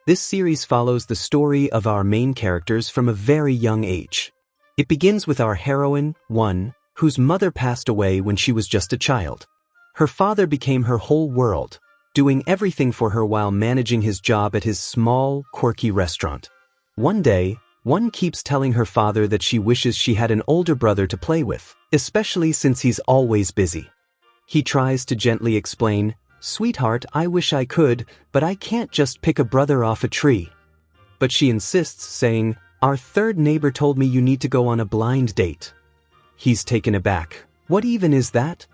This series follows the story of our main characters from a very young age. It begins with our heroine, One, whose mother passed away when she was just a child. Her father became her whole world, doing everything for her while managing his job at his small, quirky restaurant. One day, One keeps telling her father that she wishes she had an older brother to play with, especially since he's always busy. He tries to gently explain, "Sweetheart, I wish I could, but I can't just pick a brother off a tree." But she insists, saying, "Our third neighbor told me you need to go on a blind date." He's taken aback. What even is that?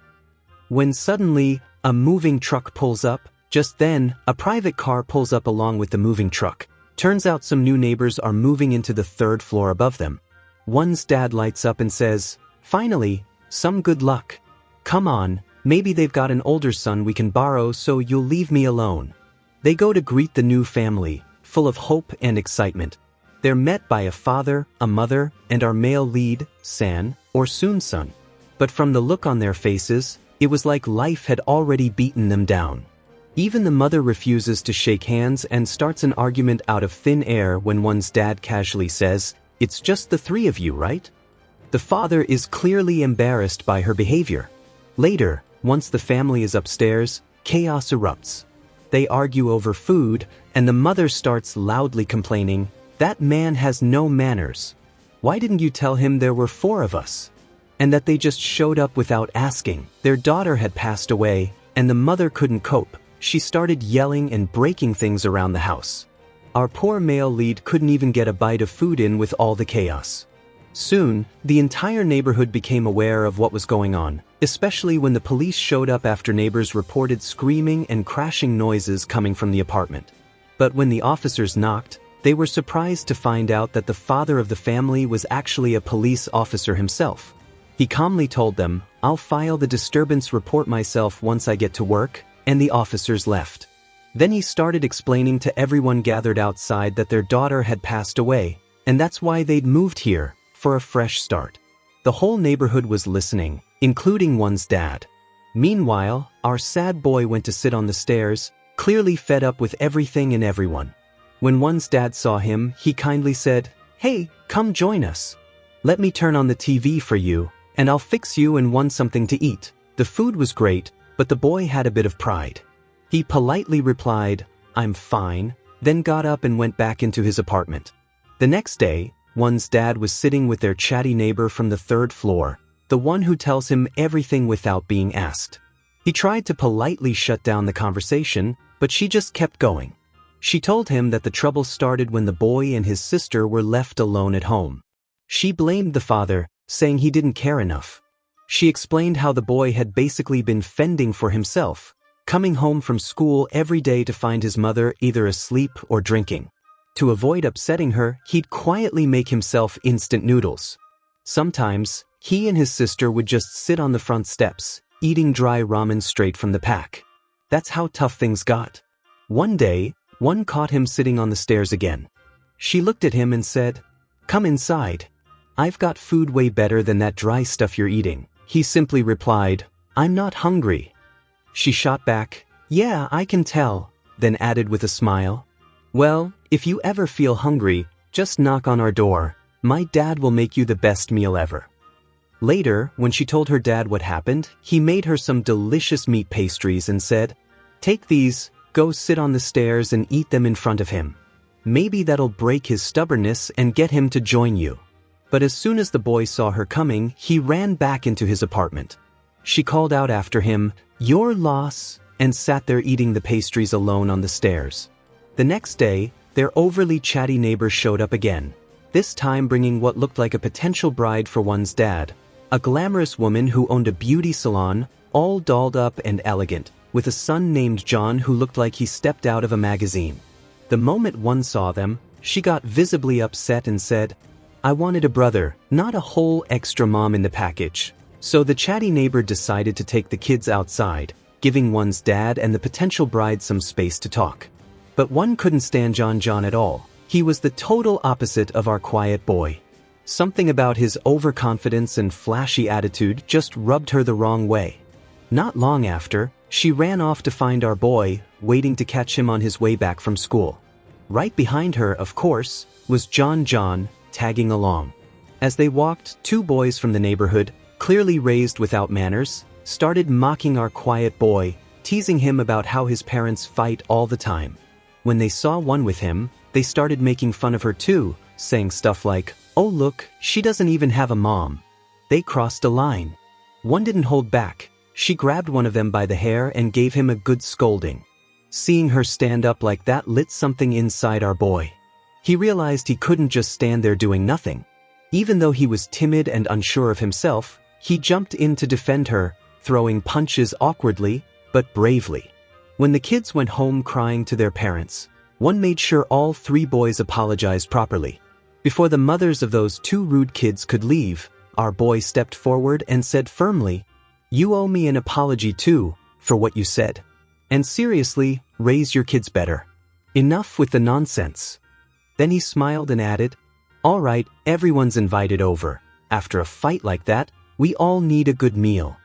When suddenly, a moving truck pulls up. Just then, a private car pulls up along with the moving truck. Turns out some new neighbors are moving into the third floor above them. One's dad lights up and says, "Finally, some good luck. Come on, maybe they've got an older son we can borrow so you'll leave me alone." They go to greet the new family, full of hope and excitement. They're met by a father, a mother, and our male lead, San, or Soon-san. But from the look on their faces, it was like life had already beaten them down. Even the mother refuses to shake hands and starts an argument out of thin air when One's dad casually says, "It's just the three of you, right?" The father is clearly embarrassed by her behavior. Later, once the family is upstairs, chaos erupts. They argue over food, and the mother starts loudly complaining, "That man has no manners. Why didn't you tell him there were 4 of us?" And that they just showed up without asking. Their daughter had passed away, and the mother couldn't cope. She started yelling and breaking things around the house. Our poor male lead couldn't even get a bite of food in with all the chaos. Soon, the entire neighborhood became aware of what was going on, especially when the police showed up after neighbors reported screaming and crashing noises coming from the apartment. But when the officers knocked, they were surprised to find out that the father of the family was actually a police officer himself. He calmly told them, "I'll file the disturbance report myself once I get to work," and the officers left. Then he started explaining to everyone gathered outside that their daughter had passed away, and that's why they'd moved here, for a fresh start. The whole neighborhood was listening, including One's dad. Meanwhile, our sad boy went to sit on the stairs, clearly fed up with everything and everyone. When One's dad saw him, he kindly said, "Hey, come join us. Let me turn on the TV for you, and I'll fix you and One something to eat." The food was great, but the boy had a bit of pride. He politely replied, "I'm fine," then got up and went back into his apartment. The next day, One's dad was sitting with their chatty neighbor from the 3rd floor, the one who tells him everything without being asked. He tried to politely shut down the conversation, but she just kept going. She told him that the trouble started when the boy and his sister were left alone at home. She blamed the father, saying he didn't care enough. She explained how the boy had basically been fending for himself, coming home from school every day to find his mother either asleep or drinking. To avoid upsetting her, he'd quietly make himself instant noodles. Sometimes, he and his sister would just sit on the front steps, eating dry ramen straight from the pack. That's how tough things got. One day, One caught him sitting on the stairs again. She looked at him and said, "Come inside. I've got food way better than that dry stuff you're eating." He simply replied, "I'm not hungry." She shot back, "Yeah, I can tell," then added with a smile, "Well, if you ever feel hungry, just knock on our door. My dad will make you the best meal ever." Later, when she told her dad what happened, he made her some delicious meat pastries and said, "Take these, go sit on the stairs and eat them in front of him. Maybe that'll break his stubbornness and get him to join you." But as soon as the boy saw her coming, he ran back into his apartment. She called out after him, "Your loss," and sat there eating the pastries alone on the stairs. The next day, their overly chatty neighbor showed up again, this time bringing what looked like a potential bride for One's dad, a glamorous woman who owned a beauty salon, all dolled up and elegant, with a son named John who looked like he stepped out of a magazine. The moment One saw them, she got visibly upset and said, "I wanted a brother, not a whole extra mom in the package." So the chatty neighbor decided to take the kids outside, giving One's dad and the potential bride some space to talk. But One couldn't stand John at all. He was the total opposite of our quiet boy. Something about his overconfidence and flashy attitude just rubbed her the wrong way. Not long after, she ran off to find our boy, waiting to catch him on his way back from school. Right behind her, of course, was John, tagging along. As they walked, two boys from the neighborhood, clearly raised without manners, started mocking our quiet boy, teasing him about how his parents fight all the time. When they saw one with him, they started making fun of her too, saying stuff like, "Oh look, she doesn't even have a mom." They crossed a line. One didn't hold back. She grabbed one of them by the hair and gave him a good scolding. Seeing her stand up like that lit something inside our boy. He realized he couldn't just stand there doing nothing. Even though he was timid and unsure of himself, he jumped in to defend her, throwing punches awkwardly, but bravely. When the kids went home crying to their parents, one made sure all three boys apologized properly. Before the mothers of those two rude kids could leave, our boy stepped forward and said firmly, "You owe me an apology too, for what you said. And seriously, raise your kids better. Enough with the nonsense." Then he smiled and added, "All right, everyone's invited over. After a fight like that, we all need a good meal."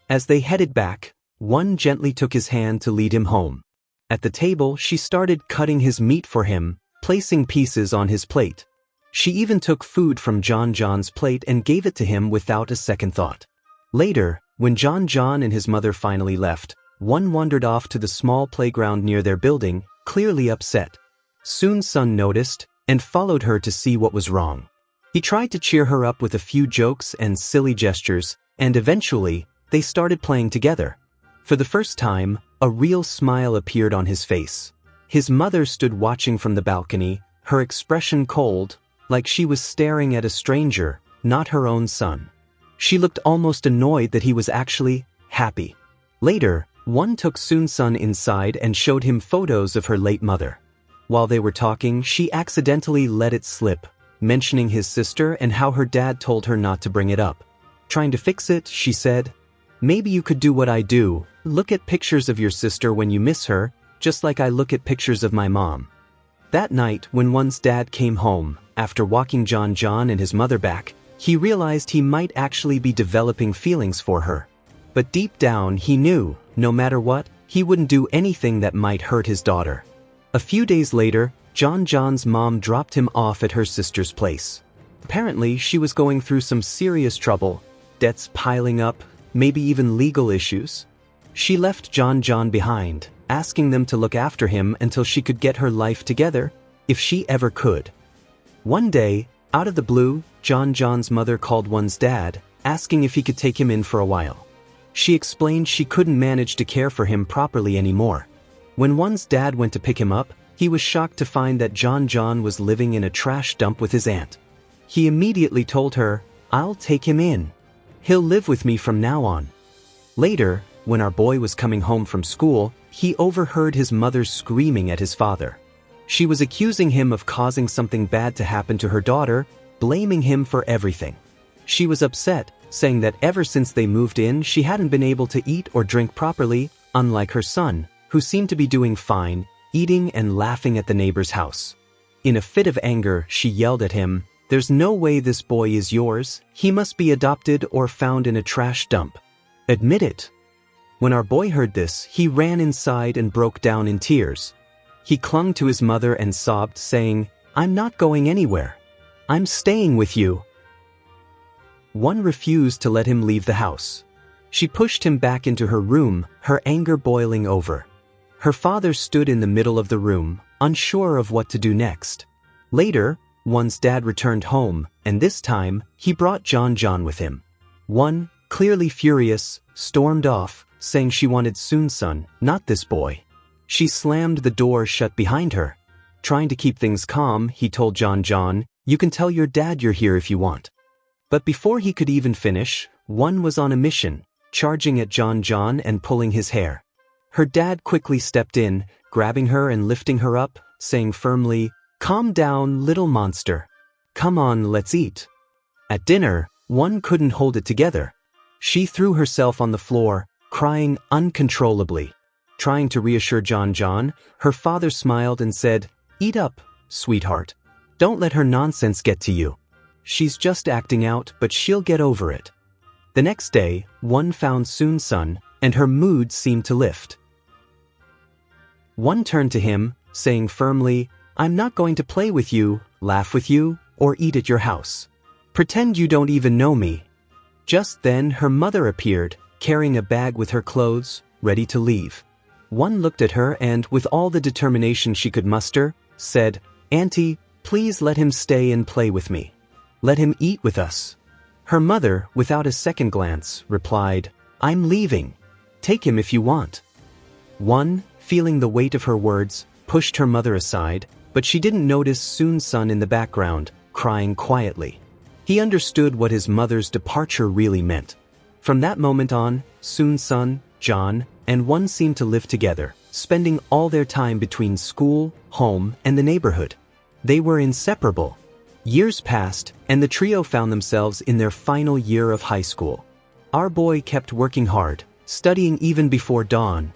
As they headed back, one gently took his hand to lead him home. At the table, she started cutting his meat for him, placing pieces on his plate. She even took food from John's plate and gave it to him without a second thought. Later, when John and his mother finally left, one wandered off to the small playground near their building, clearly upset. Sun noticed and followed her to see what was wrong. He tried to cheer her up with a few jokes and silly gestures, and eventually, they started playing together. For the first time, a real smile appeared on his face. His mother stood watching from the balcony, her expression cold, like she was staring at a stranger, not her own son. She looked almost annoyed that he was actually happy. Later, one took Sun inside and showed him photos of her late mother. While they were talking, she accidentally let it slip, mentioning his sister and how her dad told her not to bring it up. Trying to fix it, she said, "Maybe you could do what I do, look at pictures of your sister when you miss her, just like I look at pictures of my mom." That night, when one's dad came home, after walking John and his mother back, he realized he might actually be developing feelings for her. But deep down, he knew, no matter what, he wouldn't do anything that might hurt his daughter. A few days later, John's mom dropped him off at her sister's place. Apparently, she was going through some serious trouble, debts piling up, maybe even legal issues. She left John behind, asking them to look after him until she could get her life together, if she ever could. One day, out of the blue, John's mother called one's dad, asking if he could take him in for a while. She explained she couldn't manage to care for him properly anymore. When one's dad went to pick him up, he was shocked to find that John was living in a trash dump with his aunt. He immediately told her, "I'll take him in. He'll live with me from now on." Later, when our boy was coming home from school, he overheard his mother screaming at his father. She was accusing him of causing something bad to happen to her daughter, blaming him for everything. She was upset, saying that ever since they moved in, she hadn't been able to eat or drink properly, unlike her son, who seemed to be doing fine, eating and laughing at the neighbor's house. In a fit of anger, she yelled at him, "There's no way this boy is yours. He must be adopted or found in a trash dump. Admit it." When our boy heard this, he ran inside and broke down in tears. He clung to his mother and sobbed, saying, "I'm not going anywhere. I'm staying with you." One refused to let him leave the house. She pushed him back into her room, her anger boiling over. Her father stood in the middle of the room, unsure of what to do next. Later, one's dad returned home, and this time, he brought John with him. One, clearly furious, stormed off, saying she wanted Sun, not this boy. She slammed the door shut behind her. Trying to keep things calm, he told John, "You can tell your dad you're here if you want." But before he could even finish, one was on a mission, charging at John and pulling his hair. Her dad quickly stepped in, grabbing her and lifting her up, saying firmly, "Calm down, little monster. Come on, let's eat." At dinner, one couldn't hold it together. She threw herself on the floor, crying uncontrollably. Trying to reassure John, her father smiled and said, "Eat up, sweetheart. Don't let her nonsense get to you. She's just acting out, but she'll get over it." The next day, one found Sun, and her mood seemed to lift. One turned to him, saying firmly, I'm not going to play with you, laugh with you, or eat at your house. Pretend you don't even know me." Just then her mother appeared, carrying a bag with her clothes, ready to leave. One looked at her and, with all the determination she could muster, said, "Auntie, please let him stay and play with me. Let him eat with us." Her mother, without a second glance, replied, "I'm leaving. Take him if you want." One, feeling the weight of her words, pushed her mother aside, but she didn't notice Soon's son in the background, crying quietly. He understood what his mother's departure really meant. From that moment on, Soon's son, John, and One seemed to live together, spending all their time between school, home, and the neighborhood. They were inseparable. Years passed, and the trio found themselves in their final year of high school. Our boy kept working hard, studying even before dawn.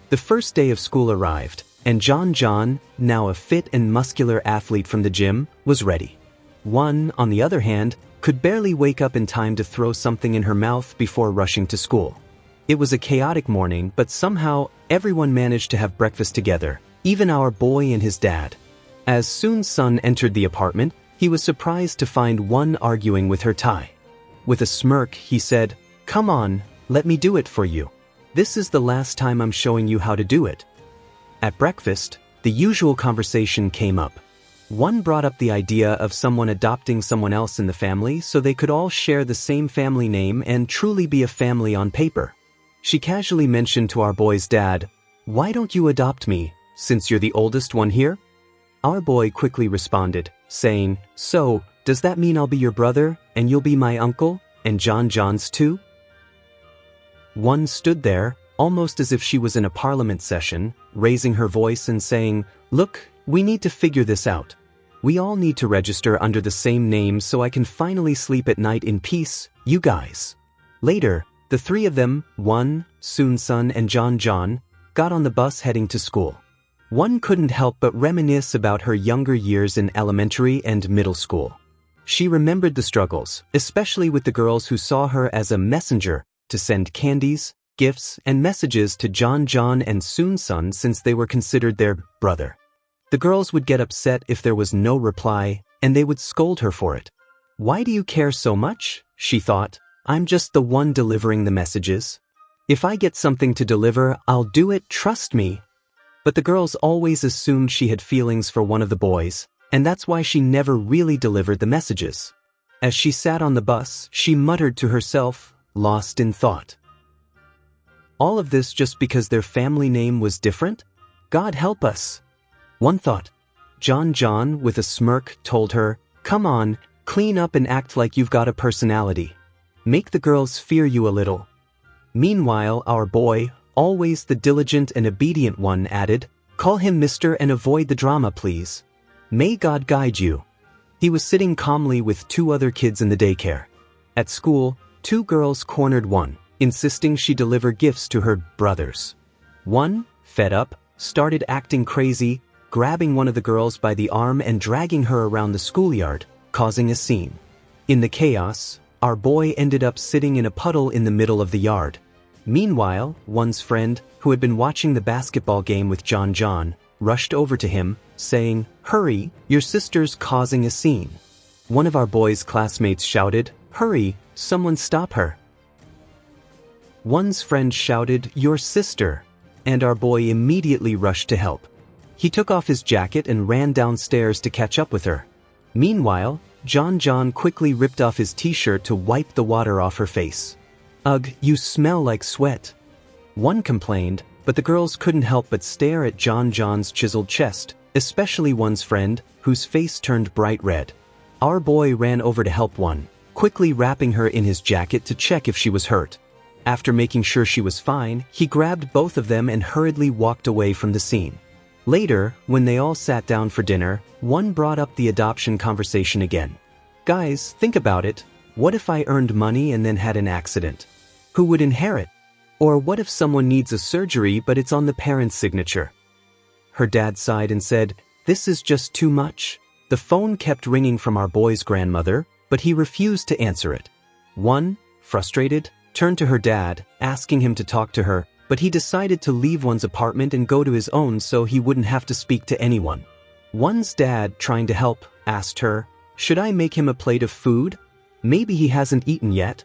The first day of school arrived, and John, now a fit and muscular athlete from the gym, was ready. One, on the other hand, could barely wake up in time to throw something in her mouth before rushing to school. It was a chaotic morning, but somehow everyone managed to have breakfast together, even our boy and his dad. As Soon's son entered the apartment, he was surprised to find One arguing with her tie. With a smirk, he said, "Come on, let me do it for you. This is the last time I'm showing you how to do it." At breakfast, the usual conversation came up. One brought up the idea of someone adopting someone else in the family so they could all share the same family name and truly be a family on paper. She casually mentioned to our boy's dad, "Why don't you adopt me, since you're the oldest one here?" Our boy quickly responded, saying, "So, does that mean I'll be your brother, and you'll be my uncle, and John's too?" One stood there, almost as if she was in a parliament session, raising her voice and saying, "Look, we need to figure this out. We all need to register under the same name so I can finally sleep at night in peace, you guys." Later, the three of them, One, Soon's son, and John, got on the bus heading to school. One couldn't help but reminisce about her younger years in elementary and middle school. She remembered the struggles, especially with the girls who saw her as a messenger to send candies, gifts, and messages to John and Soon's son since they were considered their brother. The girls would get upset if there was no reply, and they would scold her for it. "Why do you care so much?" she thought. "I'm just the one delivering the messages. If I get something to deliver, I'll do it, trust me." But the girls always assumed she had feelings for one of the boys, and that's why she never really delivered the messages. As she sat on the bus, she muttered to herself, lost in thought. All of this just because their family name was different? God help us. One thought. John, with a smirk, told her, "Come on, clean up and act like you've got a personality. Make the girls fear you a little." Meanwhile, our boy, always the diligent and obedient one, added, "Call him Mr. and avoid the drama, please. May God guide you." He was sitting calmly with two other kids in the daycare. At school, two girls cornered One, insisting she deliver gifts to her brothers. One, fed up, started acting crazy, grabbing one of the girls by the arm and dragging her around the schoolyard, causing a scene. In the chaos, our boy ended up sitting in a puddle in the middle of the yard. Meanwhile, One's friend, who had been watching the basketball game with John, rushed over to him, saying, "Hurry, your sister's causing a scene." One of our boy's classmates shouted, "Hurry, someone stop her." One's friend shouted, "Your sister," and our boy immediately rushed to help. He took off his jacket and ran downstairs to catch up with her. Meanwhile, John quickly ripped off his t-shirt to wipe the water off her face. "Ugh, you smell like sweat." One complained, but the girls couldn't help but stare at John's chiseled chest, especially One's friend, whose face turned bright red. Our boy ran over to help One, quickly wrapping her in his jacket to check if she was hurt. After making sure she was fine, he grabbed both of them and hurriedly walked away from the scene. Later, when they all sat down for dinner, One brought up the adoption conversation again. "Guys, think about it. What if I earned money and then had an accident? Who would inherit? Or what if someone needs a surgery but it's on the parent's signature?" Her dad sighed and said, "This is just too much." The phone kept ringing from our boy's grandmother, but he refused to answer it. One, frustrated, turned to her dad, asking him to talk to her. but he decided to leave one's apartment and go to his own so he wouldn't have to speak to anyone. One's dad, trying to help, asked her, "Should I make him a plate of food? Maybe he hasn't eaten yet."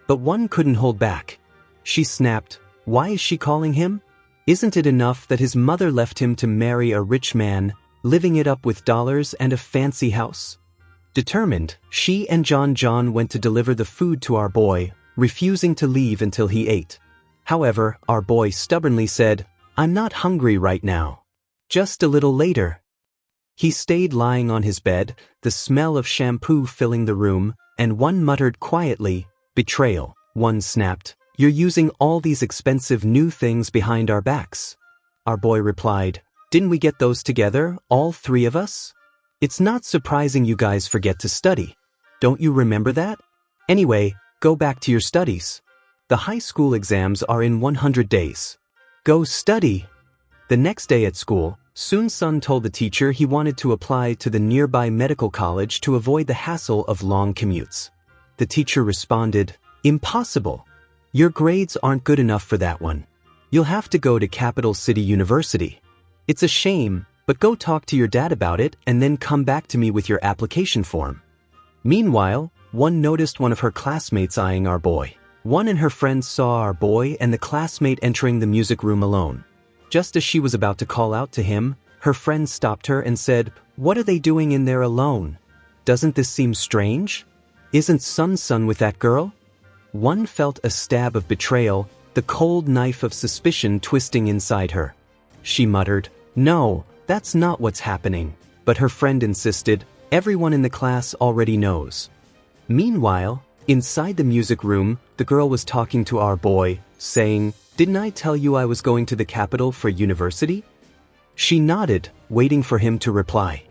But one couldn't hold back. She snapped, "Why is she calling him? Isn't it enough that his mother left him to marry a rich man, living it up with dollars and a fancy house?" Determined, she and John went to deliver the food to our boy, refusing to leave until he ate. However, our boy stubbornly said, "I'm not hungry right now. Just a little later." He stayed lying on his bed, the smell of shampoo filling the room, and one muttered quietly, "Betrayal." One snapped, "You're using all these expensive new things behind our backs." Our boy replied, "Didn't we get those together, all three of us? It's not surprising you guys forget to study. Don't you remember that? Anyway, go back to your studies. The high school exams are in 100 days. Go study." The next day at school, Soon's son told the teacher he wanted to apply to the nearby medical college to avoid the hassle of long commutes. The teacher responded, "Impossible. Your grades aren't good enough for that one. You'll have to go to Capital City University. It's a shame, but go talk to your dad about it and then come back to me with your application form." Meanwhile, one noticed one of her classmates eyeing our boy. One and her friends saw our boy and the classmate entering the music room alone. Just as she was about to call out to him, her friend stopped her and said, "What are they doing in there alone? Doesn't this seem strange? Isn't Sun with that girl?" One felt a stab of betrayal, the cold knife of suspicion twisting inside her. She muttered, "No, that's not what's happening." But her friend insisted, "Everyone in the class already knows." Meanwhile, inside the music room, the girl was talking to our boy, saying, "Didn't I tell you I was going to the capital for university?" She nodded, waiting for him to reply.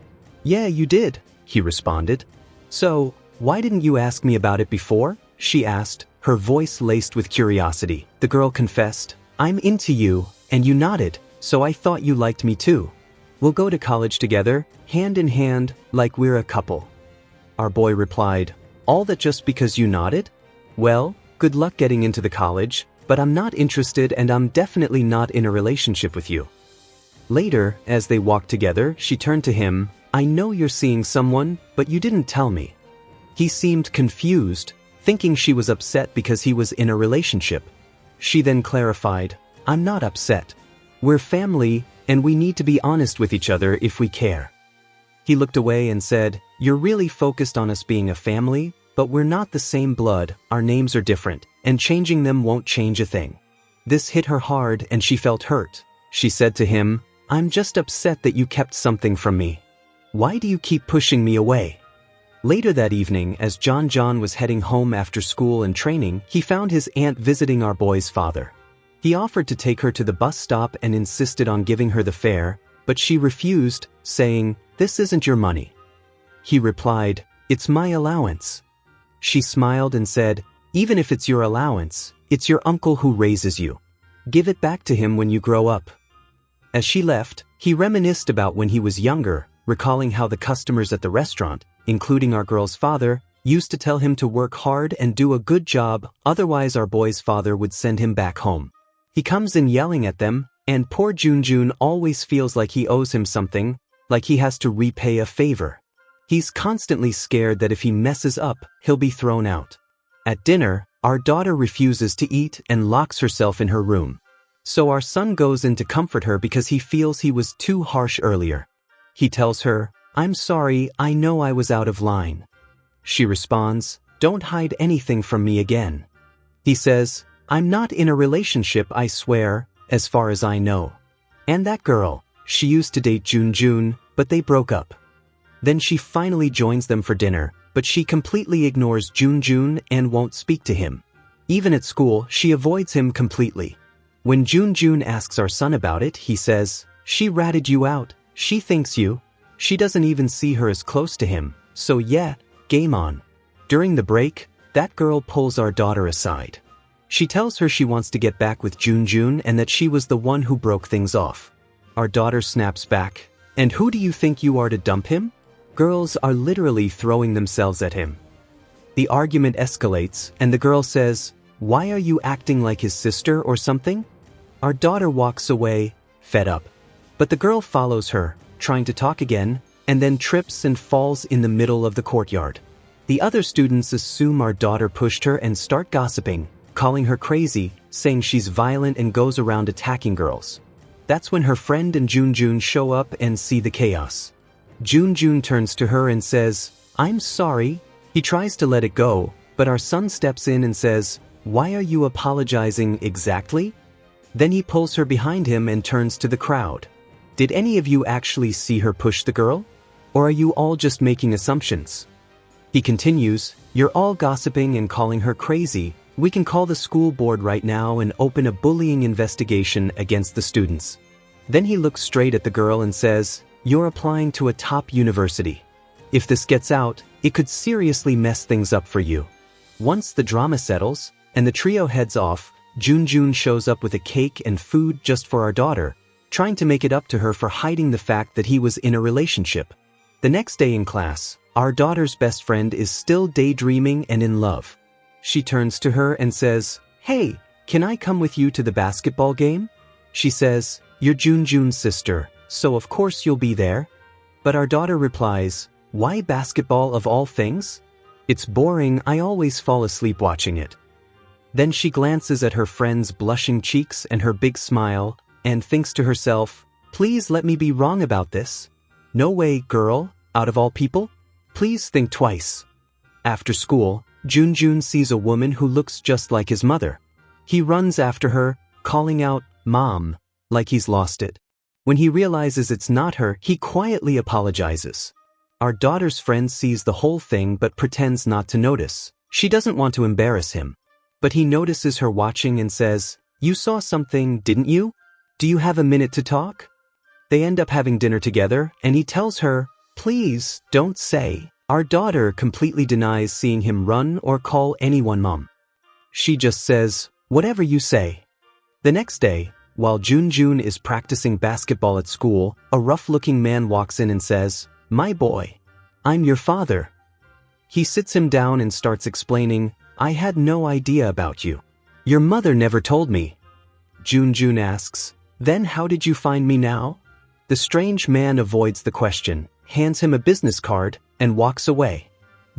"Yeah, you did," he responded. "So, why didn't you ask me about it before?" she asked, her voice laced with curiosity. The girl confessed, "I'm into you, and you nodded, so I thought you liked me too. We'll go to college together, hand in hand, like we're a couple." Our boy replied, "All that just because you nodded? Well, good luck getting into the college, but I'm not interested and I'm definitely not in a relationship with you." Later, as they walked together, she turned to him, "I know you're seeing someone, but you didn't tell me." He seemed confused, thinking she was upset because he was in a relationship. She then clarified, "I'm not upset. We're family, and we need to be honest with each other if we care." He looked away and said, "You're really focused on us being a family, but we're not the same blood, our names are different, and changing them won't change a thing." This hit her hard and she felt hurt. She said to him, "I'm just upset that you kept something from me. Why do you keep pushing me away?" Later that evening, as John was heading home after school and training, he found his aunt visiting our boy's father. He offered to take her to the bus stop and insisted on giving her the fare, but she refused, saying, "This isn't your money." He replied, "It's my allowance." She smiled and said, "Even if it's your allowance, it's your uncle who raises you. Give it back to him when you grow up." As she left, he reminisced about when he was younger, recalling how the customers at the restaurant, including our girl's father, used to tell him to work hard and do a good job, otherwise our boy's father would send him back home. He comes in yelling at them, and poor Jun always feels like he owes him something, like he has to repay a favor. He's constantly scared that if he messes up, he'll be thrown out. At dinner, our daughter refuses to eat and locks herself in her room. So our son goes in to comfort her because he feels he was too harsh earlier. He tells her, "I'm sorry, I know I was out of line." She responds, "Don't hide anything from me again." He says, "I'm not in a relationship, I swear, as far as I know. And that girl, she used to date Jun, but they broke up." Then she finally joins them for dinner, but she completely ignores Jun and won't speak to him. Even at school, she avoids him completely. When Jun asks our son about it, he says, "She ratted you out, she thinks you. She doesn't even see her as close to him, so yeah, game on." During the break, that girl pulls our daughter aside. She tells her she wants to get back with Jun and that she was the one who broke things off. Our daughter snaps back, "And who do you think you are to dump him?" Girls are literally throwing themselves at him. The argument escalates, and the girl says, "Why are you acting like his sister or something?" Our daughter walks away, fed up. But the girl follows her, trying to talk again, and then trips and falls in the middle of the courtyard. The other students assume our daughter pushed her and start gossiping, calling her crazy, saying she's violent and goes around attacking girls. That's when her friend and Junjun show up and see the chaos. Junjun turns to her and says, "I'm sorry." He tries to let it go, but our son steps in and says, "Why are you apologizing exactly?" Then he pulls her behind him and turns to the crowd. "Did any of you actually see her push the girl? Or are you all just making assumptions?" He continues, "You're all gossiping and calling her crazy. We can call the school board right now and open a bullying investigation against the students." Then he looks straight at the girl and says, "You're applying to a top university. If this gets out, it could seriously mess things up for you." Once the drama settles, and the trio heads off, Junjun shows up with a cake and food just for our daughter, trying to make it up to her for hiding the fact that he was in a relationship. The next day in class, our daughter's best friend is still daydreaming and in love. She turns to her and says, "Hey, can I come with you to the basketball game?" She says, "You're Junjun's sister, so of course you'll be there." But our daughter replies, "Why basketball of all things? It's boring, I always fall asleep watching it." Then she glances at her friend's blushing cheeks and her big smile, and thinks to herself, "Please let me be wrong about this. No way, girl, out of all people? Please think twice." After school, Junjun sees a woman who looks just like his mother. He runs after her, calling out, "Mom," like he's lost it. When he realizes it's not her, he quietly apologizes. Our daughter's friend sees the whole thing but pretends not to notice. She doesn't want to embarrass him. But he notices her watching and says, "You saw something, didn't you? Do you have a minute to talk?" They end up having dinner together, and he tells her, "Please, don't say." Our daughter completely denies seeing him run or call anyone mom. She just says, "Whatever you say." The next day, while Junjun is practicing basketball at school, a rough-looking man walks in and says, "My boy, I'm your father." He sits him down and starts explaining, "I had no idea about you. Your mother never told me." Junjun asks, "Then how did you find me now?" The strange man avoids the question, hands him a business card, and walks away.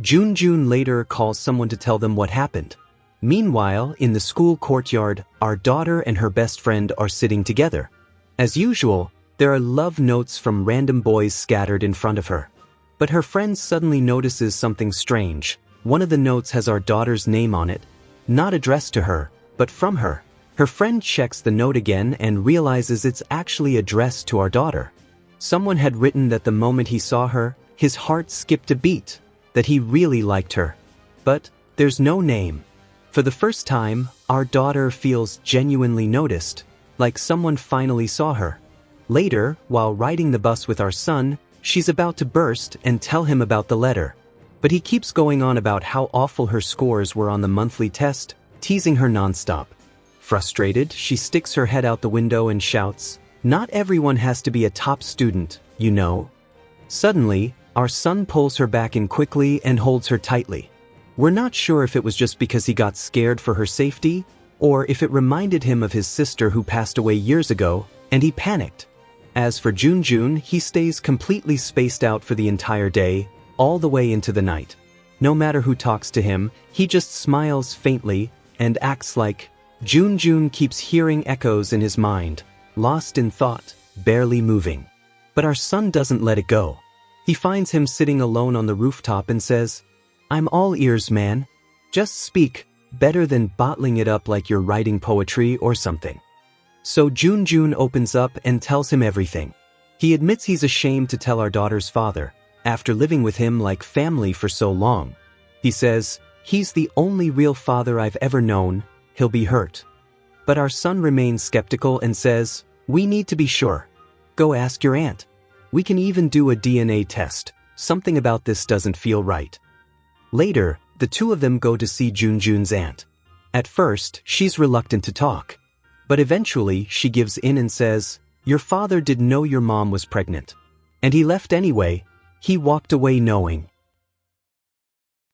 Junjun later calls someone to tell them what happened. Meanwhile, in the school courtyard, our daughter and her best friend are sitting together. As usual, there are love notes from random boys scattered in front of her. But her friend suddenly notices something strange. One of the notes has our daughter's name on it, not addressed to her, but from her. Her friend checks the note again and realizes it's actually addressed to our daughter. Someone had written that the moment he saw her, his heart skipped a beat, that he really liked her. But there's no name. For the first time, our daughter feels genuinely noticed, like someone finally saw her. Later, while riding the bus with our son, she's about to burst and tell him about the letter. But he keeps going on about how awful her scores were on the monthly test, teasing her nonstop. Frustrated, she sticks her head out the window and shouts, "Not everyone has to be a top student, you know." Suddenly, our son pulls her back in quickly and holds her tightly. We're not sure if it was just because he got scared for her safety, or if it reminded him of his sister who passed away years ago, and he panicked. As for Junjun, he stays completely spaced out for the entire day, all the way into the night. No matter who talks to him, he just smiles faintly and acts like Junjun keeps hearing echoes in his mind, lost in thought, barely moving. But our son doesn't let it go. He finds him sitting alone on the rooftop and says, "I'm all ears, man. Just speak, better than bottling it up like you're writing poetry or something." So Junjun opens up and tells him everything. He admits he's ashamed to tell our daughter's father, after living with him like family for so long. He says, "He's the only real father I've ever known. He'll be hurt." But our son remains skeptical and says, "We need to be sure. Go ask your aunt. We can even do a DNA test. Something about this doesn't feel right." Later, the two of them go to see Junjun's aunt. At first, she's reluctant to talk. But eventually, she gives in and says, "Your father didn't know your mom was pregnant. And he left anyway. He walked away knowing."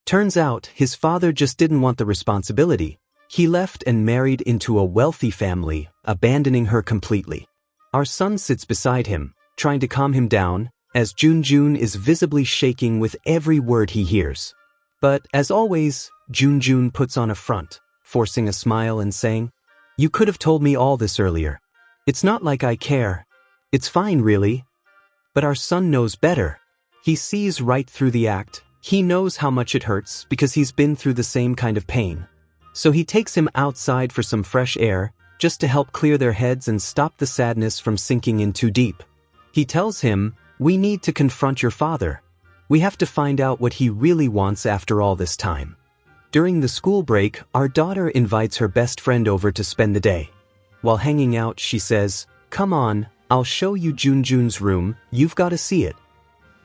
Turns out, his father just didn't want the responsibility. He left and married into a wealthy family, abandoning her completely. Our son sits beside him, trying to calm him down, as Junjun is visibly shaking with every word he hears. But, as always, Junjun puts on a front, forcing a smile and saying, "You could have told me all this earlier. It's not like I care. It's fine, really." But our son knows better. He sees right through the act. He knows how much it hurts because he's been through the same kind of pain. So he takes him outside for some fresh air, just to help clear their heads and stop the sadness from sinking in too deep. He tells him, "We need to confront your father. We have to find out what he really wants after all this time." During the school break, our daughter invites her best friend over to spend the day. While hanging out, she says, "Come on, I'll show you Junjun's room, you've got to see it."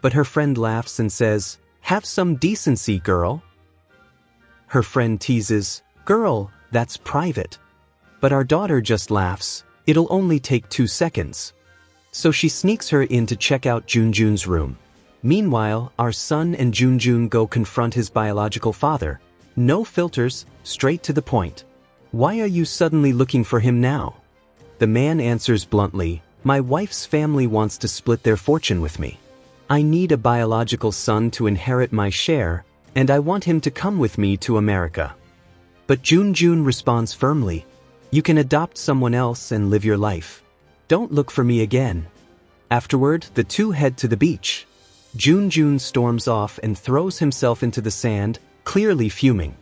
But her friend laughs and says, "Have some decency, girl." Her friend teases, "Girl, that's private." But our daughter just laughs, "It'll only take 2 seconds." So she sneaks her in to check out Junjun's room. Meanwhile, our son and Junjun go confront his biological father. No filters, straight to the point. "Why are you suddenly looking for him now?" The man answers bluntly, "My wife's family wants to split their fortune with me. I need a biological son to inherit my share, and I want him to come with me to America." But Junjun responds firmly, "You can adopt someone else and live your life. Don't look for me again." Afterward, the two head to the beach. Junjun storms off and throws himself into the sand, clearly fuming.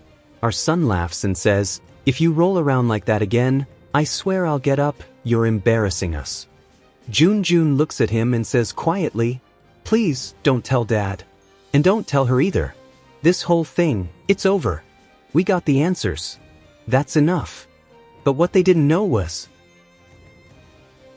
Our son laughs and says, "If you roll around like that again, I swear I'll get up, you're embarrassing us." Junjun looks at him and says quietly, "Please, don't tell Dad. And don't tell her either. This whole thing, it's over. We got the answers. That's enough." But what they didn't know was,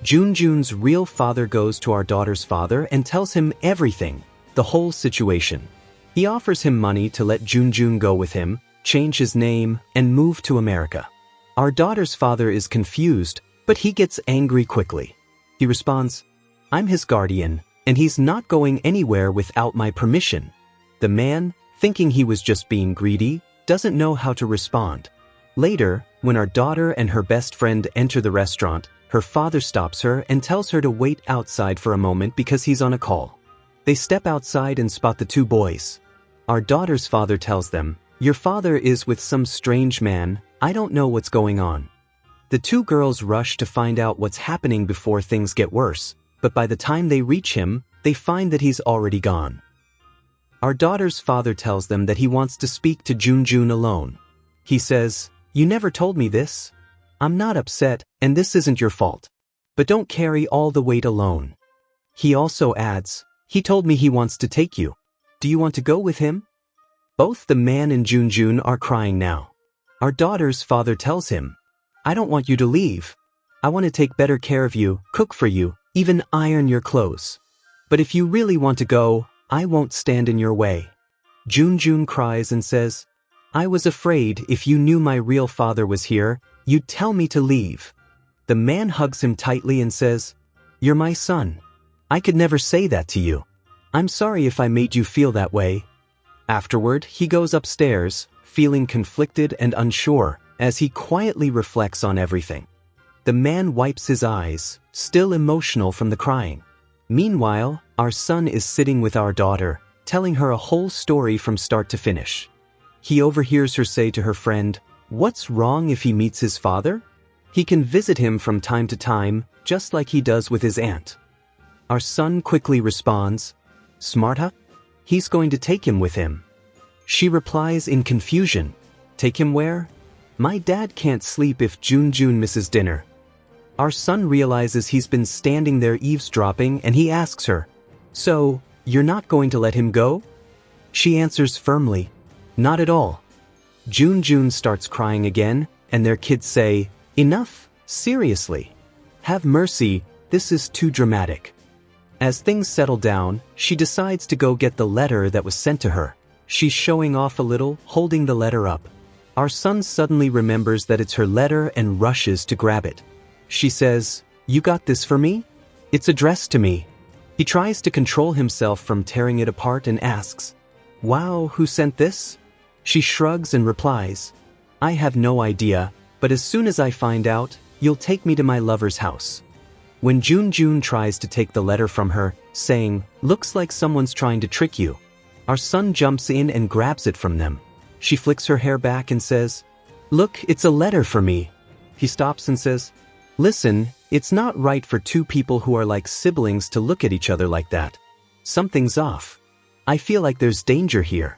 Junjun's real father goes to our daughter's father and tells him everything, the whole situation. He offers him money to let Junjun go with him, change his name, and move to America. Our daughter's father is confused, but he gets angry quickly. He responds, "I'm his guardian, and he's not going anywhere without my permission." The man, thinking he was just being greedy, doesn't know how to respond. Later, when our daughter and her best friend enter the restaurant, her father stops her and tells her to wait outside for a moment because he's on a call. They step outside and spot the two boys. Our daughter's father tells them, "Your father is with some strange man, I don't know what's going on." The two girls rush to find out what's happening before things get worse, but by the time they reach him, they find that he's already gone. Our daughter's father tells them that he wants to speak to Junjun alone. He says, "You never told me this. I'm not upset, and this isn't your fault. But don't carry all the weight alone." He also adds, "He told me he wants to take you. Do you want to go with him?" Both the man and Junjun are crying now. Our daughter's father tells him, "I don't want you to leave. I want to take better care of you, cook for you, even iron your clothes. But if you really want to go, I won't stand in your way." Junjun cries and says, "I was afraid if you knew my real father was here, you'd tell me to leave." The man hugs him tightly and says, "You're my son. I could never say that to you. I'm sorry if I made you feel that way." Afterward, he goes upstairs, feeling conflicted and unsure, as he quietly reflects on everything. The man wipes his eyes, still emotional from the crying. Meanwhile, our son is sitting with our daughter, telling her a whole story from start to finish. He overhears her say to her friend, "What's wrong if he meets his father? He can visit him from time to time, just like he does with his aunt." Our son quickly responds, "Smart, huh? He's going to take him with him." She replies in confusion, "Take him where? My dad can't sleep if Junjun misses dinner." Our son realizes he's been standing there eavesdropping and he asks her, "So, you're not going to let him go?" She answers firmly, "Not at all." Junjun starts crying again, and their kids say, "Enough, seriously. Have mercy, this is too dramatic." As things settle down, she decides to go get the letter that was sent to her. She's showing off a little, holding the letter up. Our son suddenly remembers that it's her letter and rushes to grab it. She says, "You got this for me? It's addressed to me." He tries to control himself from tearing it apart and asks, "Wow, who sent this?" She shrugs and replies, I have no idea, but as soon as I find out, you'll take me to my lover's house. When Jun tries to take the letter from her, saying, "Looks like someone's trying to trick you," our son jumps in and grabs it from them. She flicks her hair back and says, "Look, it's a letter for me." He stops and says, "Listen, it's not right for two people who are like siblings to look at each other like that. Something's off. I feel like there's danger here."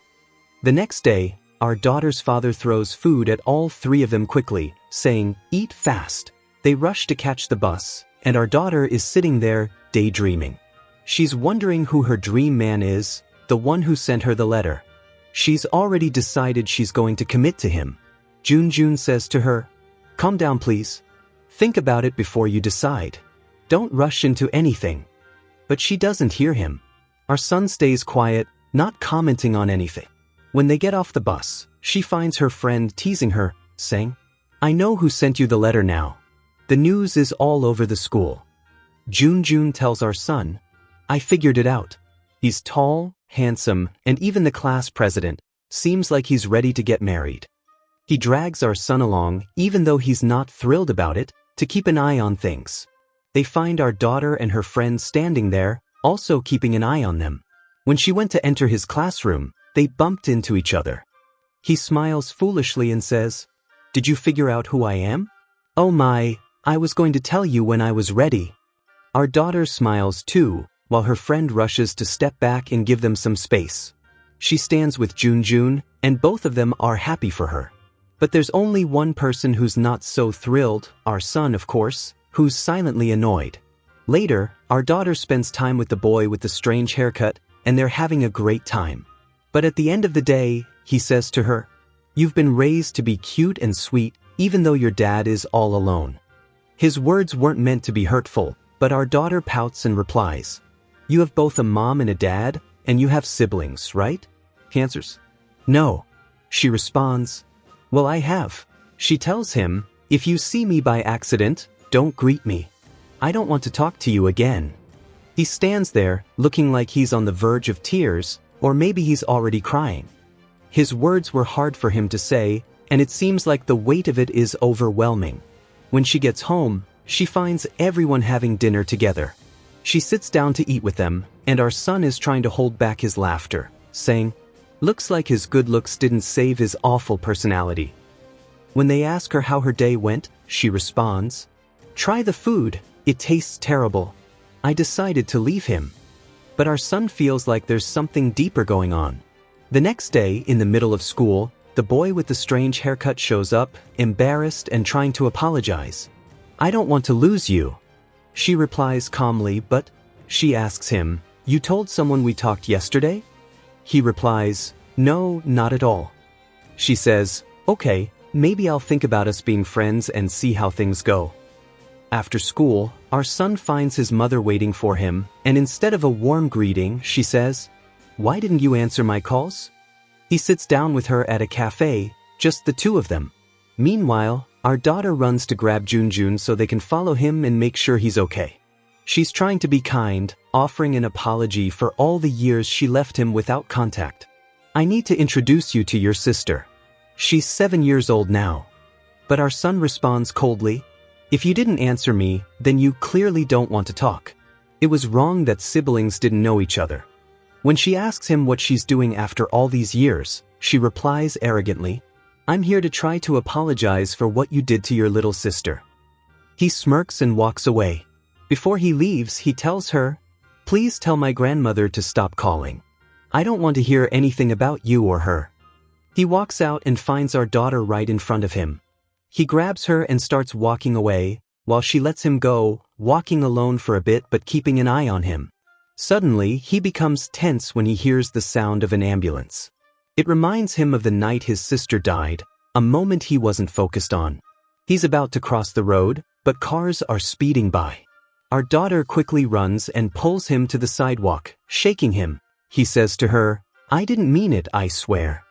The next day, our daughter's father throws food at all three of them quickly, saying, "Eat fast." They rush to catch the bus, and our daughter is sitting there, daydreaming. She's wondering who her dream man is, the one who sent her the letter. She's already decided she's going to commit to him. Jun says to her, "Calm down, please. Think about it before you decide. Don't rush into anything." But she doesn't hear him. Our son stays quiet, not commenting on anything. When they get off the bus, she finds her friend teasing her, saying, "I know who sent you the letter now. The news is all over the school." Jun tells our son, "I figured it out. He's tall, handsome, and even the class president seems like he's ready to get married." He drags our son along, even though he's not thrilled about it, to keep an eye on things. They find our daughter and her friend standing there, also keeping an eye on them. When she went to enter his classroom, they bumped into each other. He smiles foolishly and says, "Did you figure out who I am?" "Oh my, I was going to tell you when I was ready." Our daughter smiles too, while her friend rushes to step back and give them some space. She stands with Jun, and both of them are happy for her. But there's only one person who's not so thrilled, our son of course, who's silently annoyed. Later, our daughter spends time with the boy with the strange haircut, and they're having a great time. But at the end of the day, he says to her, "You've been raised to be cute and sweet, even though your dad is all alone." His words weren't meant to be hurtful, but our daughter pouts and replies, "You have both a mom and a dad, and you have siblings, right?" He answers, "No." She responds, "Well, I have." She tells him, "If you see me by accident, don't greet me. I don't want to talk to you again." He stands there, looking like he's on the verge of tears, or maybe he's already crying. His words were hard for him to say, and it seems like the weight of it is overwhelming. When she gets home, she finds everyone having dinner together. She sits down to eat with them, and our son is trying to hold back his laughter, saying, "Looks like his good looks didn't save his awful personality." When they ask her how her day went, she responds, "Try the food, it tastes terrible. I decided to leave him." But our son feels like there's something deeper going on. The next day, in the middle of school, the boy with the strange haircut shows up, embarrassed and trying to apologize. "I don't want to lose you." She replies calmly, but she asks him, "You told someone we talked yesterday?" He replies, "No, not at all." She says, "Okay, maybe I'll think about us being friends and see how things go." After school, our son finds his mother waiting for him, and instead of a warm greeting, she says, "Why didn't you answer my calls?" He sits down with her at a cafe, just the two of them. Meanwhile, our daughter runs to grab Jun so they can follow him and make sure he's okay. She's trying to be kind, offering an apology for all the years she left him without contact. "I need to introduce you to your sister. She's 7 years old now." But our son responds coldly, "If you didn't answer me, then you clearly don't want to talk. It was wrong that siblings didn't know each other." When she asks him what she's doing after all these years, she replies arrogantly, "I'm here to try to apologize for what you did to your little sister." He smirks and walks away. Before he leaves, he tells her, "Please tell my grandmother to stop calling. I don't want to hear anything about you or her." He walks out and finds our daughter right in front of him. He grabs her and starts walking away, while she lets him go, walking alone for a bit but keeping an eye on him. Suddenly, he becomes tense when he hears the sound of an ambulance. It reminds him of the night his sister died, a moment he wasn't focused on. He's about to cross the road, but cars are speeding by. Our daughter quickly runs and pulls him to the sidewalk, shaking him. He says to her, "I didn't mean it, I swear."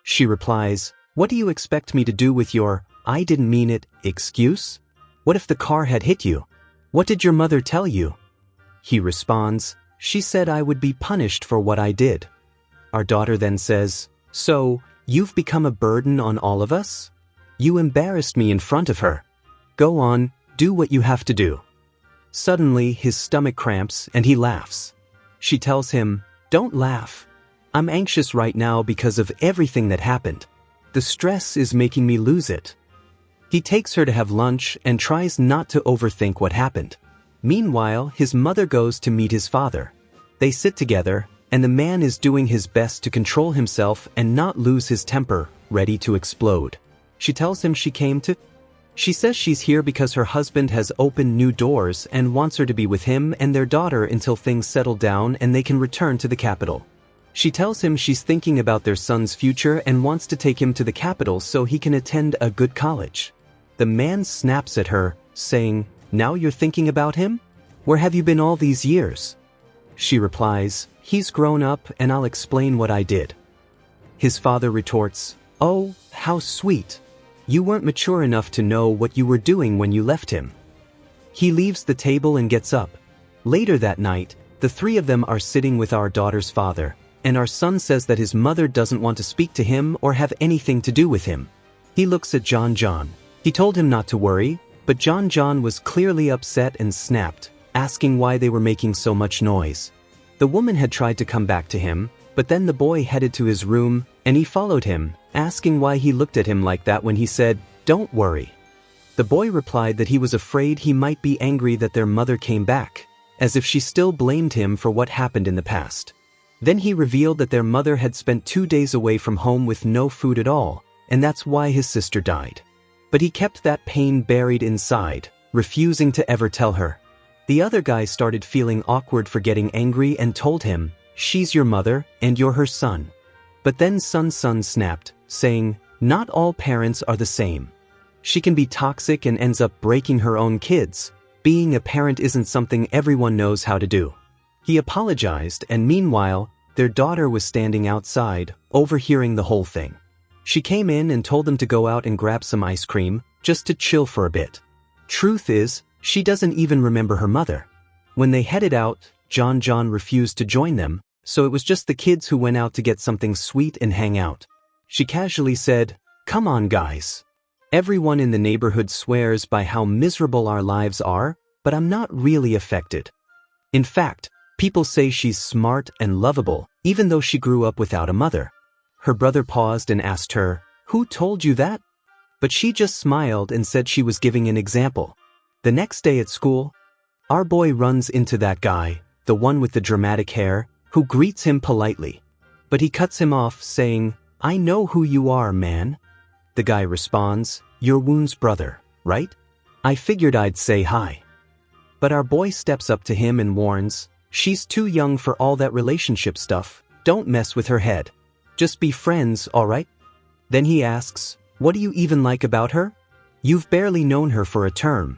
She replies, "What do you expect me to do with your 'I didn't mean it' excuse? What if the car had hit you? What did your mother tell you?" He responds, "She said I would be punished for what I did." Our daughter then says, "So, you've become a burden on all of us?" You embarrassed me in front of her. Go on, do what you have to do. Suddenly, his stomach cramps and he laughs. She tells him, don't laugh. I'm anxious right now because of everything that happened. The stress is making me lose it. He takes her to have lunch and tries not to overthink what happened. Meanwhile, his mother goes to meet his father. They sit together, and the man is doing his best to control himself and not lose his temper, ready to explode. She tells him She says she's here because her husband has opened new doors and wants her to be with him and their daughter until things settle down and they can return to the capital. She tells him she's thinking about their son's future and wants to take him to the capital so he can attend a good college. The man snaps at her, saying, Now you're thinking about him? Where have you been all these years? She replies, He's grown up and I'll explain what I did. His father retorts, Oh, how sweet. You weren't mature enough to know what you were doing when you left him. He leaves the table and gets up. Later that night, the three of them are sitting with our daughter's father, and our son says that his mother doesn't want to speak to him or have anything to do with him. He looks at John. He told him not to worry, but John was clearly upset and snapped, asking why they were making so much noise. The woman had tried to come back to him, but then the boy headed to his room, and he followed him, asking why he looked at him like that when he said, Don't worry. The boy replied that he was afraid he might be angry that their mother came back, as if she still blamed him for what happened in the past. Then he revealed that their mother had spent 2 days away from home with no food at all, and that's why his sister died. But he kept that pain buried inside, refusing to ever tell her. The other guy started feeling awkward for getting angry and told him, She's your mother, and you're her son. But then son snapped, saying, Not all parents are the same. She can be toxic and ends up breaking her own kids. Being a parent isn't something everyone knows how to do. He apologized, and meanwhile, their daughter was standing outside, overhearing the whole thing. She came in and told them to go out and grab some ice cream, just to chill for a bit. Truth is, she doesn't even remember her mother. When they headed out, John refused to join them, so it was just the kids who went out to get something sweet and hang out. She casually said, Come on, guys. Everyone in the neighborhood swears by how miserable our lives are, but I'm not really affected. In fact, people say she's smart and lovable, even though she grew up without a mother. Her brother paused and asked her, Who told you that? But she just smiled and said she was giving an example. The next day at school, our boy runs into that guy, the one with the dramatic hair, who greets him politely. But he cuts him off, saying, I know who you are, man. The guy responds, You're Woon's brother, right? I figured I'd say hi. But our boy steps up to him and warns, She's too young for all that relationship stuff, don't mess with her head. Just be friends, alright? Then he asks, What do you even like about her? You've barely known her for a term.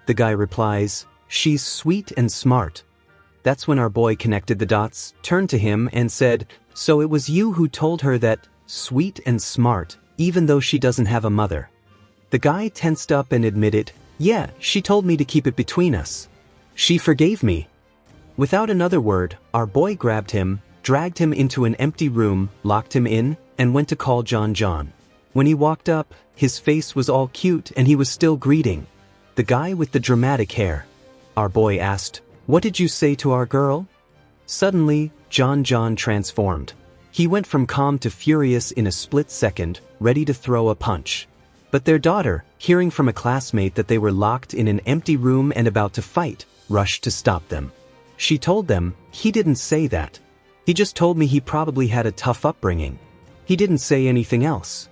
The guy replies, She's sweet and smart. That's when our boy connected the dots, turned to him and said, So it was you who told her that, sweet and smart, even though she doesn't have a mother. The guy tensed up and admitted, Yeah, she told me to keep it between us. She forgave me. Without another word, our boy grabbed him, dragged him into an empty room, locked him in, and went to call John. When he walked up, his face was all cute and he was still greeting the guy with the dramatic hair. Our boy asked, What did you say to our girl? Suddenly, John transformed. He went from calm to furious in a split second, ready to throw a punch. But their daughter, hearing from a classmate that they were locked in an empty room and about to fight, rushed to stop them. She told them, He didn't say that. He just told me he probably had a tough upbringing. He didn't say anything else.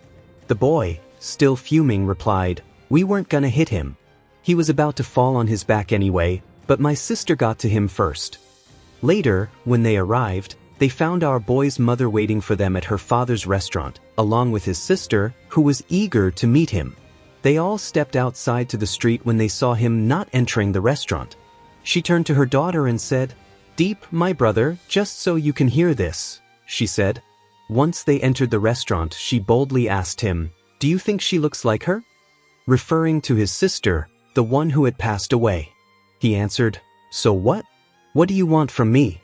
The boy, still fuming, replied, We weren't gonna hit him. He was about to fall on his back anyway, but my sister got to him first. Later, when they arrived, they found our boy's mother waiting for them at her father's restaurant, along with his sister, who was eager to meet him. They all stepped outside to the street when they saw him not entering the restaurant. She turned to her daughter and said, Deep, my brother, just so you can hear this, she said. Once they entered the restaurant, she boldly asked him, Do you think she looks like her? Referring to his sister, the one who had passed away. He answered, So what? What do you want from me?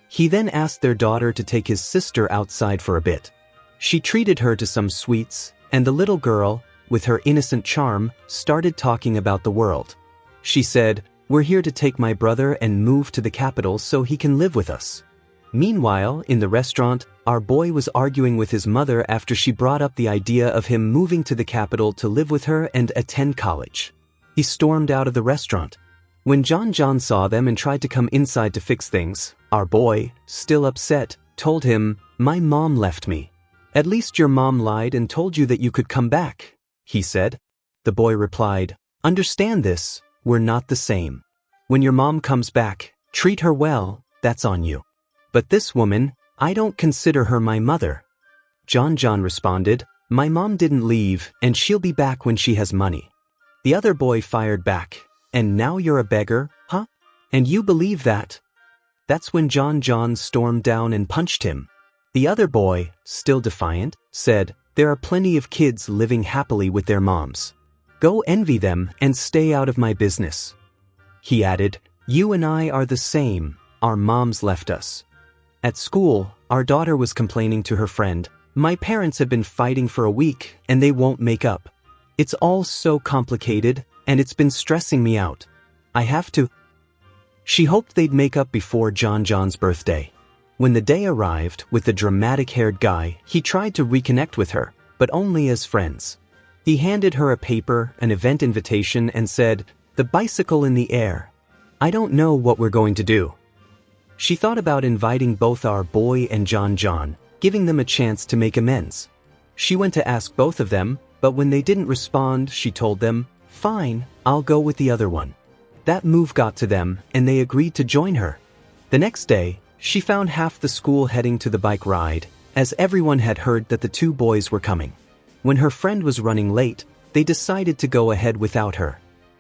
He then asked their daughter to take his sister outside for a bit. She treated her to some sweets, and the little girl, with her innocent charm, started talking about the world. She said, "We're here to take my brother and move to the capital so he can live with us." Meanwhile, in the restaurant, our boy was arguing with his mother after she brought up the idea of him moving to the capital to live with her and attend college. He stormed out of the restaurant. When John saw them and tried to come inside to fix things, our boy, still upset, told him, "My mom left me." "At least your mom lied and told you that you could come back," he said. The boy replied, "Understand this, we're not the same. When your mom comes back, treat her well, that's on you. But this woman, I don't consider her my mother." John responded, "My mom didn't leave and she'll be back when she has money." The other boy fired back, "And now you're a beggar, huh? And you believe that?" That's when John stormed down and punched him. The other boy, still defiant, said, "There are plenty of kids living happily with their moms. Go envy them and stay out of my business." He added, "You and I are the same, our moms left us." At school, our daughter was complaining to her friend, "My parents have been fighting for a week and they won't make up. It's all so complicated and it's been stressing me out. I have to." She hoped they'd make up before John's birthday. When the day arrived with the dramatic-haired guy, he tried to reconnect with her, but only as friends. He handed her a paper, an event invitation, and said, "The bicycle in the air. I don't know what we're going to do." She thought about inviting both our boy and John, giving them a chance to make amends. She went to ask both of them, but when they didn't respond, she told them, "Fine, I'll go with the other one." That move got to them, and they agreed to join her. The next day, she found half the school heading to the bike ride, as everyone had heard that the two boys were coming. When her friend was running late, they decided to go ahead without her.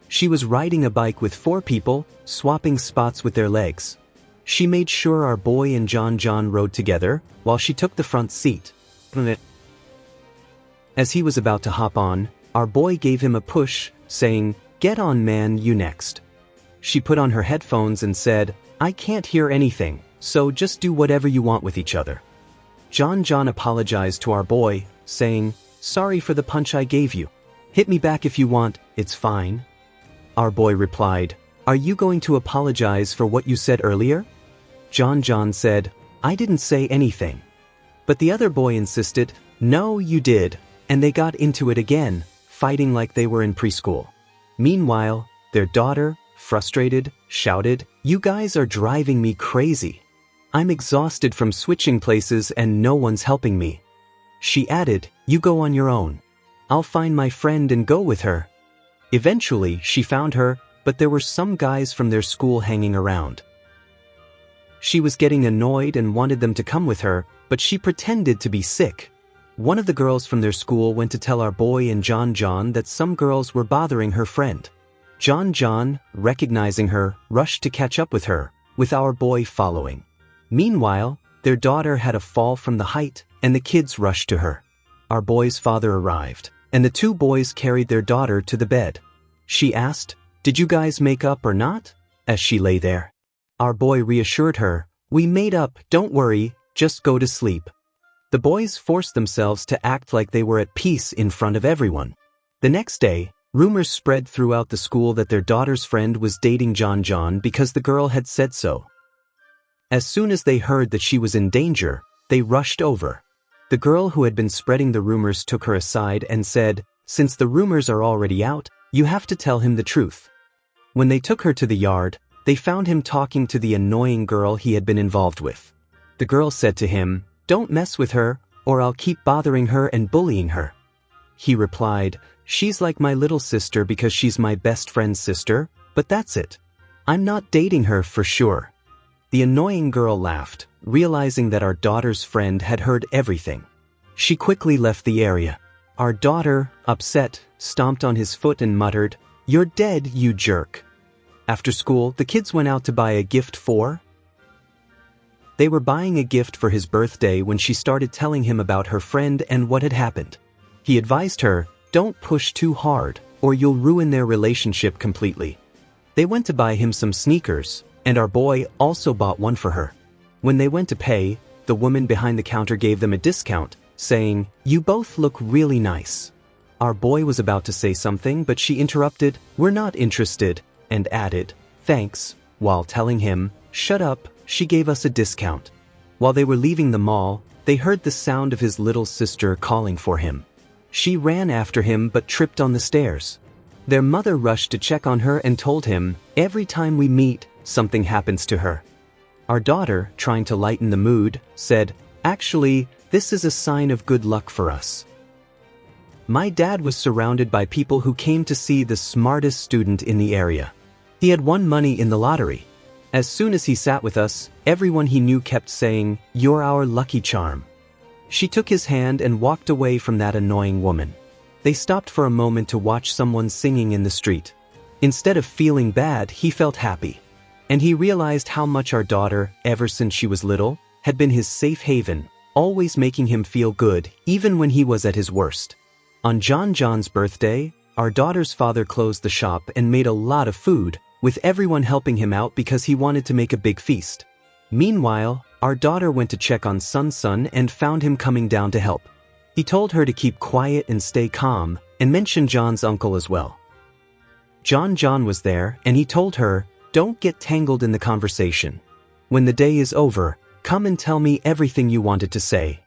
She was riding a bike with 4 people, swapping spots with their legs. She made sure our boy and John rode together, while she took the front seat. As he was about to hop on, our boy gave him a push, saying, "Get on man, you next." She put on her headphones and said, "I can't hear anything, so just do whatever you want with each other." John apologized to our boy, saying, "Sorry for the punch I gave you. Hit me back if you want, it's fine." Our boy replied, "Are you going to apologize for what you said earlier?" John said, "I didn't say anything." But the other boy insisted, "No, you did," and they got into it again, fighting like they were in preschool. Meanwhile, their daughter, frustrated, shouted, "You guys are driving me crazy. I'm exhausted from switching places and no one's helping me." She added, "You go on your own. I'll find my friend and go with her." Eventually, she found her, but there were some guys from their school hanging around. She was getting annoyed and wanted them to come with her, but she pretended to be sick. One of the girls from their school went to tell our boy and John that some girls were bothering her friend. John, recognizing her, rushed to catch up with her, with our boy following. Meanwhile, their daughter had a fall from the height, and the kids rushed to her. Our boy's father arrived, and the 2 boys carried their daughter to the bed. She asked, "Did you guys make up or not?" as she lay there. Our boy reassured her, "We made up, don't worry, just go to sleep." The boys forced themselves to act like they were at peace in front of everyone. The next day, rumors spread throughout the school that their daughter's friend was dating John because the girl had said so. As soon as they heard that she was in danger, they rushed over. The girl who had been spreading the rumors took her aside and said, "Since the rumors are already out, you have to tell him the truth." When they took her to the yard, they found him talking to the annoying girl he had been involved with. The girl said to him, "Don't mess with her, or I'll keep bothering her and bullying her." He replied, "She's like my little sister because she's my best friend's sister, but that's it. I'm not dating her for sure." The annoying girl laughed, realizing that our daughter's friend had heard everything. She quickly left the area. Our daughter, upset, stomped on his foot and muttered, "You're dead, you jerk." After school, the kids went out to buy a gift for. They were buying a gift for his birthday when she started telling him about her friend and what had happened. He advised her, "Don't push too hard, or you'll ruin their relationship completely." They went to buy him some sneakers, and our boy also bought one for her. When they went to pay, the woman behind the counter gave them a discount, saying, "You both look really nice." Our boy was about to say something, but she interrupted, "We're not interested," and added, "Thanks," while telling him, "Shut up, she gave us a discount." While they were leaving the mall, they heard the sound of his little sister calling for him. She ran after him but tripped on the stairs. Their mother rushed to check on her and told him, "Every time we meet, something happens to her." Our daughter, trying to lighten the mood, said, "Actually, this is a sign of good luck for us." My dad was surrounded by people who came to see the smartest student in the area. He had won money in the lottery. As soon as he sat with us, everyone he knew kept saying, "You're our lucky charm." She took his hand and walked away from that annoying woman. They stopped for a moment to watch someone singing in the street. Instead of feeling bad, he felt happy. And he realized how much our daughter, ever since she was little, had been his safe haven, always making him feel good, even when he was at his worst. On John's birthday, our daughter's father closed the shop and made a lot of food, with everyone helping him out because he wanted to make a big feast. Meanwhile, our daughter went to check on Sun and found him coming down to help. He told her to keep quiet and stay calm, and mentioned John's uncle as well. John was there, and he told her, "Don't get tangled in the conversation. When the day is over, come and tell me everything you wanted to say."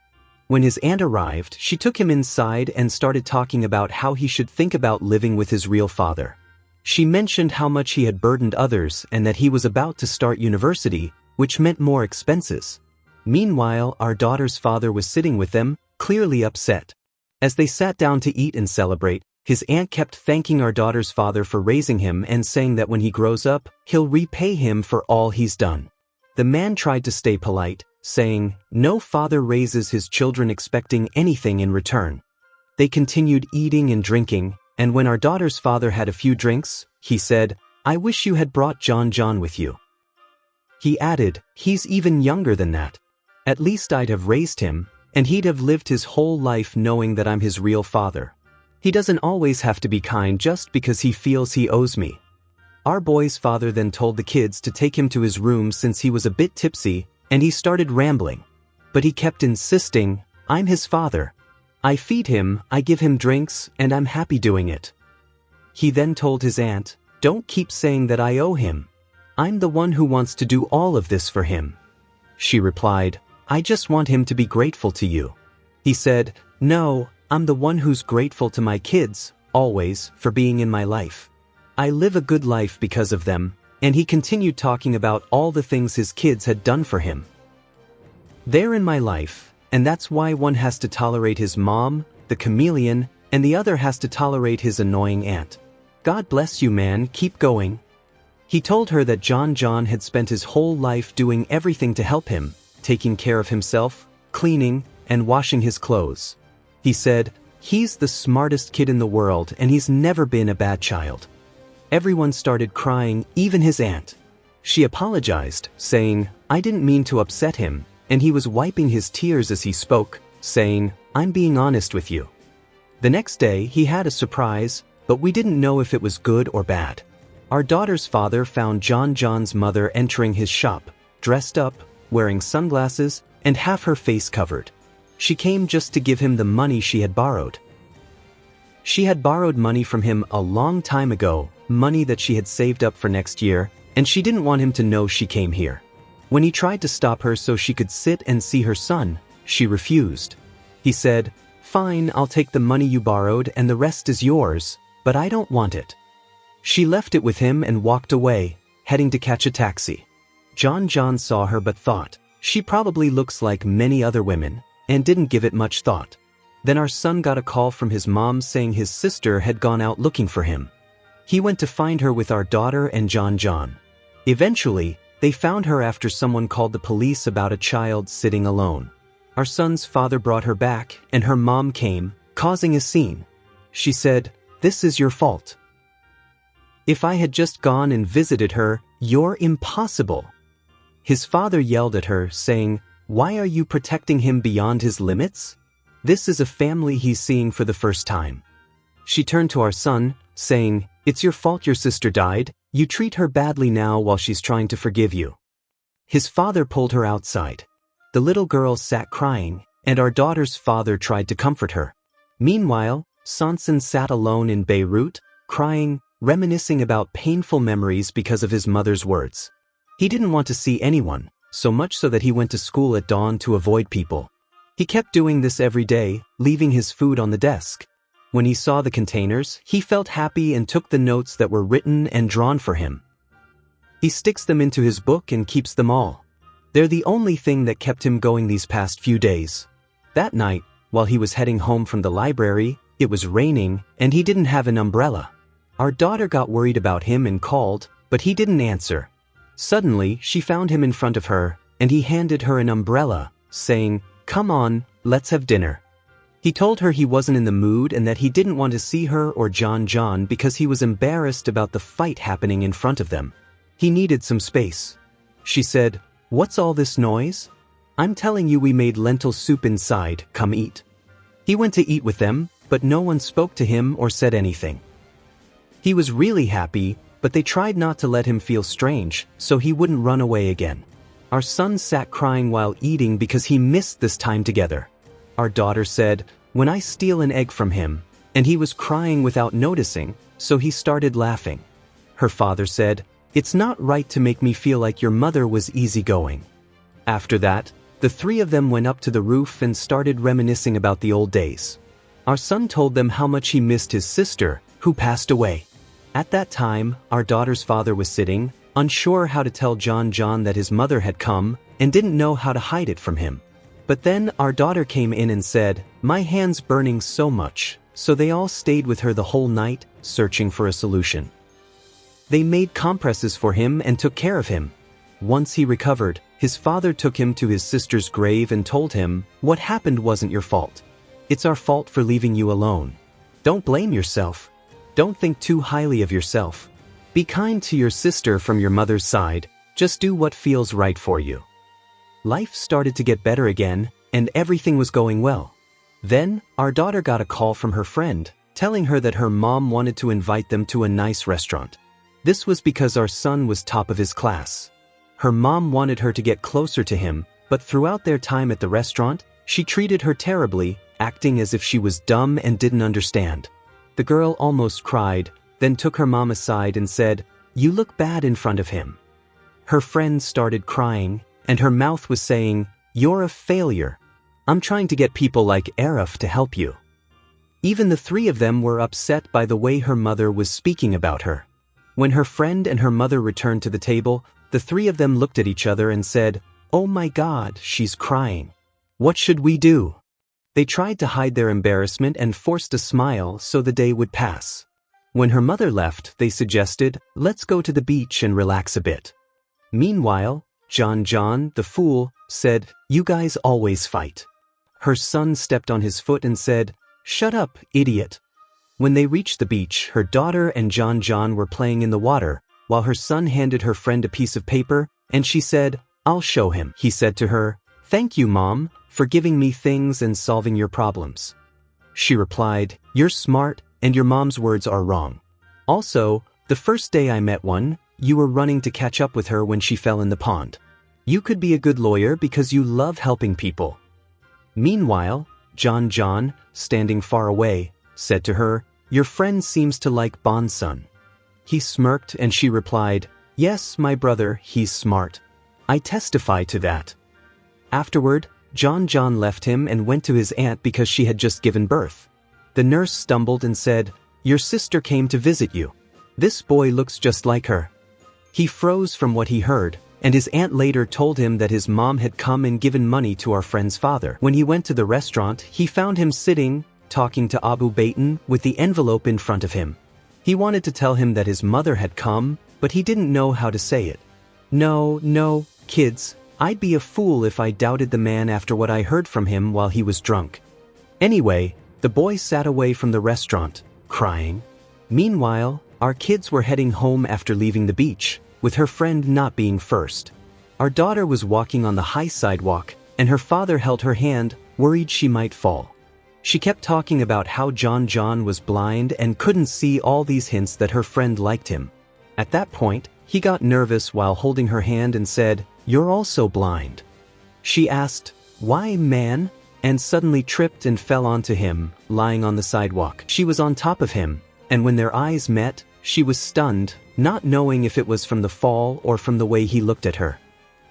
When his aunt arrived, she took him inside and started talking about how he should think about living with his real father. She mentioned how much he had burdened others and that he was about to start university, which meant more expenses. Meanwhile, our daughter's father was sitting with them, clearly upset. As they sat down to eat and celebrate, his aunt kept thanking our daughter's father for raising him and saying that when he grows up, he'll repay him for all he's done. The man tried to stay polite, saying, "No father raises his children expecting anything in return." They continued eating and drinking, and when our daughter's father had a few drinks, he said, "I wish you had brought John with you." He added, "He's even younger than that. At least I'd have raised him, and he'd have lived his whole life knowing that I'm his real father. He doesn't always have to be kind just because he feels he owes me." Our boy's father then told the kids to take him to his room since he was a bit tipsy, and he started rambling. But he kept insisting, "I'm his father. I feed him, I give him drinks, and I'm happy doing it." He then told his aunt, "Don't keep saying that I owe him. I'm the one who wants to do all of this for him." She replied, "I just want him to be grateful to you." He said, "No, I'm the one who's grateful to my kids, always, for being in my life. I live a good life because of them," and he continued talking about all the things his kids had done for him. "They're in my life, and that's why one has to tolerate his mom, the chameleon, and the other has to tolerate his annoying aunt. God bless you, man, keep going." He told her that John had spent his whole life doing everything to help him, taking care of himself, cleaning, and washing his clothes. He said, "He's the smartest kid in the world and he's never been a bad child." Everyone started crying, even his aunt. She apologized, saying, "I didn't mean to upset him," and he was wiping his tears as he spoke, saying, "I'm being honest with you." The next day, he had a surprise, but we didn't know if it was good or bad. Our daughter's father found John's mother entering his shop, dressed up, wearing sunglasses, and half her face covered. She came just to give him the money she had borrowed. She had borrowed money from him a long time ago, money that she had saved up for next year, and she didn't want him to know she came here. When he tried to stop her so she could sit and see her son, she refused. He said, "Fine, I'll take the money you borrowed and the rest is yours, but I don't want it." She left it with him and walked away, heading to catch a taxi. John saw her but thought, "She probably looks like many other women," and didn't give it much thought. Then our son got a call from his mom saying his sister had gone out looking for him. He went to find her with our daughter and John. Eventually, they found her after someone called the police about a child sitting alone. Our son's father brought her back, and her mom came, causing a scene. She said, "This is your fault. If I had just gone and visited her, you're impossible." His father yelled at her, saying, "Why are you protecting him beyond his limits? This is a family he's seeing for the first time." She turned to our son, saying, "It's your fault your sister died. You treat her badly now while she's trying to forgive you." His father pulled her outside. The little girl sat crying, and our daughter's father tried to comfort her. Meanwhile, Sanson sat alone in Beirut, crying, reminiscing about painful memories because of his mother's words. He didn't want to see anyone, so much so that he went to school at dawn to avoid people. He kept doing this every day, leaving his food on the desk. When he saw the containers, he felt happy and took the notes that were written and drawn for him. He sticks them into his book and keeps them all. They're the only thing that kept him going these past few days. That night, while he was heading home from the library, it was raining, and he didn't have an umbrella. Our daughter got worried about him and called, but he didn't answer. Suddenly, she found him in front of her, and he handed her an umbrella, saying, "Come on, let's have dinner." He told her he wasn't in the mood and that he didn't want to see her or John because he was embarrassed about the fight happening in front of them. He needed some space. She said, "What's all this noise? I'm telling you we made lentil soup inside, come eat." He went to eat with them, but no one spoke to him or said anything. He was really happy, but they tried not to let him feel strange, so he wouldn't run away again. Our son sat crying while eating because he missed this time together. Our daughter said, "When I steal an egg from him," and he was crying without noticing, so he started laughing. Her father said, "It's not right to make me feel like your mother was easygoing." After that, the three of them went up to the roof and started reminiscing about the old days. Our son told them how much he missed his sister, who passed away. At that time, our daughter's father was sitting, unsure how to tell John that his mother had come, and didn't know how to hide it from him. But then our daughter came in and said, "My hand's burning so much," so they all stayed with her the whole night, searching for a solution. They made compresses for him and took care of him. Once he recovered, his father took him to his sister's grave and told him, "What happened wasn't your fault. It's our fault for leaving you alone. Don't blame yourself. Don't think too highly of yourself. Be kind to your sister from your mother's side, just do what feels right for you." Life started to get better again, and everything was going well. Then, our daughter got a call from her friend, telling her that her mom wanted to invite them to a nice restaurant. This was because our son was top of his class. Her mom wanted her to get closer to him, but throughout their time at the restaurant, she treated her terribly, acting as if she was dumb and didn't understand. The girl almost cried, then took her mom aside and said, "You look bad in front of him." Her friend started crying, and her mouth was saying, "You're a failure. I'm trying to get people like Arif to help you." Even the three of them were upset by the way her mother was speaking about her. When her friend and her mother returned to the table, the three of them looked at each other and said, "Oh my God, she's crying. What should we do?" They tried to hide their embarrassment and forced a smile so the day would pass. When her mother left, they suggested, "Let's go to the beach and relax a bit." Meanwhile, John, the fool, said, "You guys always fight." Her son stepped on his foot and said, "Shut up, idiot." When they reached the beach, her daughter and John were playing in the water, while her son handed her friend a piece of paper, and she said, "I'll show him." He said to her, "Thank you, Mom, for giving me things and solving your problems." She replied, "You're smart, and your mom's words are wrong. Also, the first day I met one, you were running to catch up with her when she fell in the pond. You could be a good lawyer because you love helping people." Meanwhile, John, standing far away, said to her, "Your friend seems to like Bonsun." He smirked and she replied, "Yes, my brother, he's smart. I testify to that." Afterward, John left him and went to his aunt because she had just given birth. The nurse stumbled and said, "Your sister came to visit you. This boy looks just like her." He froze from what he heard, and his aunt later told him that his mom had come and given money to our friend's father. When he went to the restaurant, he found him sitting, talking to Abu Baton with the envelope in front of him. He wanted to tell him that his mother had come, but he didn't know how to say it. No, kids, I'd be a fool if I doubted the man after what I heard from him while he was drunk. Anyway, the boy sat away from the restaurant, crying. Meanwhile, our kids were heading home after leaving the beach, with her friend not being first. Our daughter was walking on the high sidewalk, and her father held her hand, worried she might fall. She kept talking about how John was blind and couldn't see all these hints that her friend liked him. At that point, he got nervous while holding her hand and said, "You're also blind." She asked, "Why, man? and suddenly tripped and fell onto him, lying on the sidewalk. She was on top of him, and when their eyes met, she was stunned, not knowing if it was from the fall or from the way he looked at her.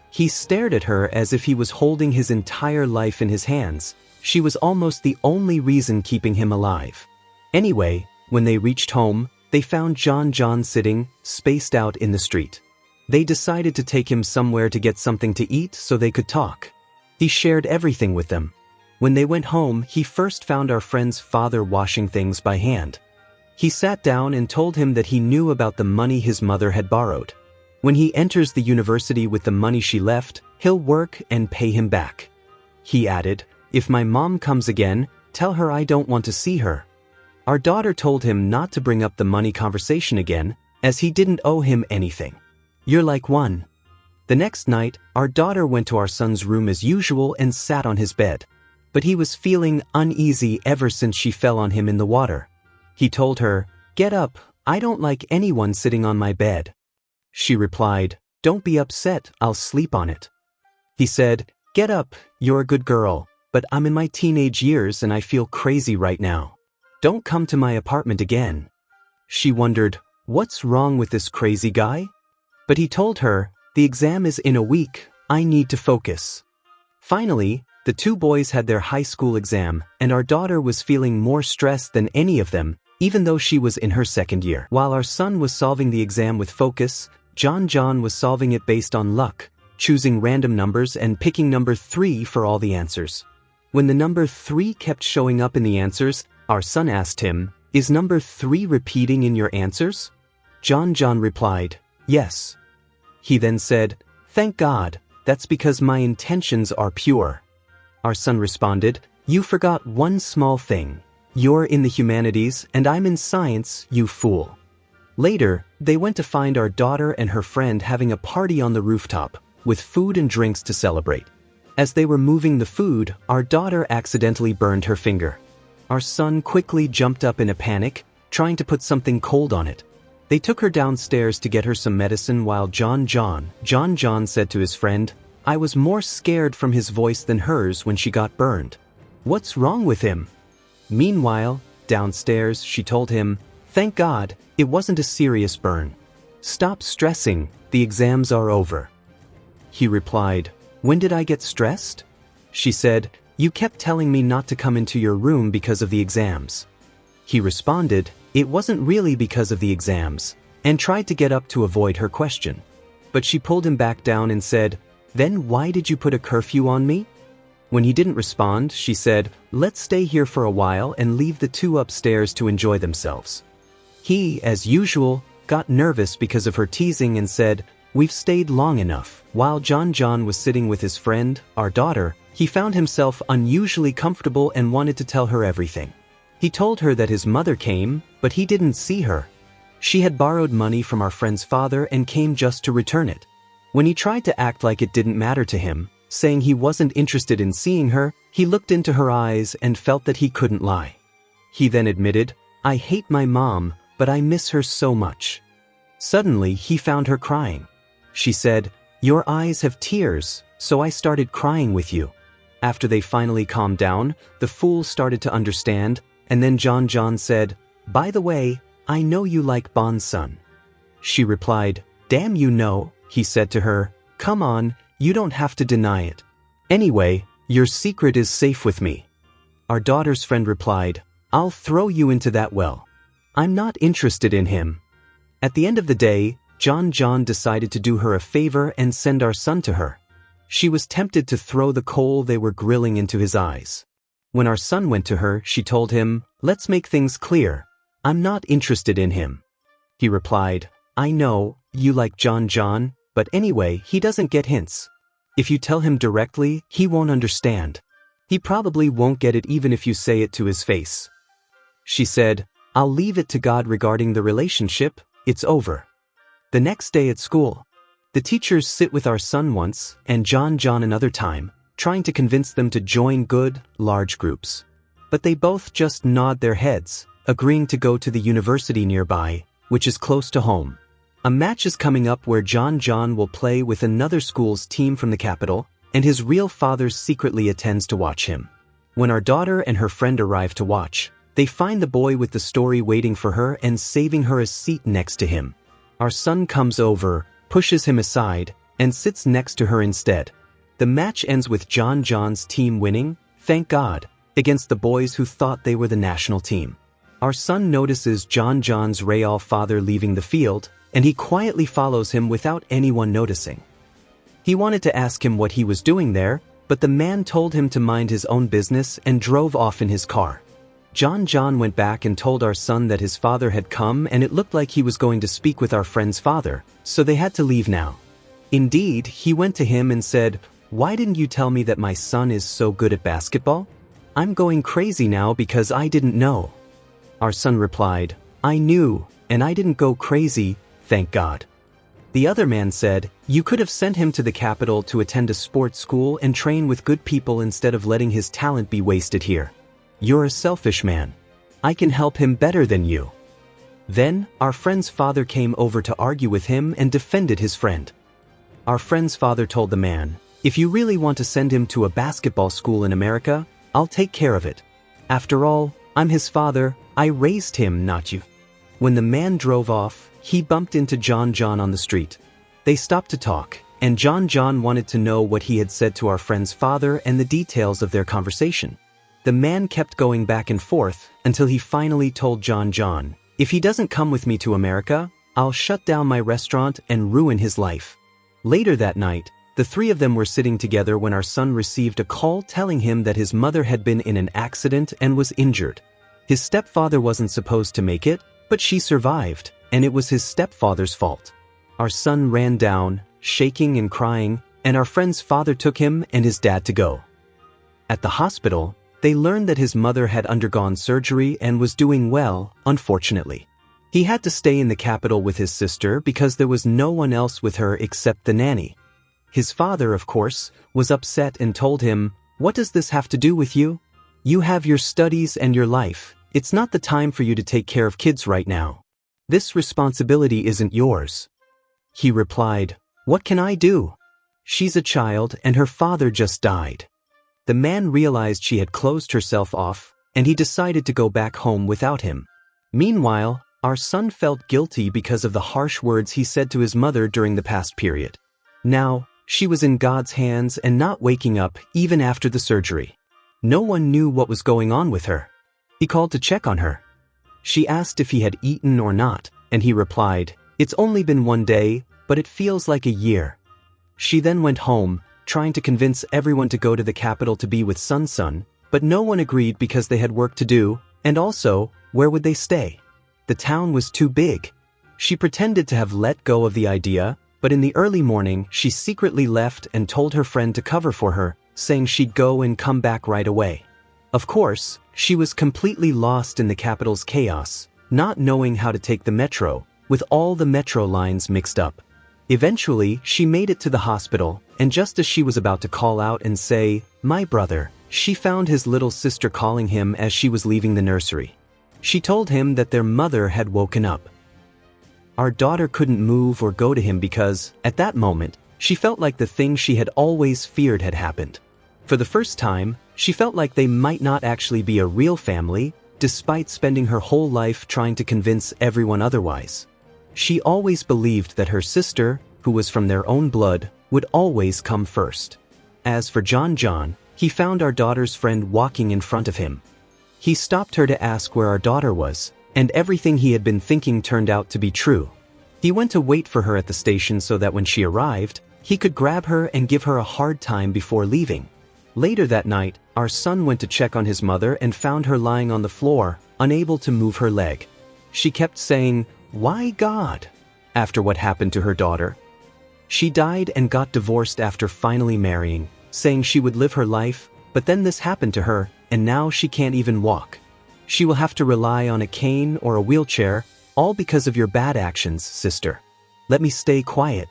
He stared at her as if he was holding his entire life in his hands. She was almost the only reason keeping him alive. Anyway, when they reached home, they found John sitting, spaced out in the street. They decided to take him somewhere to get something to eat so they could talk. He shared everything with them. When they went home, he first found our friend's father washing things by hand. He sat down and told him that he knew about the money his mother had borrowed. When he enters the university with the money she left, he'll work and pay him back. He added, "If my mom comes again, tell her I don't want to see her." Our daughter told him not to bring up the money conversation again, as he didn't owe him anything. "You're like one." The next night, our daughter went to our son's room as usual and sat on his bed. But he was feeling uneasy ever since she fell on him in the water. He told her, "Get up, I don't like anyone sitting on my bed." She replied, "Don't be upset, I'll sleep on it." He said, "Get up, you're a good girl, but I'm in my teenage years and I feel crazy right now. Don't come to my apartment again." She wondered, what's wrong with this crazy guy? But he told her, "The exam is in a week, I need to focus." Finally, the two boys had their high school exam, and our daughter was feeling more stressed than any of them, even though she was in her second year. While our son was solving the exam with focus, John was solving it based on luck, choosing random numbers and picking number 3 for all the answers. When the number 3 kept showing up in the answers, our son asked him, "Is number 3 repeating in your answers?" John replied, "Yes." He then said, "Thank God, that's because my intentions are pure." Our son responded, "You forgot one small thing. You're in the humanities and I'm in science, you fool." Later, they went to find our daughter and her friend having a party on the rooftop, with food and drinks to celebrate. As they were moving the food, our daughter accidentally burned her finger. Our son quickly jumped up in a panic, trying to put something cold on it. They took her downstairs to get her some medicine while John said to his friend, "I was more scared from his voice than hers when she got burned. What's wrong with him?" Meanwhile, downstairs, she told him, "Thank God, it wasn't a serious burn. Stop stressing, the exams are over." He replied, "When did I get stressed?" She said, "You kept telling me not to come into your room because of the exams." He responded, "It wasn't really because of the exams," and tried to get up to avoid her question. But she pulled him back down and said, "Then why did you put a curfew on me?" When he didn't respond, she said, "Let's stay here for a while and leave the two upstairs to enjoy themselves." He, as usual, got nervous because of her teasing and said, "We've stayed long enough." While John was sitting with his friend, our daughter, he found himself unusually comfortable and wanted to tell her everything. He told her that his mother came, but he didn't see her. She had borrowed money from our friend's father and came just to return it. When he tried to act like it didn't matter to him, saying he wasn't interested in seeing her, he looked into her eyes and felt that he couldn't lie. He then admitted, "I hate my mom, but I miss her so much." Suddenly, he found her crying. She said, "Your eyes have tears, so I started crying with you." After they finally calmed down, the fool started to understand, and then John said, "By the way, I know you like Bond's son." She replied, "Damn you know," he said to her, "Come on, you don't have to deny it. Anyway, your secret is safe with me." Our daughter's friend replied, "I'll throw you into that well. I'm not interested in him." At the end of the day, John decided to do her a favor and send our son to her. She was tempted to throw the coal they were grilling into his eyes. When our son went to her, she told him, "Let's make things clear. I'm not interested in him." He replied, "I know, you like John, but anyway, he doesn't get hints. If you tell him directly, he won't understand. He probably won't get it even if you say it to his face." She said, "I'll leave it to God regarding the relationship, it's over." The next day at school, the teachers sit with our son once, and John another time, trying to convince them to join good, large groups. But they both just nod their heads, agreeing to go to the university nearby, which is close to home. A match is coming up where John will play with another school's team from the capital, and his real father secretly attends to watch him. When our daughter and her friend arrive to watch, they find the boy with the story waiting for her and saving her a seat next to him. Our son comes over, pushes him aside, and sits next to her instead. The match ends with John's team winning, thank God, against the boys who thought they were the national team. Our son notices John's real father leaving the field, and he quietly follows him without anyone noticing. He wanted to ask him what he was doing there, but the man told him to mind his own business and drove off in his car. John went back and told our son that his father had come, and it looked like he was going to speak with our friend's father, so they had to leave now. Indeed, he went to him and said, "Why didn't you tell me that my son is so good at basketball? I'm going crazy now because I didn't know." Our son replied, "I knew, and I didn't go crazy, thank God." The other man said, "You could have sent him to the capital to attend a sports school and train with good people instead of letting his talent be wasted here. You're a selfish man. I can help him better than you." Then, our friend's father came over to argue with him and defended his friend. Our friend's father told the man, "If you really want to send him to a basketball school in America, I'll take care of it. After all, I'm his father, I raised him, not you." When the man drove off, he bumped into John on the street. They stopped to talk, and John wanted to know what he had said to our friend's father and the details of their conversation. The man kept going back and forth until he finally told John, "If he doesn't come with me to America, I'll shut down my restaurant and ruin his life." Later that night, the three of them were sitting together when our son received a call telling him that his mother had been in an accident and was injured. His stepfather wasn't supposed to make it, but she survived, and it was his stepfather's fault. Our son ran down, shaking and crying, and our friend's father took him and his dad to go. At the hospital, they learned that his mother had undergone surgery and was doing well, unfortunately. He had to stay in the capital with his sister because there was no one else with her except the nanny. His father, of course, was upset and told him, "What does this have to do with you? You have your studies and your life. It's not the time for you to take care of kids right now. This responsibility isn't yours." He replied, "What can I do? She's a child and her father just died." The man realized she had closed herself off, and he decided to go back home without him. Meanwhile, our son felt guilty because of the harsh words he said to his mother during the past period. Now, she was in God's hands and not waking up even after the surgery. No one knew what was going on with her. He called to check on her. She asked if he had eaten or not, and he replied, "It's only been 1 day, but it feels like a year." She then went home, trying to convince everyone to go to the capital to be with Sun, but no one agreed because they had work to do, and also, where would they stay? The town was too big. She pretended to have let go of the idea, but in the early morning she secretly left and told her friend to cover for her, saying she'd go and come back right away. Of course, she was completely lost in the capital's chaos, not knowing how to take the metro, with all the metro lines mixed up. Eventually, she made it to the hospital, and just as she was about to call out and say, "My brother," she found his little sister calling him as she was leaving the nursery. She told him that their mother had woken up. Our daughter couldn't move or go to him because, at that moment, she felt like the thing she had always feared had happened. For the first time, she felt like they might not actually be a real family, despite spending her whole life trying to convince everyone otherwise. She always believed that her sister, who was from their own blood, would always come first. As for John, he found our daughter's friend walking in front of him. He stopped her to ask where our daughter was, and everything he had been thinking turned out to be true. He went to wait for her at the station so that when she arrived, he could grab her and give her a hard time before leaving. Later that night, our son went to check on his mother and found her lying on the floor, unable to move her leg. She kept saying, "Why God?" after what happened to her daughter. She died and got divorced after finally marrying, saying she would live her life, but then this happened to her, and now she can't even walk. She will have to rely on a cane or a wheelchair, all because of your bad actions, sister. Let me stay quiet.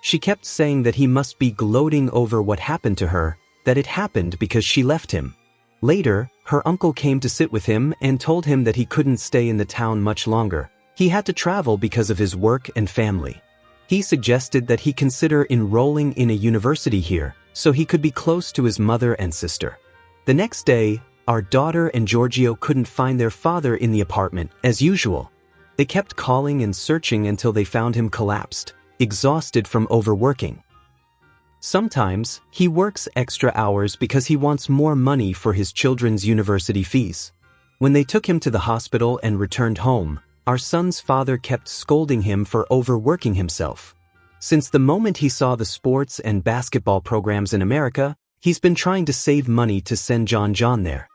She kept saying that he must be gloating over what happened to her, that it happened because she left him. Later, her uncle came to sit with him and told him that he couldn't stay in the town much longer. He had to travel because of his work and family. He suggested that he consider enrolling in a university here, so he could be close to his mother and sister. The next day, our daughter and Giorgio couldn't find their father in the apartment, as usual. They kept calling and searching until they found him collapsed, exhausted from overworking. Sometimes, he works extra hours because he wants more money for his children's university fees. When they took him to the hospital and returned home, our son's father kept scolding him for overworking himself. Since the moment he saw the sports and basketball programs in America, he's been trying to save money to send John there.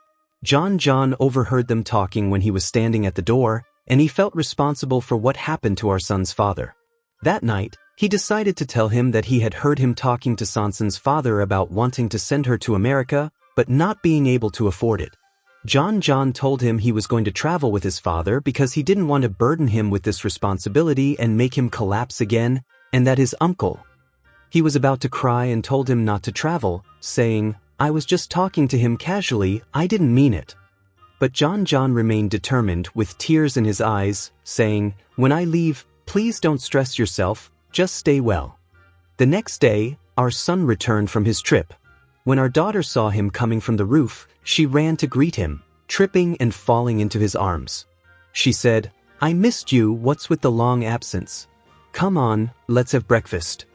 John overheard them talking when he was standing at the door, and he felt responsible for what happened to our son's father. That night, he decided to tell him that he had heard him talking to Sanson's father about wanting to send her to America, but not being able to afford it. John told him he was going to travel with his father because he didn't want to burden him with this responsibility and make him collapse again, and that his uncle. He was about to cry and told him not to travel, saying, "I was just talking to him casually, I didn't mean it." But John remained determined with tears in his eyes, saying, "When I leave, please don't stress yourself, just stay well." The next day, our son returned from his trip. When our daughter saw him coming from the roof, she ran to greet him, tripping and falling into his arms. She said, "I missed you, what's with the long absence? Come on, let's have breakfast."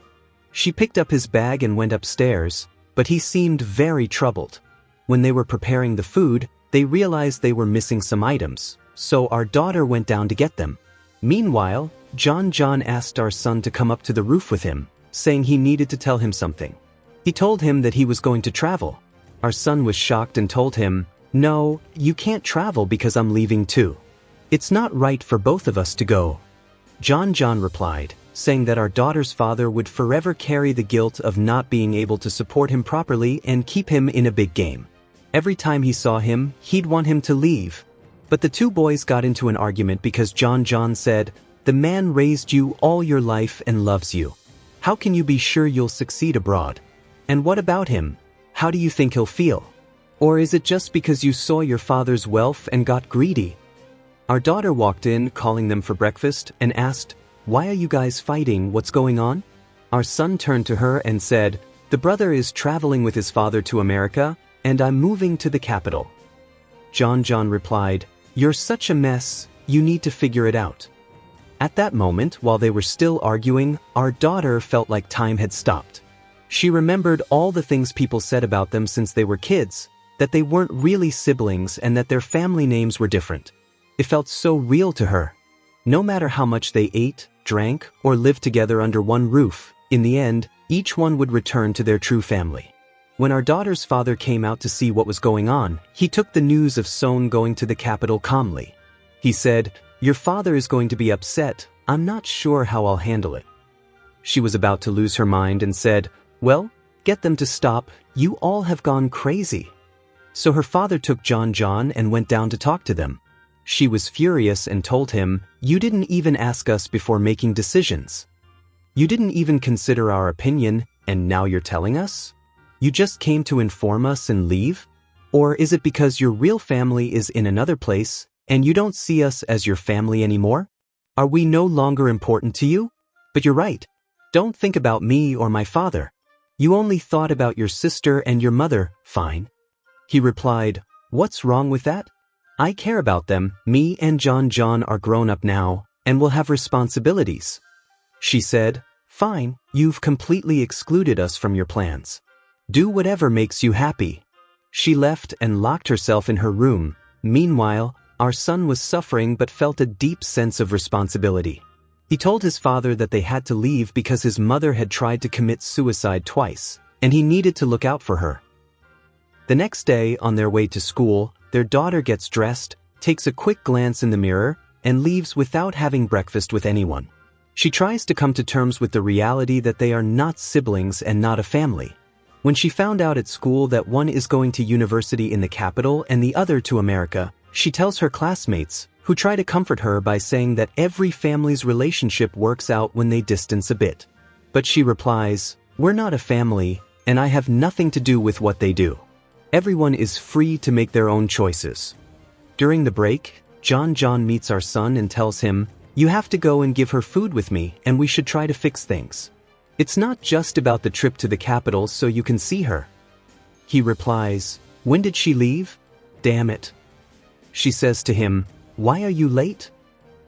She picked up his bag and went upstairs, but he seemed very troubled. When they were preparing the food, they realized they were missing some items, so our daughter went down to get them. Meanwhile, John asked our son to come up to the roof with him, saying he needed to tell him something. He told him that he was going to travel. Our son was shocked and told him, "No, you can't travel because I'm leaving too. It's not right for both of us to go." John replied, saying that our daughter's father would forever carry the guilt of not being able to support him properly and keep him in a big game. Every time he saw him, he'd want him to leave. But the two boys got into an argument because John said, "The man raised you all your life and loves you. How can you be sure you'll succeed abroad? And what about him? How do you think he'll feel? Or is it just because you saw your father's wealth and got greedy?" Our daughter walked in, calling them for breakfast, and asked, "Why are you guys fighting? What's going on?" Our son turned to her and said, "The brother is traveling with his father to America, and I'm moving to the capital." John replied, "You're such a mess, you need to figure it out." At that moment, while they were still arguing, our daughter felt like time had stopped. She remembered all the things people said about them since they were kids, that they weren't really siblings and that their family names were different. It felt so real to her. No matter how much they ate, drank, or lived together under one roof, in the end, each one would return to their true family. When our daughter's father came out to see what was going on, he took the news of Son going to the capital calmly. He said, "Your father is going to be upset. I'm not sure how I'll handle it." She was about to lose her mind and said, "Well, get them to stop. You all have gone crazy." So her father took John and went down to talk to them. She was furious and told him, "You didn't even ask us before making decisions. You didn't even consider our opinion, and now you're telling us? You just came to inform us and leave? Or is it because your real family is in another place, and you don't see us as your family anymore? Are we no longer important to you? But you're right. Don't think about me or my father. You only thought about your sister and your mother, fine." He replied, "What's wrong with that? I care about them, me and John are grown up now, and will have responsibilities." She said, "Fine, you've completely excluded us from your plans. Do whatever makes you happy." She left and locked herself in her room. Meanwhile, our son was suffering but felt a deep sense of responsibility. He told his father that they had to leave because his mother had tried to commit suicide twice, and he needed to look out for her. The next day, on their way to school, their daughter gets dressed, takes a quick glance in the mirror, and leaves without having breakfast with anyone. She tries to come to terms with the reality that they are not siblings and not a family. When she found out at school that one is going to university in the capital and the other to America, she tells her classmates, who try to comfort her by saying that every family's relationship works out when they distance a bit. But she replies, "We're not a family, and I have nothing to do with what they do. Everyone is free to make their own choices." During the break, John meets our son and tells him, "You have to go and give her food with me, and we should try to fix things. It's not just about the trip to the capital so you can see her." He replies, "When did she leave?" Damn it. She says to him, "Why are you late?"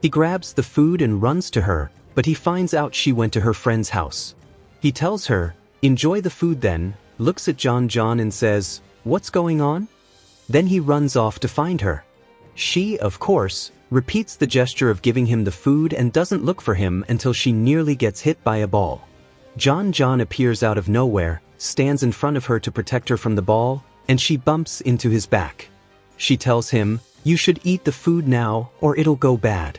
He grabs the food and runs to her, but he finds out she went to her friend's house. He tells her, "Enjoy the food then," looks at John and says, "What's going on?" Then he runs off to find her. She, of course, repeats the gesture of giving him the food and doesn't look for him until she nearly gets hit by a ball. John appears out of nowhere, stands in front of her to protect her from the ball, and she bumps into his back. She tells him, "You should eat the food now or it'll go bad."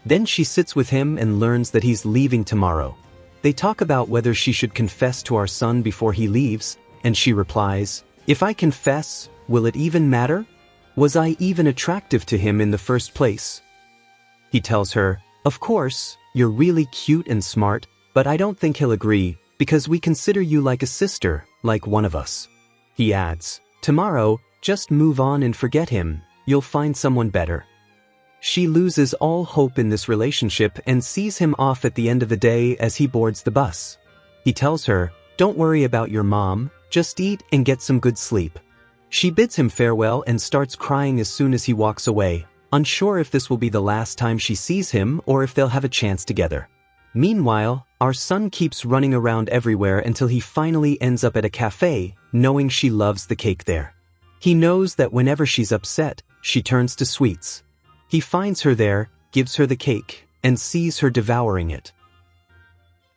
Then she sits with him and learns that he's leaving tomorrow. They talk about whether she should confess to our son before he leaves, and she replies, "If I confess, will it even matter? Was I even attractive to him in the first place?" He tells her, "Of course, you're really cute and smart, but I don't think he'll agree, because we consider you like a sister, like one of us." He adds, "Tomorrow, just move on and forget him, you'll find someone better." She loses all hope in this relationship and sees him off at the end of the day as he boards the bus. He tells her, "Don't worry about your mom, just eat and get some good sleep." She bids him farewell and starts crying as soon as he walks away, unsure if this will be the last time she sees him or if they'll have a chance together. Meanwhile, our son keeps running around everywhere until he finally ends up at a cafe, knowing she loves the cake there. He knows that whenever she's upset, she turns to sweets. He finds her there, gives her the cake, and sees her devouring it.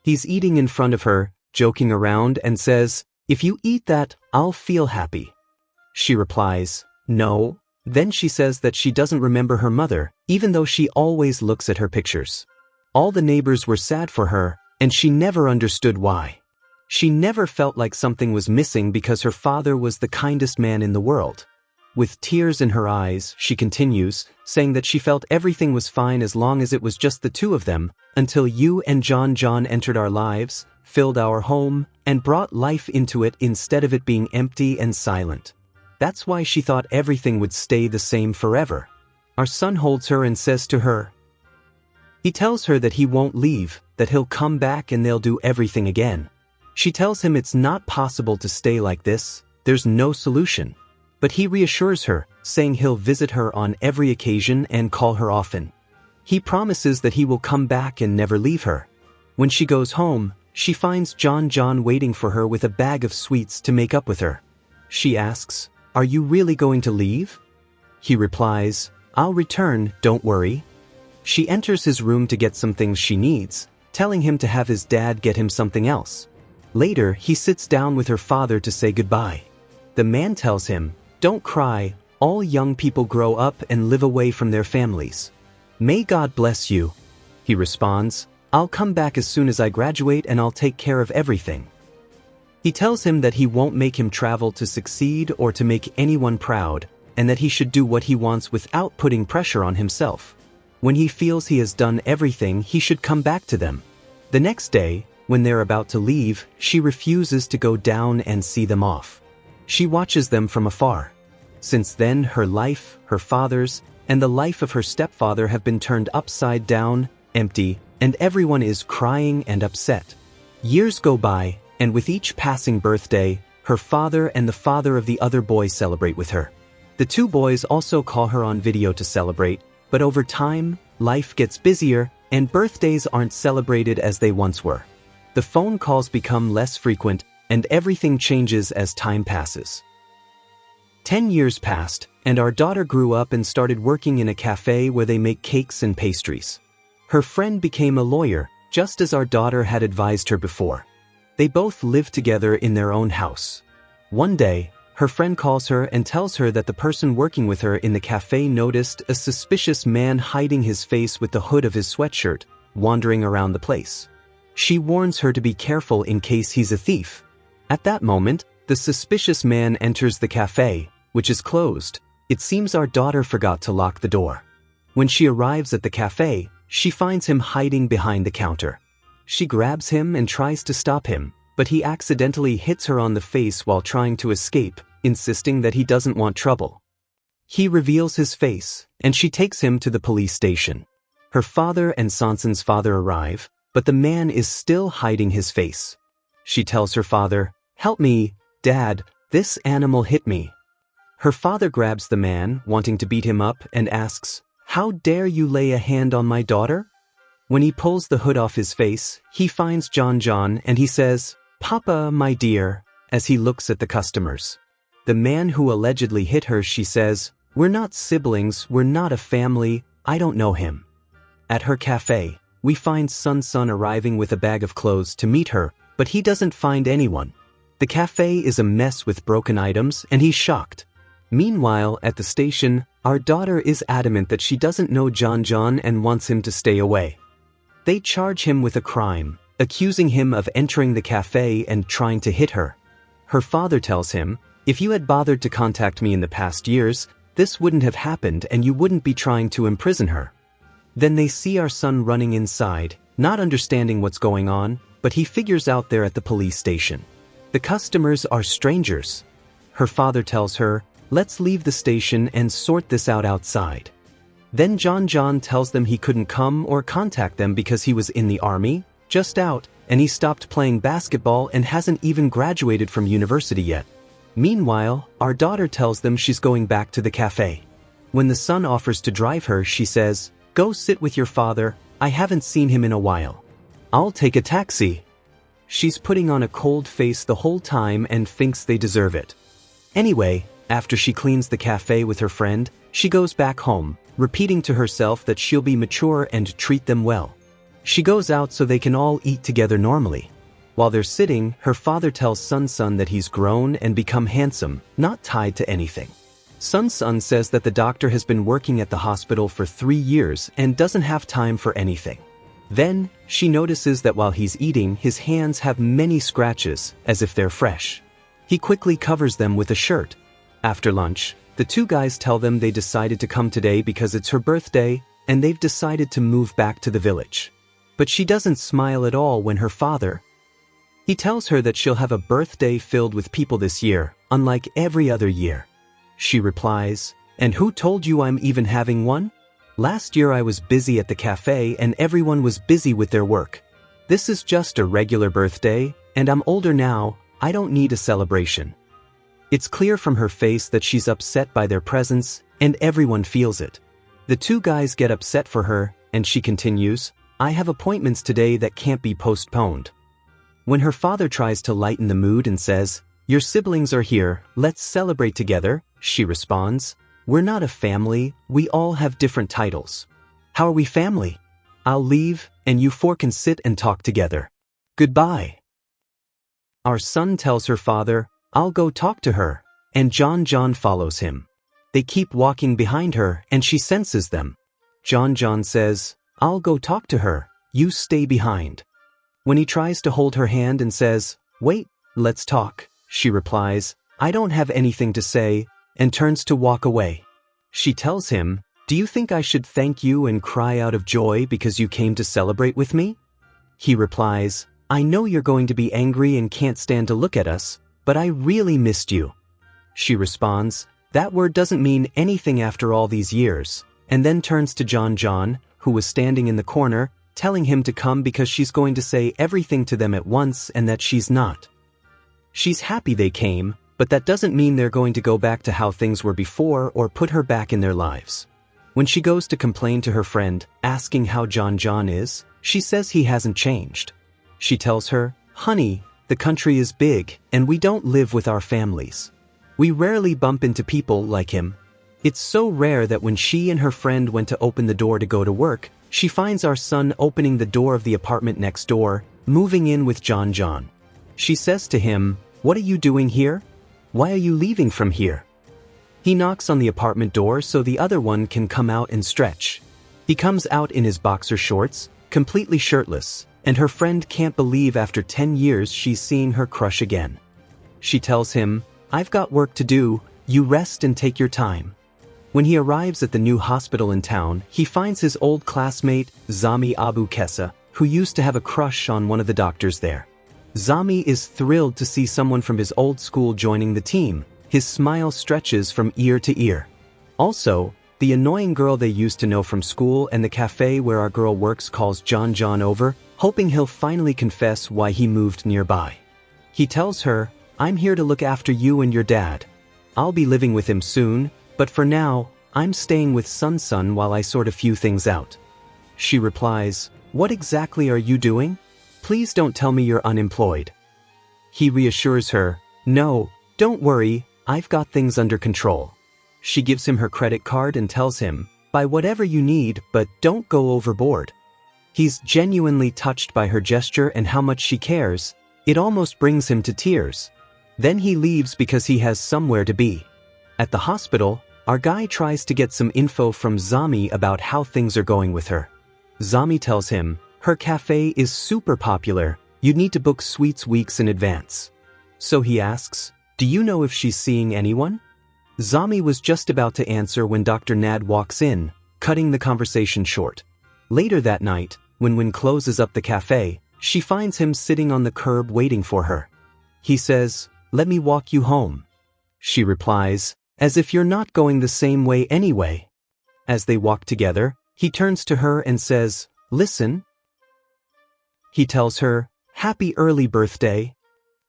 He's eating in front of her, joking around, and says, "If you eat that, I'll feel happy." She replies, "No." Then she says that she doesn't remember her mother, even though she always looks at her pictures. All the neighbors were sad for her, and she never understood why. She never felt like something was missing because her father was the kindest man in the world. With tears in her eyes, she continues, saying that she felt everything was fine as long as it was just the two of them, until you and John entered our lives, filled our home, and brought life into it instead of it being empty and silent. That's why she thought everything would stay the same forever. Our son holds her and says to her, he tells her that he won't leave, that he'll come back and they'll do everything again. She tells him it's not possible to stay like this, there's no solution. But he reassures her, saying he'll visit her on every occasion and call her often. He promises that he will come back and never leave her. When she goes home, she finds John waiting for her with a bag of sweets to make up with her. She asks, "Are you really going to leave?" He replies, "I'll return, don't worry." She enters his room to get some things she needs, telling him to have his dad get him something else. Later, he sits down with her father to say goodbye. The man tells him, "Don't cry, all young people grow up and live away from their families. May God bless you." He responds, "I'll come back as soon as I graduate and I'll take care of everything." He tells him that he won't make him travel to succeed or to make anyone proud, and that he should do what he wants without putting pressure on himself. When he feels he has done everything, he should come back to them. The next day, when they're about to leave, she refuses to go down and see them off. She watches them from afar. Since then, her life, her father's, and the life of her stepfather have been turned upside down, empty, and everyone is crying and upset. Years go by, and with each passing birthday, her father and the father of the other boy celebrate with her. The two boys also call her on video to celebrate, but over time, life gets busier, and birthdays aren't celebrated as they once were. The phone calls become less frequent, and everything changes as time passes. 10 years passed, and our daughter grew up and started working in a cafe where they make cakes and pastries. Her friend became a lawyer, just as our daughter had advised her before. They both lived together in their own house. One day, her friend calls her and tells her that the person working with her in the cafe noticed a suspicious man hiding his face with the hood of his sweatshirt, wandering around the place. She warns her to be careful in case he's a thief. At that moment, the suspicious man enters the cafe, which is closed. It seems our daughter forgot to lock the door. When she arrives at the cafe, she finds him hiding behind the counter. She grabs him and tries to stop him, but he accidentally hits her on the face while trying to escape, insisting that he doesn't want trouble. He reveals his face, and she takes him to the police station. Her father and Sanson's father arrive, but the man is still hiding his face. She tells her father, "Help me, Dad, this animal hit me." Her father grabs the man, wanting to beat him up, and asks, "How dare you lay a hand on my daughter?" When he pulls the hood off his face, he finds John and he says, "Papa, my dear," as he looks at the customers. The man who allegedly hit her, she says, "We're not siblings, we're not a family, I don't know him." At her cafe, we find Sun arriving with a bag of clothes to meet her, but he doesn't find anyone. The cafe is a mess with broken items and he's shocked. Meanwhile, at the station, our daughter is adamant that she doesn't know John and wants him to stay away. They charge him with a crime, accusing him of entering the cafe and trying to hit her. Her father tells him, "If you had bothered to contact me in the past years, this wouldn't have happened and you wouldn't be trying to imprison her." Then they see our son running inside, not understanding what's going on, but he figures out they're at the police station. The customers are strangers. Her father tells her, "Let's leave the station and sort this out outside." Then John tells them he couldn't come or contact them because he was in the army, just out, and he stopped playing basketball and hasn't even graduated from university yet. Meanwhile, our daughter tells them she's going back to the cafe. When the son offers to drive her, she says, "Go sit with your father, I haven't seen him in a while. I'll take a taxi." She's putting on a cold face the whole time and thinks they deserve it. Anyway, after she cleans the cafe with her friend, she goes back home, repeating to herself that she'll be mature and treat them well. She goes out so they can all eat together normally. While they're sitting, her father tells Sun that he's grown and become handsome, not tied to anything. Sun says that the doctor has been working at the hospital for 3 years and doesn't have time for anything. Then, she notices that while he's eating, his hands have many scratches, as if they're fresh. He quickly covers them with a shirt. After lunch, the two guys tell them they decided to come today because it's her birthday, and they've decided to move back to the village. But she doesn't smile at all when her father. He tells her that she'll have a birthday filled with people this year, unlike every other year. She replies, "And who told you I'm even having one? Last year I was busy at the cafe and everyone was busy with their work. This is just a regular birthday, and I'm older now, I don't need a celebration." It's clear from her face that she's upset by their presence, and everyone feels it. The two guys get upset for her, and she continues, "I have appointments today that can't be postponed." When her father tries to lighten the mood and says, "Your siblings are here, let's celebrate together," she responds, "We're not a family, we all have different titles. How are we family? I'll leave, and you four can sit and talk together. Goodbye." Our son tells her father, "I'll go talk to her," and John follows him. They keep walking behind her, and she senses them. John says, "I'll go talk to her, you stay behind." When he tries to hold her hand and says, "Wait, let's talk," she replies, "I don't have anything to say," and turns to walk away. She tells him, "Do you think I should thank you and cry out of joy because you came to celebrate with me?" He replies, "I know you're going to be angry and can't stand to look at us, but I really missed you." She responds, "That word doesn't mean anything after all these years," and then turns to John, who was standing in the corner, telling him to come because she's going to say everything to them at once and that she's not. She's happy they came, but that doesn't mean they're going to go back to how things were before or put her back in their lives. When she goes to complain to her friend, asking how John is, she says he hasn't changed. She tells her, "Honey, the country is big, and we don't live with our families. We rarely bump into people like him." It's so rare that when she and her friend went to open the door to go to work, she finds our son opening the door of the apartment next door, moving in with John. She says to him, "What are you doing here? Why are you leaving from here?" He knocks on the apartment door so the other one can come out and stretch. He comes out in his boxer shorts, completely shirtless, and her friend can't believe after 10 years she's seeing her crush again. She tells him, "I've got work to do, you rest and take your time." When he arrives at the new hospital in town, he finds his old classmate, Zami Abu Kessa, who used to have a crush on one of the doctors there. Zami is thrilled to see someone from his old school joining the team. His smile stretches from ear to ear. Also, the annoying girl they used to know from school and the cafe where our girl works calls John over, hoping he'll finally confess why he moved nearby. He tells her, "I'm here to look after you and your dad." I'll be living with him soon, but for now, I'm staying with Sun while I sort a few things out. She replies, "What exactly are you doing? Please don't tell me you're unemployed." He reassures her, "No, don't worry, I've got things under control." She gives him her credit card and tells him, "Buy whatever you need, but don't go overboard." He's genuinely touched by her gesture and how much she cares. It almost brings him to tears. Then he leaves because he has somewhere to be. At the hospital, our guy tries to get some info from Zami about how things are going with her. Zami tells him, "Her cafe is super popular, you'd need to book suites weeks in advance." So he asks, "Do you know if she's seeing anyone?" Zami was just about to answer when Dr. Nad walks in, cutting the conversation short. Later that night, when Win closes up the cafe, she finds him sitting on the curb waiting for her. He says, "Let me walk you home." She replies, "As if you're not going the same way anyway." As they walk together, he turns to her and says, "Listen." He tells her, "Happy early birthday."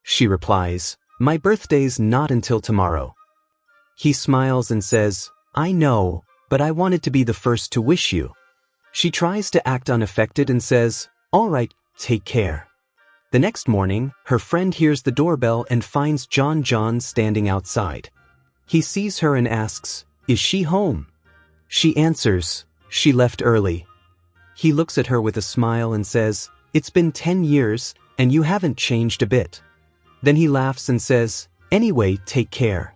She replies, "My birthday's not until tomorrow." He smiles and says, "I know, but I wanted to be the first to wish you." She tries to act unaffected and says, "All right, take care." The next morning, her friend hears the doorbell and finds John standing outside. He sees her and asks, "Is she home?" She answers, "She left early." He looks at her with a smile and says, "It's been 10 years, and you haven't changed a bit." Then he laughs and says, "Anyway, take care."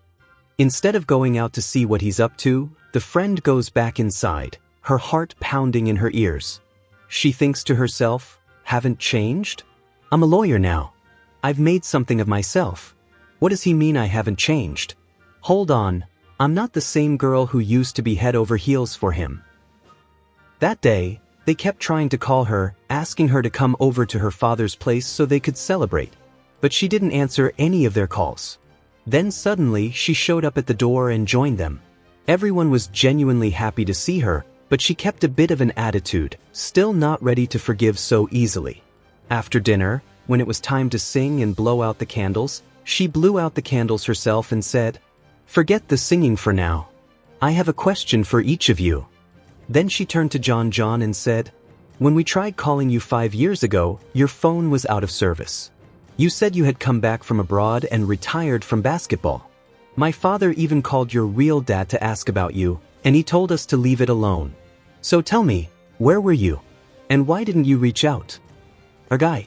Instead of going out to see what he's up to, the friend goes back inside, her heart pounding in her ears. She thinks to herself, "Haven't changed? I'm a lawyer now. I've made something of myself. What does he mean I haven't changed? Hold on, I'm not the same girl who used to be head over heels for him." That day, they kept trying to call her, asking her to come over to her father's place so they could celebrate. But she didn't answer any of their calls. Then suddenly, she showed up at the door and joined them. Everyone was genuinely happy to see her, but she kept a bit of an attitude, still not ready to forgive so easily. After dinner, when it was time to sing and blow out the candles, she blew out the candles herself and said, "Forget the singing for now. I have a question for each of you." Then she turned to John and said, "When we tried calling you 5 years ago, your phone was out of service. You said you had come back from abroad and retired from basketball. My father even called your real dad to ask about you, and he told us to leave it alone. So tell me, where were you? And why didn't you reach out?" Our guy.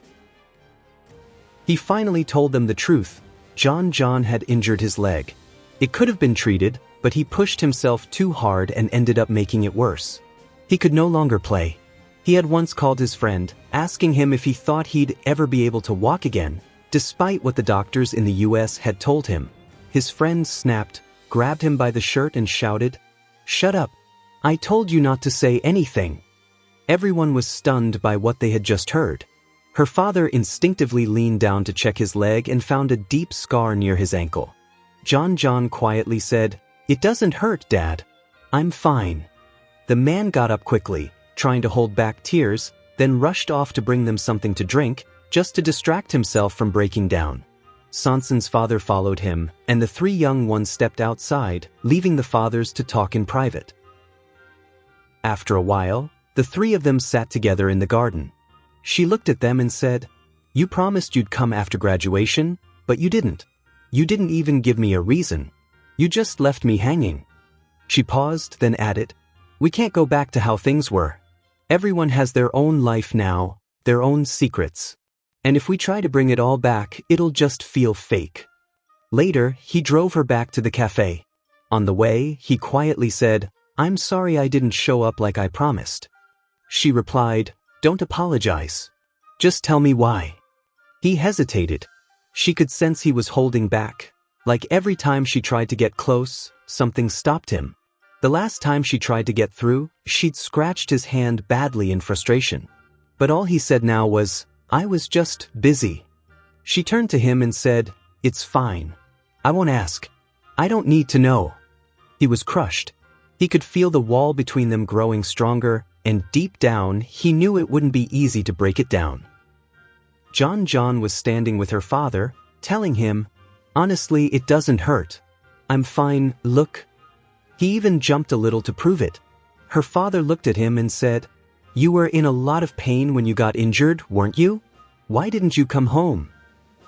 He finally told them the truth. John had injured his leg. It could have been treated, but he pushed himself too hard and ended up making it worse. He could no longer play. He had once called his friend, asking him if he thought he'd ever be able to walk again, despite what the doctors in the US had told him. His friend snapped, grabbed him by the shirt and shouted, "Shut up! I told you not to say anything." Everyone was stunned by what they had just heard. Her father instinctively leaned down to check his leg and found a deep scar near his ankle. John quietly said, "It doesn't hurt, Dad. I'm fine." The man got up quickly, trying to hold back tears, then rushed off to bring them something to drink, just to distract himself from breaking down. Sanson's father followed him, and the 3 young ones stepped outside, leaving the fathers to talk in private. After a while, the 3 of them sat together in the garden. She looked at them and said, "You promised you'd come after graduation, but you didn't. You didn't even give me a reason. You just left me hanging." She paused, then added, "We can't go back to how things were. Everyone has their own life now, their own secrets. And if we try to bring it all back, it'll just feel fake." Later, he drove her back to the cafe. On the way, he quietly said, "I'm sorry I didn't show up like I promised." She replied, "Don't apologize. Just tell me why." He hesitated. She could sense he was holding back. Like every time she tried to get close, something stopped him. The last time she tried to get through, she'd scratched his hand badly in frustration. But all he said now was, "I was just busy." She turned to him and said, "It's fine. I won't ask. I don't need to know." He was crushed. He could feel the wall between them growing stronger, and deep down, he knew it wouldn't be easy to break it down. John was standing with her father, telling him, "Honestly, it doesn't hurt. I'm fine, look. He even jumped a little to prove it. Her father looked at him and said, "You were in a lot of pain when you got injured, weren't you? Why didn't you come home?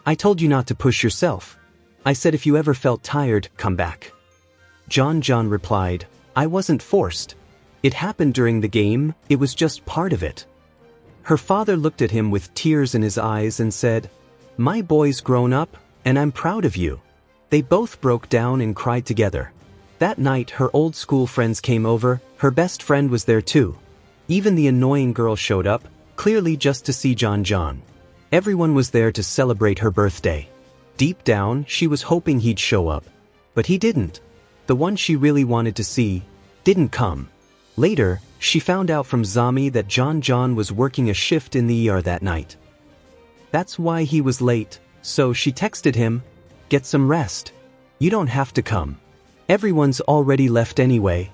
I told you not to push yourself. I said if you ever felt tired, come back." John replied, "I wasn't forced. It happened during the game, it was just part of it." Her father looked at him with tears in his eyes and said, "My boy's grown up, and I'm proud of you." They both broke down and cried together. That night her old school friends came over, her best friend was there too. Even the annoying girl showed up, clearly just to see John. Everyone was there to celebrate her birthday. Deep down, she was hoping he'd show up. But he didn't. The one she really wanted to see didn't come. Later, she found out from Zami that John was working a shift in the ER that night. That's why he was late, so she texted him, "Get some rest. You don't have to come. Everyone's already left anyway."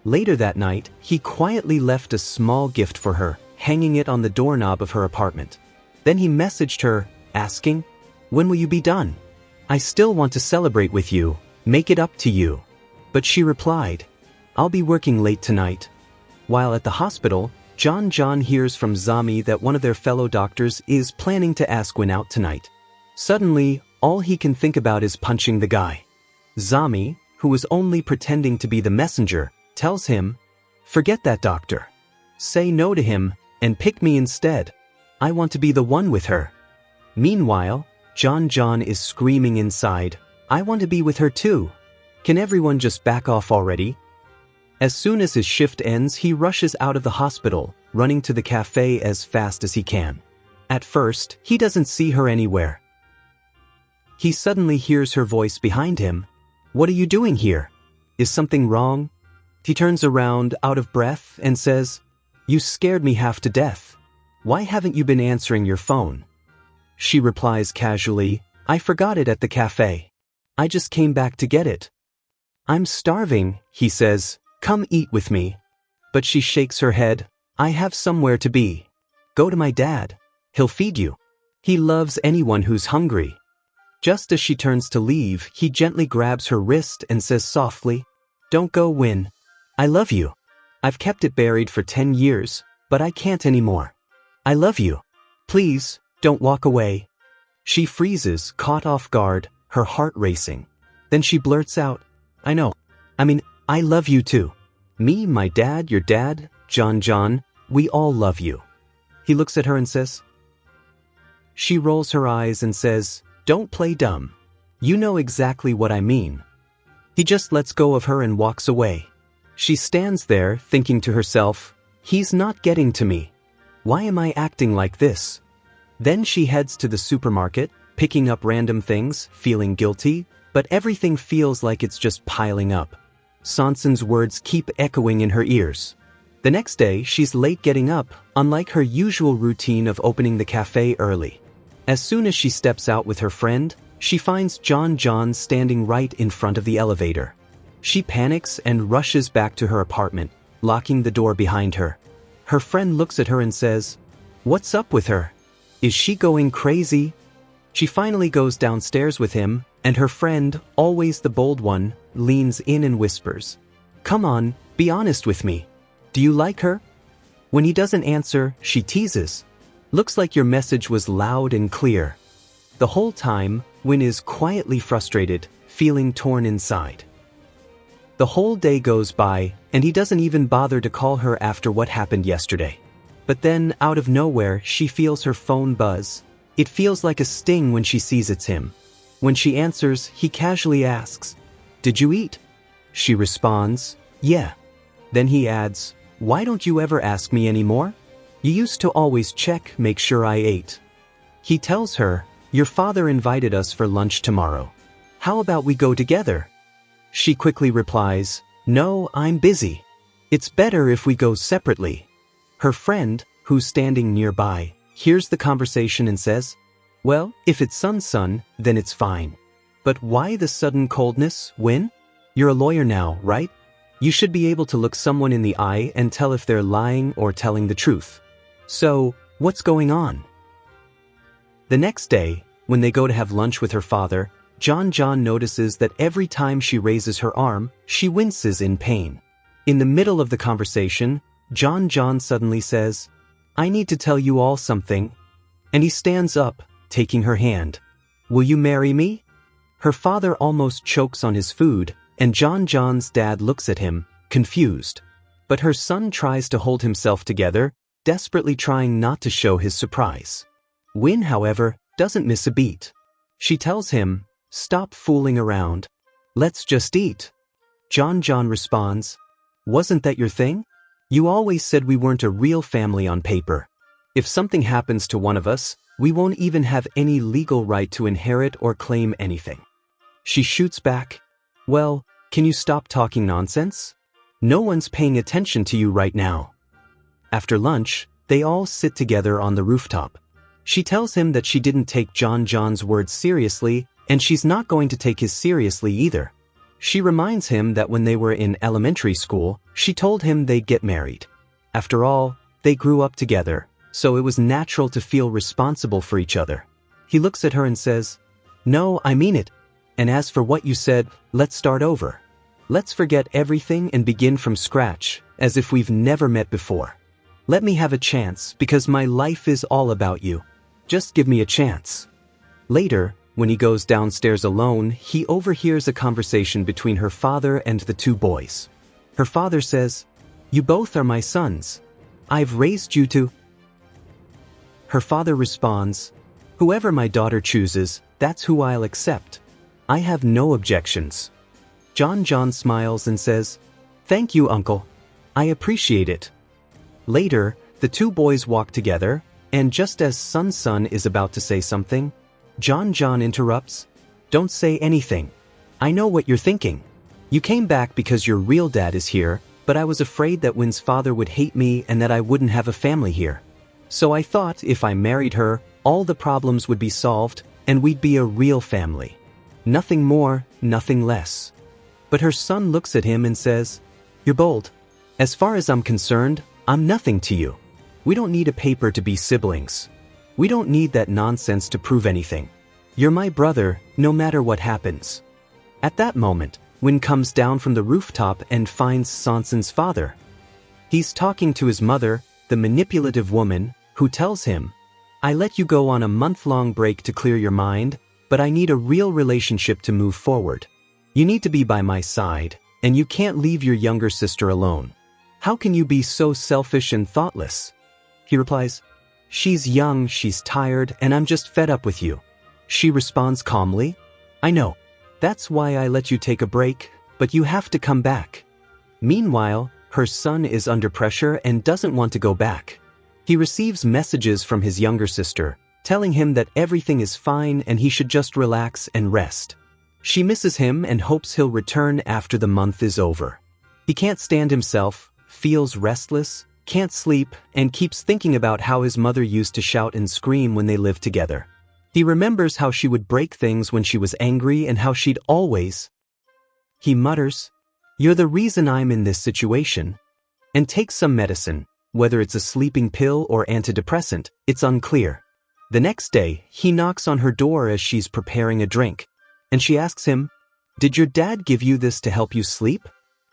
Later that night, he quietly left a small gift for her, hanging it on the doorknob of her apartment. Then he messaged her, asking, "When will you be done? I still want to celebrate with you, make it up to you." But she replied, "I'll be working late tonight." While at the hospital, John hears from Zami that one of their fellow doctors is planning to ask when out tonight. Suddenly, all he can think about is punching the guy. Zami, who was only pretending to be the messenger, tells him, "Forget that doctor. Say no to him, and pick me instead. I want to be the one with her." Meanwhile, John is screaming inside, "I want to be with her too. Can everyone just back off already?" As soon as his shift ends, he rushes out of the hospital, running to the cafe as fast as he can. At first, he doesn't see her anywhere. He suddenly hears her voice behind him. "What are you doing here? Is something wrong?" He turns around, out of breath, and says, "You scared me half to death. Why haven't you been answering your phone?" She replies casually, "I forgot it at the cafe. I just came back to get it." "I'm starving," he says, "come eat with me." But she shakes her head, "I have somewhere to be. Go to my dad. He'll feed you. He loves anyone who's hungry." Just as she turns to leave, he gently grabs her wrist and says softly, "Don't go, Win. I love you. I've kept it buried for 10 years, but I can't anymore. I love you. Please, don't walk away." She freezes, caught off guard, her heart racing. Then she blurts out, I know. I love you too. Me, my dad, your dad, John, we all love you." He looks at her and says. She rolls her eyes and says, "Don't play dumb. You know exactly what I mean." He just lets go of her and walks away. She stands there, thinking to herself, "He's not getting to me. Why am I acting like this?" Then she heads to the supermarket, picking up random things, feeling guilty, but everything feels like it's just piling up. Sanson's words keep echoing in her ears. The next day, she's late getting up, unlike her usual routine of opening the cafe early. As soon as she steps out with her friend, she finds John standing right in front of the elevator. She panics and rushes back to her apartment, locking the door behind her. Her friend looks at her and says, "What's up with her? Is she going crazy?" She finally goes downstairs with him, and her friend, always the bold one, leans in and whispers, "Come on, be honest with me. Do you like her?" When he doesn't answer, she teases, "Looks like your message was loud and clear." The whole time, Win is quietly frustrated, feeling torn inside. The whole day goes by, and he doesn't even bother to call her after what happened yesterday. But then, out of nowhere, she feels her phone buzz. It feels like a sting when she sees it's him. When she answers, he casually asks, "Did you eat?" She responds, "Yeah." Then he adds, "Why don't you ever ask me anymore? You used to always check, make sure I ate." He tells her, "Your father invited us for lunch tomorrow. How about we go together?" She quickly replies, "No, I'm busy. It's better if we go separately." Her friend, who's standing nearby, hears the conversation and says, "Well, if it's son, then it's fine. But why the sudden coldness, Win? You're a lawyer now, right? You should be able to look someone in the eye and tell if they're lying or telling the truth. So, what's going on?" The next day, when they go to have lunch with her father, John notices that every time she raises her arm, she winces in pain. In the middle of the conversation, John suddenly says, "I need to tell you all something." And he stands up, taking her hand. "Will you marry me?" Her father almost chokes on his food, and John's dad looks at him, confused. But her son tries to hold himself together, desperately trying not to show his surprise. Win, however, doesn't miss a beat. She tells him, "Stop fooling around. Let's just eat." John responds, "Wasn't that your thing? You always said we weren't a real family on paper. If something happens to one of us, we won't even have any legal right to inherit or claim anything." She shoots back, "Well, can you stop talking nonsense? No one's paying attention to you right now." After lunch, they all sit together on the rooftop. She tells him that she didn't take John's words seriously, and she's not going to take his seriously either. She reminds him that when they were in elementary school, she told him they'd get married. After all, they grew up together, so it was natural to feel responsible for each other. He looks at her and says, "No, I mean it. And as for what you said, let's start over. Let's forget everything and begin from scratch, as if we've never met before. Let me have a chance, because my life is all about you. Just give me a chance." Later, when he goes downstairs alone, he overhears a conversation between her father and the two boys. Her father says, "You both are my sons. I've raised you to..." Her father responds, "Whoever my daughter chooses, that's who I'll accept. I have no objections." John smiles and says, "Thank you, Uncle. I appreciate it." Later, the two boys walk together, and just as son is about to say something, John interrupts, "Don't say anything. I know what you're thinking. You came back because your real dad is here, but I was afraid that Win's father would hate me and that I wouldn't have a family here. So I thought if I married her, all the problems would be solved, and we'd be a real family. Nothing more, nothing less." But her son looks at him and says, "You're bold. As far as I'm concerned, I'm nothing to you. We don't need a paper to be siblings. We don't need that nonsense to prove anything. You're my brother, no matter what happens." At that moment, Win comes down from the rooftop and finds Sanson's father. He's talking to his mother, the manipulative woman, who tells him, "I let you go on a month-long break to clear your mind, but I need a real relationship to move forward. You need to be by my side, and you can't leave your younger sister alone. How can you be so selfish and thoughtless?" He replies, "She's young, she's tired, and I'm just fed up with you." She responds calmly, "I know. That's why I let you take a break, but you have to come back." Meanwhile, her son is under pressure and doesn't want to go back. He receives messages from his younger sister, telling him that everything is fine and he should just relax and rest. She misses him and hopes he'll return after the month is over. He can't stand himself, feels restless, can't sleep, and keeps thinking about how his mother used to shout and scream when they lived together. He remembers how she would break things when she was angry and how she'd always... He mutters, "You're the reason I'm in this situation," and takes some medicine. Whether it's a sleeping pill or antidepressant, it's unclear. The next day, he knocks on her door as she's preparing a drink, and she asks him, "Did your dad give you this to help you sleep?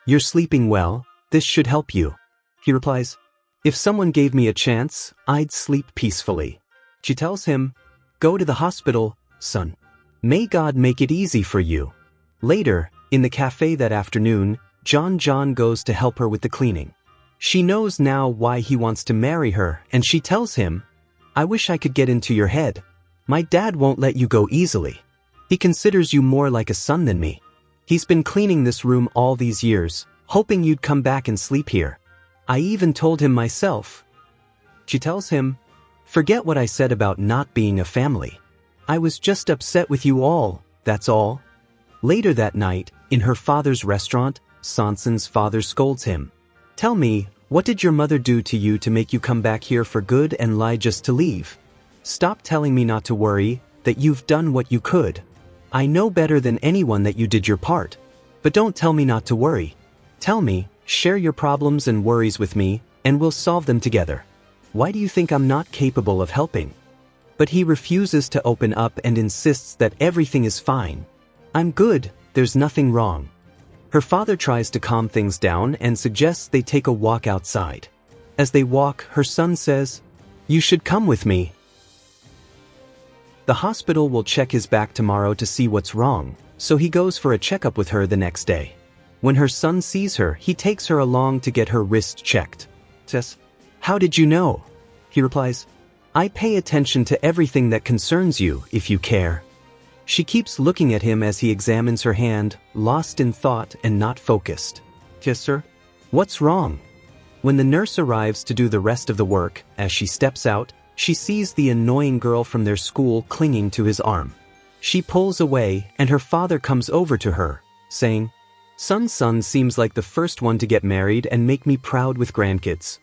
You're sleeping well, this should help you." He replies, "If someone gave me a chance, I'd sleep peacefully." She tells him, "Go to the hospital, son. May God make it easy for you." Later, in the cafe that afternoon, John goes to help her with the cleaning. She knows now why he wants to marry her, and she tells him, "I wish I could get into your head. My dad won't let you go easily. He considers you more like a son than me. He's been cleaning this room all these years, hoping you'd come back and sleep here. I even told him myself." She tells him, "Forget what I said about not being a family. I was just upset with you all, that's all." Later that night, in her father's restaurant, Sanson's father scolds him. "Tell me, what did your mother do to you to make you come back here for good and lie just to leave? Stop telling me not to worry, that you've done what you could. I know better than anyone that you did your part. But don't tell me not to worry. Tell me, share your problems and worries with me, and we'll solve them together. Why do you think I'm not capable of helping?" But he refuses to open up and insists that everything is fine, I'm good, there's nothing wrong. Her father tries to calm things down and suggests they take a walk outside. As they walk, her son says, "You should come with me." The hospital will check his back tomorrow to see what's wrong, so he goes for a checkup with her the next day. When her son sees her, he takes her along to get her wrist checked. Says, "How did you know?" He replies, "I pay attention to everything that concerns you, if you care." She keeps looking at him as he examines her hand, lost in thought and not focused. "Yes, sir? What's wrong?" When the nurse arrives to do the rest of the work, as she steps out, she sees the annoying girl from their school clinging to his arm. She pulls away, and her father comes over to her, saying, Son seems like the first one to get married and make me proud with grandkids."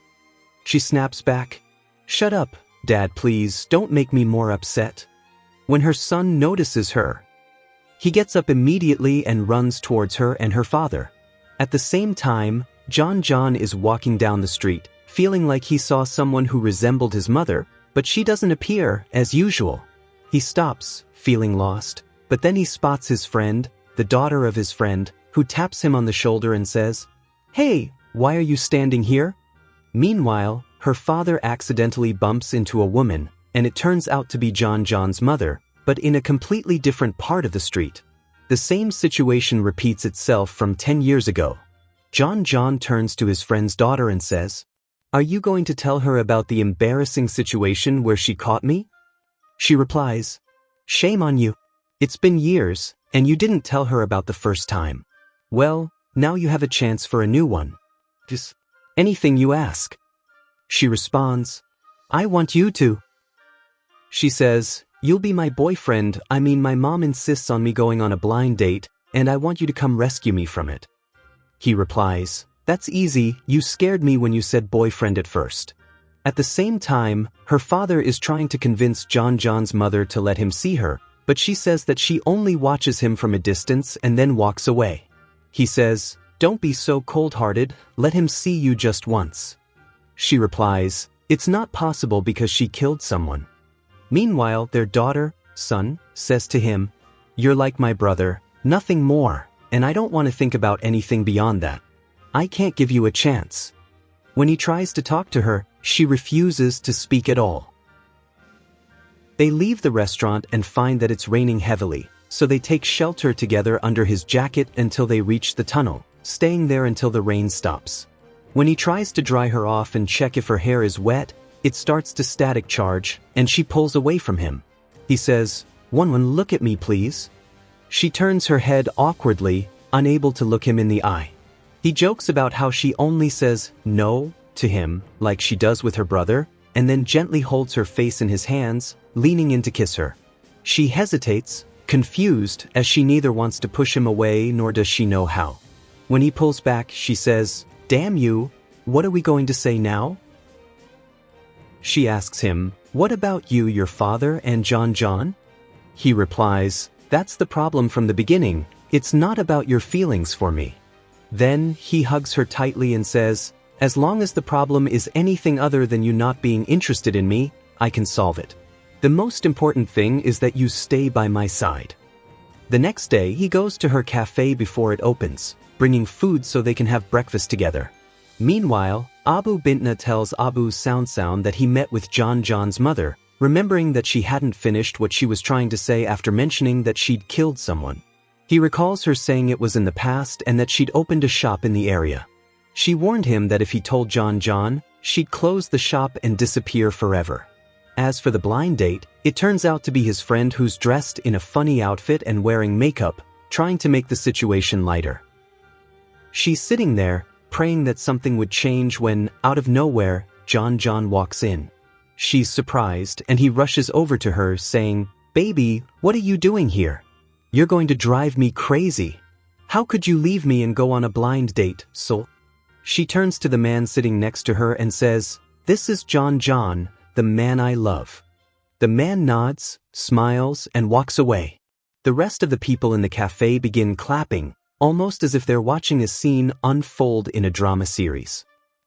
She snaps back, "Shut up, Dad, please, don't make me more upset." When her son notices her, he gets up immediately and runs towards her and her father. At the same time, John is walking down the street, feeling like he saw someone who resembled his mother, but she doesn't appear, as usual. He stops, feeling lost, but then he spots his friend, the daughter of his friend, who taps him on the shoulder and says, "Hey, why are you standing here?" Meanwhile, her father accidentally bumps into a woman, and it turns out to be John's mother, but in a completely different part of the street. The same situation repeats itself from 10 years ago. John turns to his friend's daughter and says, "Are you going to tell her about the embarrassing situation where she caught me?" She replies, "Shame on you. It's been years, and you didn't tell her about the first time. Well, now you have a chance for a new one. Just anything you ask." She responds, "I want you to." She says, "You'll be my boyfriend. My mom insists on me going on a blind date, and I want you to come rescue me from it." He replies, "That's easy, you scared me when you said boyfriend at first." At the same time, her father is trying to convince John's mother to let him see her, but she says that she only watches him from a distance and then walks away. He says, "Don't be so cold-hearted, let him see you just once." She replies, "It's not possible because she killed someone." Meanwhile, their daughter, son, says to him, "You're like my brother, nothing more, and I don't want to think about anything beyond that. I can't give you a chance." When he tries to talk to her, she refuses to speak at all. They leave the restaurant and find that it's raining heavily, so they take shelter together under his jacket until they reach the tunnel, staying there until the rain stops. When he tries to dry her off and check if her hair is wet, it starts to static charge, and she pulls away from him. He says, One, look at me please." She turns her head awkwardly, unable to look him in the eye. He jokes about how she only says no to him, like she does with her brother, and then gently holds her face in his hands, leaning in to kiss her. She hesitates, confused, as she neither wants to push him away nor does she know how. When he pulls back, she says, "Damn you, what are we going to say now?" She asks him, "What about you, your father, and John?" He replies, "That's the problem from the beginning, it's not about your feelings for me." Then he hugs her tightly and says, "As long as the problem is anything other than you not being interested in me, I can solve it. The most important thing is that you stay by my side." The next day, he goes to her cafe before it opens, bringing food so they can have breakfast together. Meanwhile, Abu Bintna tells Abu Sound that he met with John's mother, remembering that she hadn't finished what she was trying to say after mentioning that she'd killed someone. He recalls her saying it was in the past and that she'd opened a shop in the area. She warned him that if he told John, she'd close the shop and disappear forever. As for the blind date, it turns out to be his friend who's dressed in a funny outfit and wearing makeup, trying to make the situation lighter. She's sitting there, praying that something would change when, out of nowhere, John walks in. She's surprised, and he rushes over to her, saying, "Baby, what are you doing here? You're going to drive me crazy. How could you leave me and go on a blind date, soul?" She turns to the man sitting next to her and says, "This is John, the man I love." The man nods, smiles, and walks away. The rest of the people in the cafe begin clapping, almost as if they're watching a scene unfold in a drama series.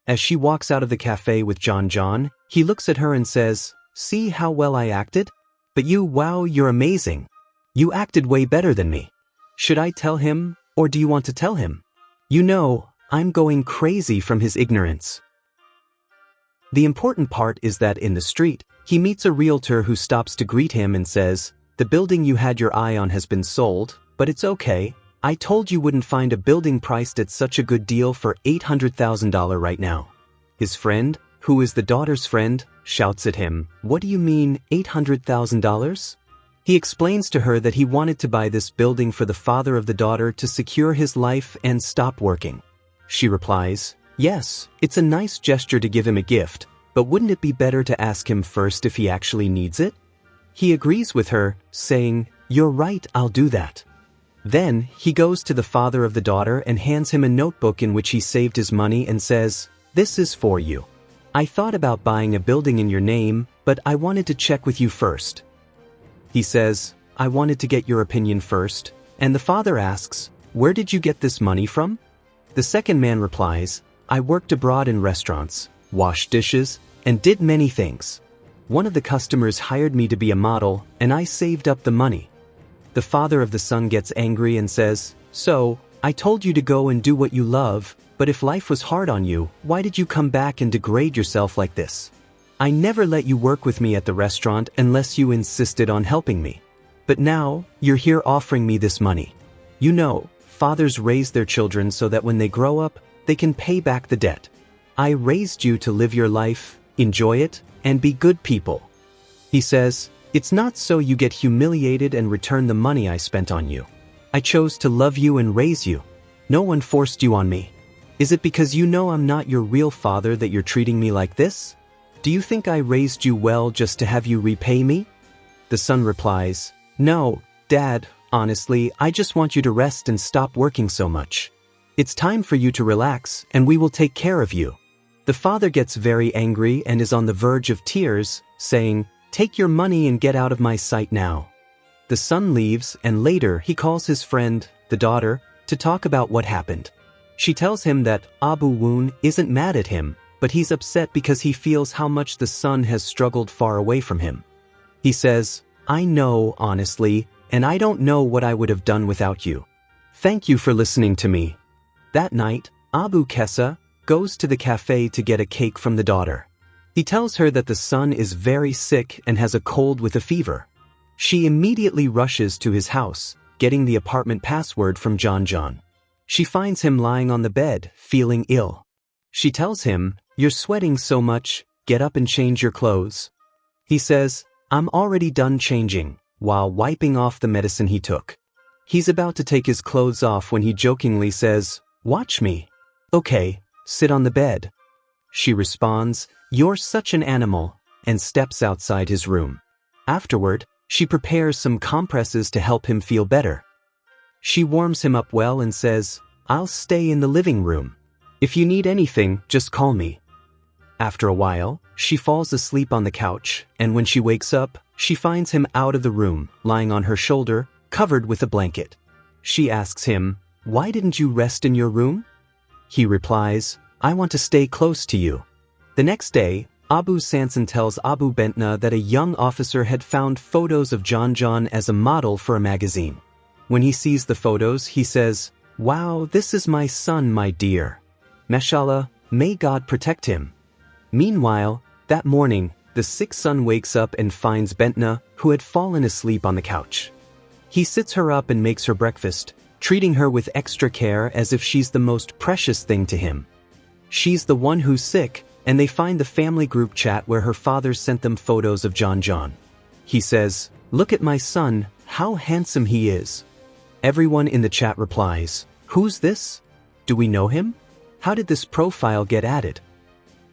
As she walks out of the cafe with John, he looks at her and says, "See how well I acted? But wow, you're amazing. You acted way better than me." Should I tell him, or do you want to tell him? You know, I'm going crazy from his ignorance. The important part is that in the street, he meets a realtor who stops to greet him and says, "The building you had your eye on has been sold, but it's okay. I told you wouldn't find a building priced at such a good deal for $800,000 right now." His friend, who is the daughter's friend, shouts at him, "What do you mean, $800,000? He explains to her that he wanted to buy this building for the father of the daughter to secure his life and stop working. She replies, "Yes, it's a nice gesture to give him a gift, but wouldn't it be better to ask him first if he actually needs it?" He agrees with her, saying, "You're right, I'll do that." Then, he goes to the father of the daughter and hands him a notebook in which he saved his money and says, "This is for you. I thought about buying a building in your name, but I wanted to check with you first." He says, "I wanted to get your opinion first," and the father asks, "Where did you get this money from?" The second man replies, "I worked abroad in restaurants, washed dishes, and did many things. One of the customers hired me to be a model, and I saved up the money." The father of the son gets angry and says, "So, I told you to go and do what you love, but if life was hard on you, why did you come back and degrade yourself like this? I never let you work with me at the restaurant unless you insisted on helping me. But now, you're here offering me this money. You know, fathers raise their children so that when they grow up, they can pay back the debt. I raised you to live your life, enjoy it, and be good people." He says, "It's not so you get humiliated and return the money I spent on you. I chose to love you and raise you. No one forced you on me. Is it because you know I'm not your real father that you're treating me like this? Do you think I raised you well just to have you repay me?" The son replies, "No, Dad, honestly, I just want you to rest and stop working so much. It's time for you to relax, and we will take care of you." The father gets very angry and is on the verge of tears, saying, "Take your money and get out of my sight now." The son leaves, and later he calls his friend, the daughter, to talk about what happened. She tells him that Abu Woon isn't mad at him, but he's upset because he feels how much the son has struggled far away from him. He says, "I know, honestly, and I don't know what I would have done without you. Thank you for listening to me." That night, Abu Kessa goes to the cafe to get a cake from the daughter. He tells her that the son is very sick and has a cold with a fever. She immediately rushes to his house, getting the apartment password from John. She finds him lying on the bed, feeling ill. She tells him, "You're sweating so much, get up and change your clothes." He says, "I'm already done changing," while wiping off the medicine he took. He's about to take his clothes off when he jokingly says, "Watch me." "Okay, sit on the bed." She responds, "You're such an animal," and steps outside his room. Afterward, she prepares some compresses to help him feel better. She warms him up well and says, "I'll stay in the living room. If you need anything, just call me." After a while, she falls asleep on the couch, and when she wakes up, she finds him out of the room, lying on her shoulder, covered with a blanket. She asks him, "Why didn't you rest in your room?" He replies, "I want to stay close to you." The next day, Abu Sanson tells Abu Bentna that a young officer had found photos of John as a model for a magazine. When he sees the photos, he says, "Wow, this is my son, my dear. Mashallah, may God protect him." Meanwhile, that morning, the sick son wakes up and finds Bentna, who had fallen asleep on the couch. He sits her up and makes her breakfast, treating her with extra care as if she's the most precious thing to him. She's the one who's sick, and they find the family group chat where her father sent them photos of John. He says, "Look at my son, how handsome he is." Everyone in the chat replies, "Who's this? Do we know him? How did this profile get added?"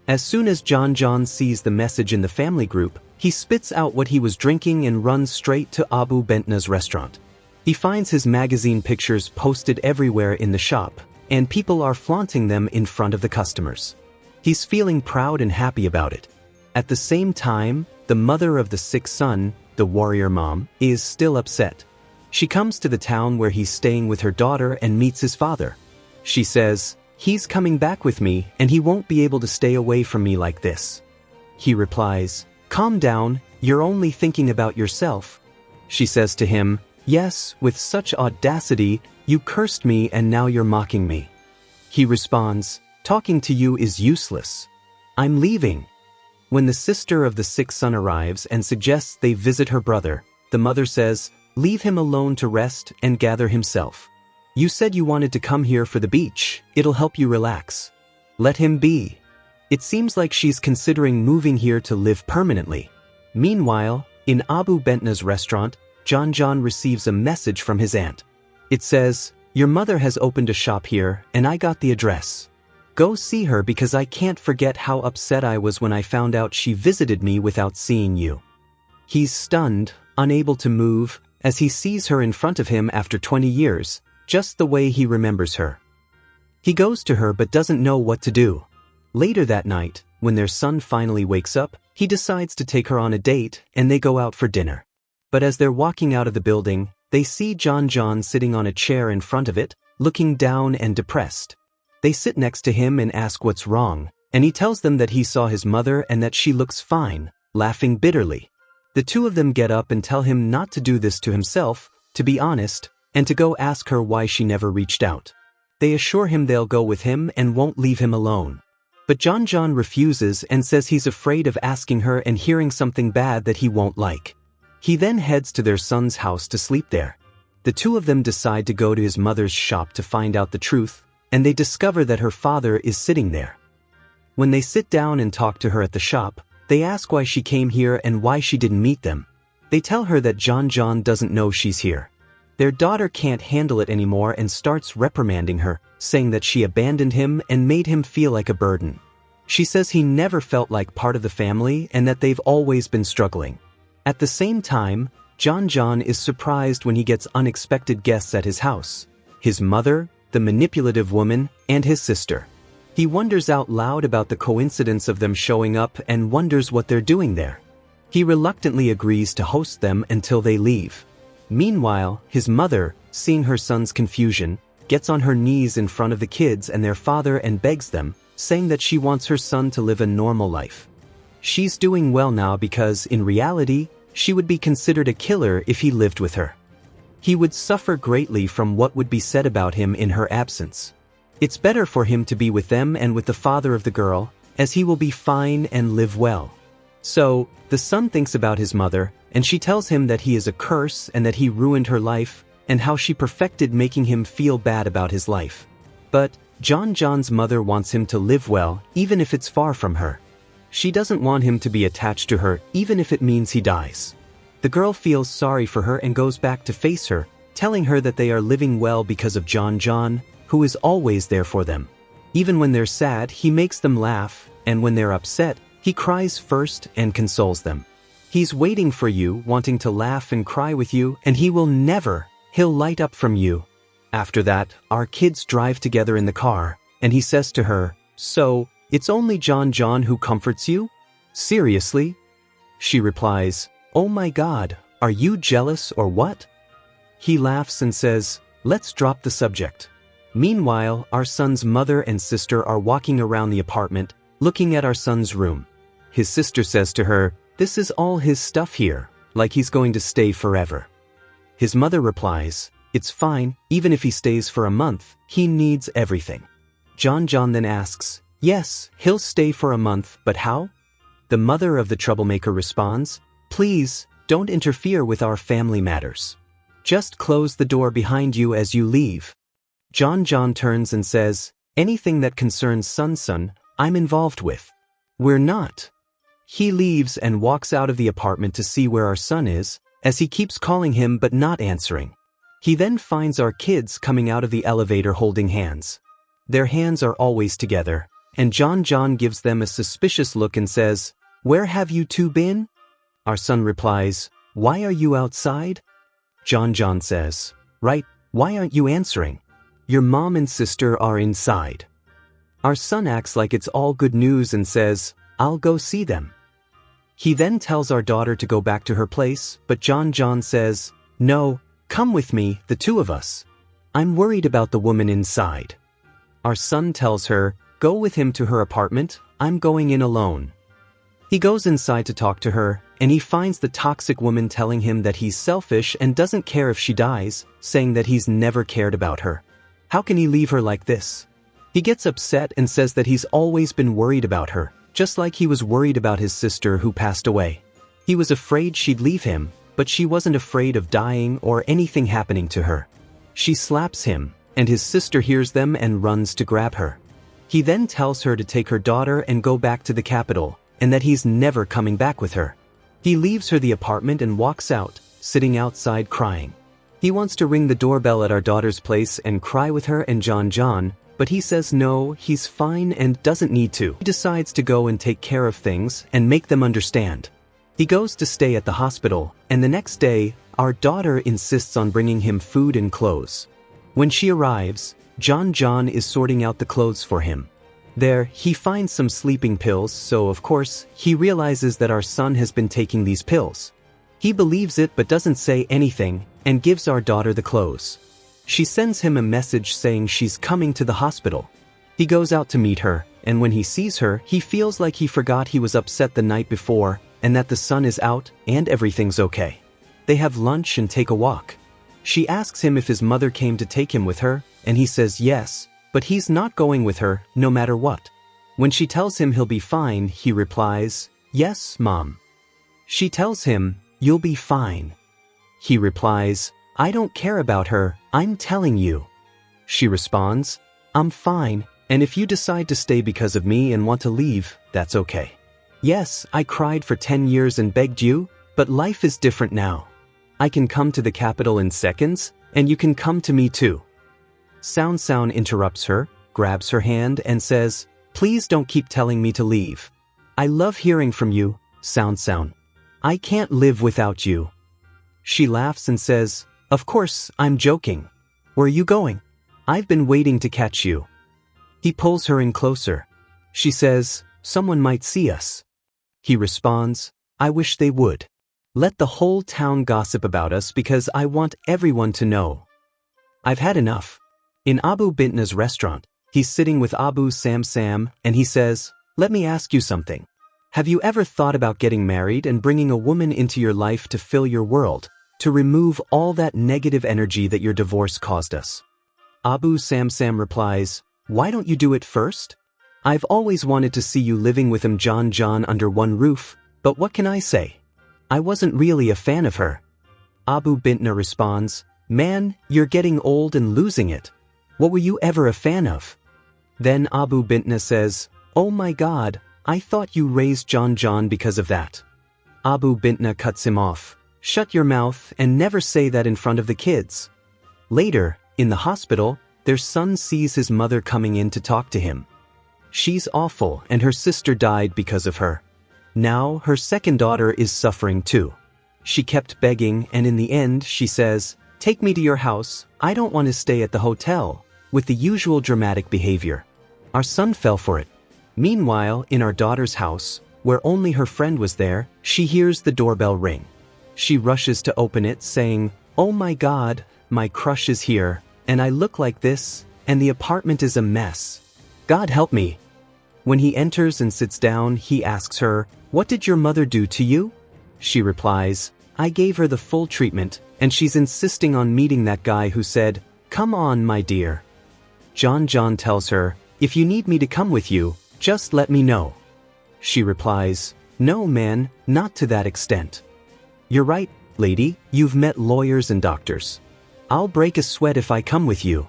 As soon as John sees the message in the family group, he spits out what he was drinking and runs straight to Abu Bentna's restaurant. He finds his magazine pictures posted everywhere in the shop, and people are flaunting them in front of the customers. He's feeling proud and happy about it. At the same time, the mother of the sick son, the warrior mom, is still upset. She comes to the town where he's staying with her daughter and meets his father. She says, "He's coming back with me and he won't be able to stay away from me like this." He replies, "Calm down, you're only thinking about yourself." She says to him, Yes, with such audacity, you cursed me and now you're mocking me. He responds, talking to you is useless. I'm leaving. When the sister of the sick son arrives and suggests they visit her brother, the mother says, leave him alone to rest and gather himself. You said you wanted to come here for the beach, it'll help you relax. Let him be. It seems like she's considering moving here to live permanently. Meanwhile, in Abu Bentna's restaurant, John receives a message from his aunt. It says, your mother has opened a shop here and I got the address. Go see her because I can't forget how upset I was when I found out she visited me without seeing you. He's stunned, unable to move, as he sees her in front of him after 20 years, just the way he remembers her. He goes to her but doesn't know what to do. Later that night, when their son finally wakes up, he decides to take her on a date and they go out for dinner. But as they're walking out of the building, they see John sitting on a chair in front of it, looking down and depressed. They sit next to him and ask what's wrong, and he tells them that he saw his mother and that she looks fine, laughing bitterly. The two of them get up and tell him not to do this to himself, to be honest, and to go ask her why she never reached out. They assure him they'll go with him and won't leave him alone. But John refuses and says he's afraid of asking her and hearing something bad that he won't like. He then heads to their son's house to sleep there. The two of them decide to go to his mother's shop to find out the truth, and they discover that her father is sitting there. When they sit down and talk to her at the shop, they ask why she came here and why she didn't meet them. They tell her that John doesn't know she's here. Their daughter can't handle it anymore and starts reprimanding her, saying that she abandoned him and made him feel like a burden. She says he never felt like part of the family and that they've always been struggling. At the same time, John is surprised when he gets unexpected guests at his house. His mother, the manipulative woman, and his sister. He wonders out loud about the coincidence of them showing up and wonders what they're doing there. He reluctantly agrees to host them until they leave. Meanwhile, his mother, seeing her son's confusion, gets on her knees in front of the kids and their father and begs them, saying that she wants her son to live a normal life. She's doing well now because, in reality, she would be considered a killer if he lived with her. He would suffer greatly from what would be said about him in her absence. It's better for him to be with them and with the father of the girl, as he will be fine and live well. So, the son thinks about his mother, and she tells him that he is a curse and that he ruined her life, and how she perfected making him feel bad about his life. But, John's mother wants him to live well, even if it's far from her. She doesn't want him to be attached to her, even if it means he dies. The girl feels sorry for her and goes back to face her, telling her that they are living well because of John, who is always there for them. Even when they're sad, he makes them laugh, and when they're upset, he cries first and consoles them. He's waiting for you, wanting to laugh and cry with you, and he'll light up from you. After that, our kids drive together in the car, and he says to her, so, it's only John who comforts you? Seriously? She replies, oh my God, are you jealous or what? He laughs and says, let's drop the subject. Meanwhile, our son's mother and sister are walking around the apartment, looking at our son's room. His sister says to her, this is all his stuff here, like he's going to stay forever. His mother replies, it's fine, even if he stays for a month, he needs everything. John then asks, yes, he'll stay for a month, but how? The mother of the troublemaker responds, please, don't interfere with our family matters. Just close the door behind you as you leave. John turns and says, anything that concerns son, I'm involved with. We're not. He leaves and walks out of the apartment to see where our son is, as he keeps calling him but not answering. He then finds our kids coming out of the elevator holding hands. Their hands are always together, and John gives them a suspicious look and says, where have you two been? Our son replies, why are you outside? John says, right, why aren't you answering? Your mom and sister are inside. Our son acts like it's all good news and says, I'll go see them. He then tells our daughter to go back to her place, but John says, no, come with me, the two of us. I'm worried about the woman inside. Our son tells her, go with him to her apartment, I'm going in alone. He goes inside to talk to her, and he finds the toxic woman telling him that he's selfish and doesn't care if she dies, saying that he's never cared about her. How can he leave her like this? He gets upset and says that he's always been worried about her, just like he was worried about his sister who passed away. He was afraid she'd leave him, but she wasn't afraid of dying or anything happening to her. She slaps him, and his sister hears them and runs to grab her. He then tells her to take her daughter and go back to the capital, and that he's never coming back with her. He leaves her the apartment and walks out, sitting outside crying. He wants to ring the doorbell at our daughter's place and cry with her and John, but he says no, he's fine and doesn't need to. He decides to go and take care of things and make them understand. He goes to stay at the hospital, and the next day, our daughter insists on bringing him food and clothes. When she arrives, John is sorting out the clothes for him. There, he finds some sleeping pills, so of course, he realizes that our son has been taking these pills. He believes it but doesn't say anything, and gives our daughter the clothes. She sends him a message saying she's coming to the hospital. He goes out to meet her, and when he sees her, he feels like he forgot he was upset the night before, and that the sun is out, and everything's okay. They have lunch and take a walk. She asks him if his mother came to take him with her, and he says yes, but he's not going with her, no matter what. When she tells him he'll be fine, he replies, "Yes, Mom." She tells him, "You'll be fine." He replies, "I don't care about her, I'm telling you." She responds, "I'm fine, and if you decide to stay because of me and want to leave, that's okay. Yes, I cried for 10 years and begged you, but life is different now. I can come to the capital in seconds, and you can come to me too." Sound interrupts her, grabs her hand and says, "Please don't keep telling me to leave. I love hearing from you, Sound. I can't live without you." She laughs and says, "Of course, I'm joking. Where are you going? I've been waiting to catch you." He pulls her in closer. She says, "Someone might see us." He responds, "I wish they would. Let the whole town gossip about us because I want everyone to know. I've had enough." In Abu Bintna's restaurant, he's sitting with Abu Sam, and he says, "Let me ask you something. Have you ever thought about getting married and bringing a woman into your life to fill your world, to remove all that negative energy that your divorce caused us?" Abu Sam replies, "Why don't you do it first? I've always wanted to see you living with him John under one roof, but what can I say? I wasn't really a fan of her." Abu Bintna responds, "Man, you're getting old and losing it. What were you ever a fan of?" Then Abu Bintna says, "Oh my God, I thought you raised John because of that." Abu Bintna cuts him off. "Shut your mouth and never say that in front of the kids." Later, in the hospital, their son sees his mother coming in to talk to him. She's awful and her sister died because of her. Now her second daughter is suffering too. She kept begging and in the end she says, "Take me to your house, I don't want to stay at the hotel," with the usual dramatic behavior. Our son fell for it. Meanwhile, in our daughter's house, where only her friend was there, she hears the doorbell ring. She rushes to open it saying, "Oh my God, my crush is here, and I look like this, and the apartment is a mess. God help me." When he enters and sits down, he asks her, "What did your mother do to you?" She replies, "I gave her the full treatment, and she's insisting on meeting that guy who said, 'Come on, my dear.'" John tells her, "If you need me to come with you, just let me know." She replies, "No man, not to that extent. You're right, lady, you've met lawyers and doctors. I'll break a sweat if I come with you."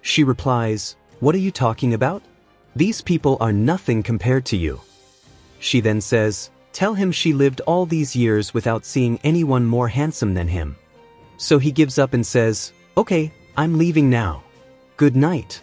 She replies, "What are you talking about? These people are nothing compared to you." She then says, "Tell him she lived all these years without seeing anyone more handsome than him." So he gives up and says, "Okay, I'm leaving now. Good night."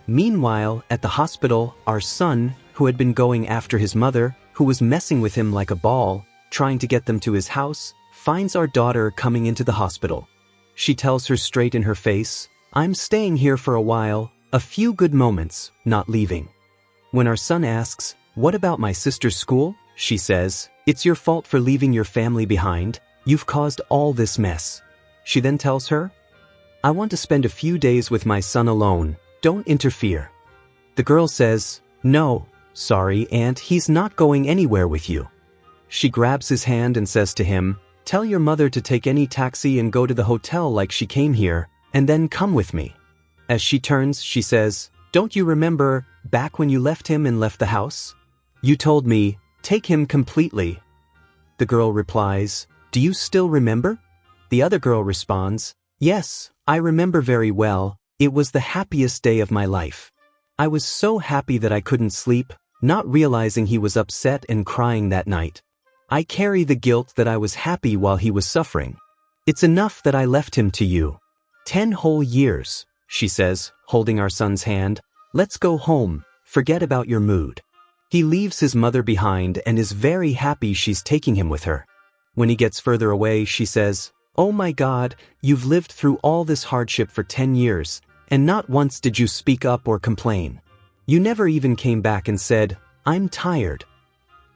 Meanwhile, at the hospital, our son, who had been going after his mother, who was messing with him like a ball, trying to get them to his house, finds our daughter coming into the hospital. She tells her straight in her face, "I'm staying here for a while, a few good moments, not leaving." When our son asks, "What about my sister's school?" she says, "It's your fault for leaving your family behind, you've caused all this mess." She then tells her, "I want to spend a few days with my son alone, don't interfere." The girl says, "No, sorry, Aunt, he's not going anywhere with you. She grabs his hand and says to him, "Tell your mother to take any taxi and go to the hotel like she came here, and then come with me." As she turns, she says, "Don't you remember, back when you left him and left the house? You told me, take him completely." The girl replies, "Do you still remember?" The other girl responds, "Yes, I remember very well. It was the happiest day of my life. I was so happy that I couldn't sleep, not realizing he was upset and crying that night. I carry the guilt that I was happy while he was suffering. It's enough that I left him to you. 10 whole years, she says, holding our son's hand. Let's go home, forget about your mood." He leaves his mother behind and is very happy she's taking him with her. When he gets further away, she says, "Oh my God, you've lived through all this hardship for 10 years, and not once did you speak up or complain. You never even came back and said, 'I'm tired.'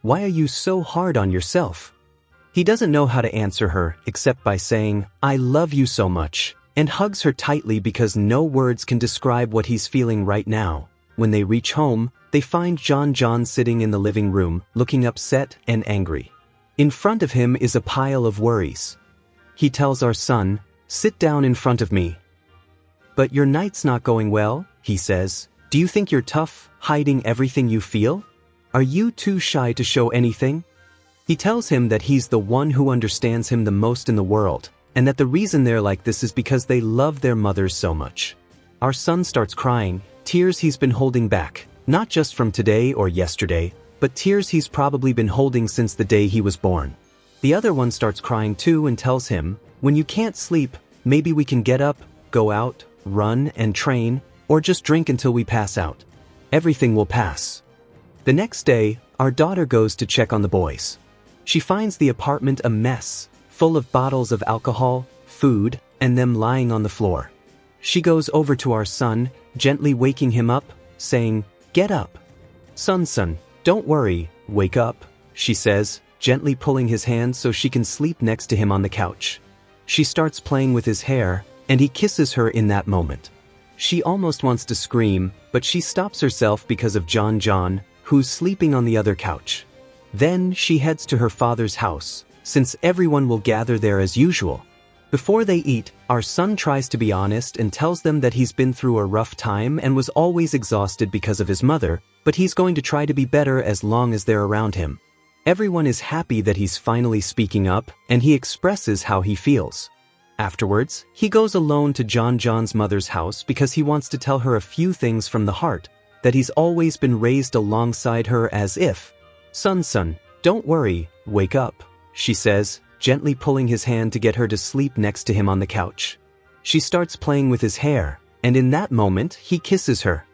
Why are you so hard on yourself?" He doesn't know how to answer her except by saying, "I love you so much," and hugs her tightly because no words can describe what he's feeling right now. When they reach home, they find John sitting in the living room, looking upset and angry. In front of him is a pile of worries. He tells our son, "Sit down in front of me." "But your night's not going well," he says. "Do you think you're tough, hiding everything you feel? Are you too shy to show anything?" He tells him that he's the one who understands him the most in the world, and that the reason they're like this is because they love their mothers so much. Our son starts crying, tears he's been holding back, not just from today or yesterday, but tears he's probably been holding since the day he was born. The other one starts crying too and tells him, "When you can't sleep, maybe we can get up, go out, run and train, or just drink until we pass out. Everything will pass." The next day, our daughter goes to check on the boys. She finds the apartment a mess, full of bottles of alcohol, food, and them lying on the floor. She goes over to our son, gently waking him up, saying, "Get up. Son, don't worry, wake up," she says, gently pulling his hand so she can sleep next to him on the couch. She starts playing with his hair, and he kisses her in that moment. She almost wants to scream, but she stops herself because of John, who's sleeping on the other couch. Then she heads to her father's house, since everyone will gather there as usual. Before they eat, our son tries to be honest and tells them that he's been through a rough time and was always exhausted because of his mother, but he's going to try to be better as long as they're around him. Everyone is happy that he's finally speaking up, and he expresses how he feels. Afterwards, he goes alone to John's mother's house because he wants to tell her a few things from the heart, that he's always been raised alongside her as if, Son, don't worry, wake up," she says, gently pulling his hand to get her to sleep next to him on the couch. She starts playing with his hair, and in that moment, he kisses her.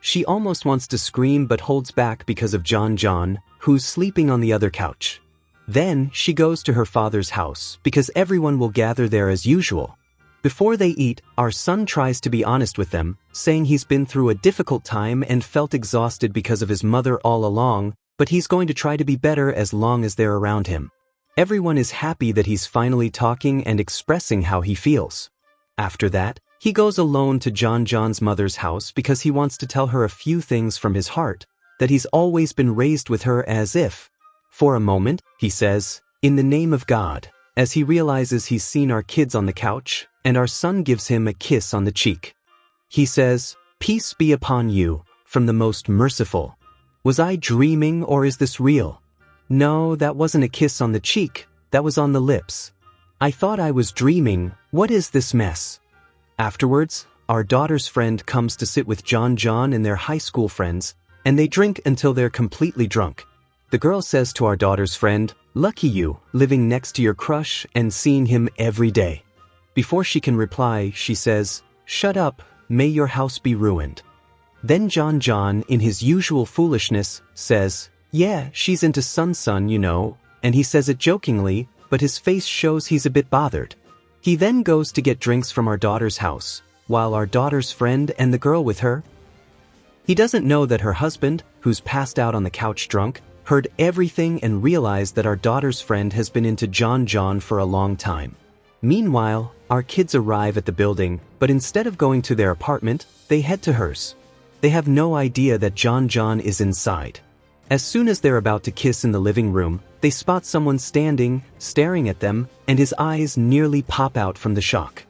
She almost wants to scream but holds back because of John, who's sleeping on the other couch. Then, she goes to her father's house because everyone will gather there as usual. Before they eat, our son tries to be honest with them, saying he's been through a difficult time and felt exhausted because of his mother all along, but he's going to try to be better as long as they're around him. Everyone is happy that he's finally talking and expressing how he feels. After that, he goes alone to John's mother's house because he wants to tell her a few things from his heart, that he's always been raised with her as if. For a moment, he says, "In the name of God," as he realizes he's seen our kids on the couch, and our son gives him a kiss on the cheek. He says, "Peace be upon you, from the most merciful." Was I dreaming or is this real? No, that wasn't a kiss on the cheek, that was on the lips. I thought I was dreaming. What is this mess? Afterwards, our daughter's friend comes to sit with John and their high school friends, and they drink until they're completely drunk. The girl says to our daughter's friend, "Lucky you, living next to your crush and seeing him every day." Before she can reply, she says, "Shut up, may your house be ruined." Then John, in his usual foolishness, says, "Yeah, she's into son, you know," and he says it jokingly, but his face shows he's a bit bothered. He then goes to get drinks from our daughter's house, while our daughter's friend and the girl with her. He doesn't know that her husband, who's passed out on the couch drunk, heard everything and realized that our daughter's friend has been into John for a long time. Meanwhile, our kids arrive at the building, but instead of going to their apartment, they head to hers. They have no idea that John is inside. As soon as they're about to kiss in the living room, they spot someone standing, staring at them, and his eyes nearly pop out from the shock.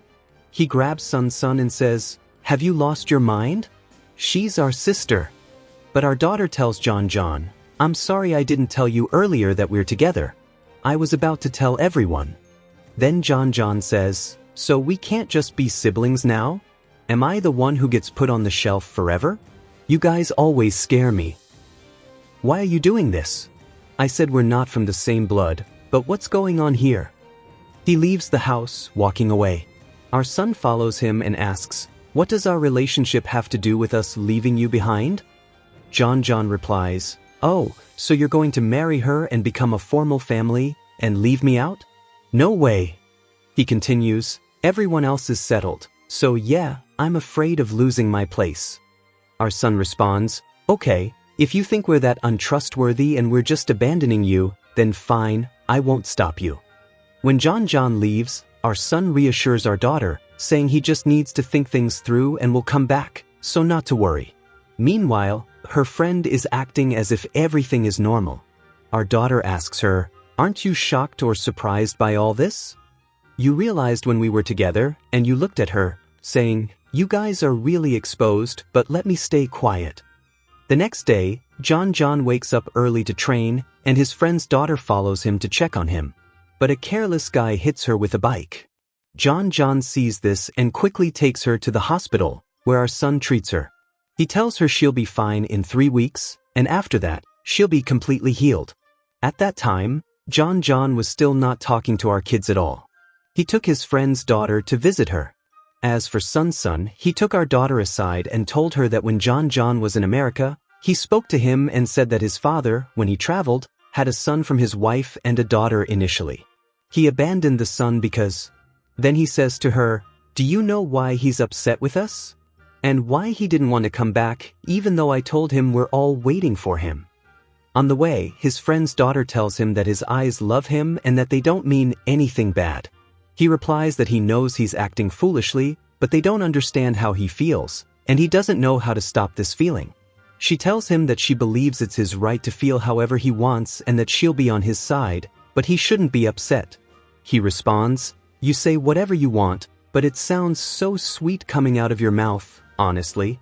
He grabs Sun and says, "Have you lost your mind? She's our sister." But our daughter tells John, "I'm sorry I didn't tell you earlier that we're together. I was about to tell everyone." Then John says, "So we can't just be siblings now? Am I the one who gets put on the shelf forever? You guys always scare me. Why are you doing this?" I said, "We're not from the same blood, but what's going on here?" He leaves the house, walking away. Our son follows him and asks, "What does our relationship have to do with us leaving you behind?" John replies, "Oh, so you're going to marry her and become a formal family and leave me out? No way." He continues, "Everyone else is settled, so yeah, I'm afraid of losing my place." Our son responds, "Okay, if you think we're that untrustworthy and we're just abandoning you, then fine, I won't stop you." When John leaves, our son reassures our daughter, saying he just needs to think things through and will come back, so not to worry. Meanwhile, her friend is acting as if everything is normal. Our daughter asks her, "Aren't you shocked or surprised by all this? You realized when we were together, and you looked at her, saying, 'You guys are really exposed, but let me stay quiet.'" The next day, John wakes up early to train, and his friend's daughter follows him to check on him. But a careless guy hits her with a bike. John sees this and quickly takes her to the hospital, where our son treats her. He tells her she'll be fine in 3 weeks, and after that, she'll be completely healed. At that time, John was still not talking to our kids at all. He took his friend's daughter to visit her. As for Sun, he took our daughter aside and told her that when John was in America, he spoke to him and said that his father, when he traveled, had a son from his wife and a daughter initially. He abandoned the son because... Then he says to her, "Do you know why he's upset with us? And why he didn't want to come back, even though I told him we're all waiting for him?" On the way, his friend's daughter tells him that his eyes love him and that they don't mean anything bad. He replies that he knows he's acting foolishly, but they don't understand how he feels, and he doesn't know how to stop this feeling. She tells him that she believes it's his right to feel however he wants and that she'll be on his side, but he shouldn't be upset. He responds, "You say whatever you want, but it sounds so sweet coming out of your mouth, honestly."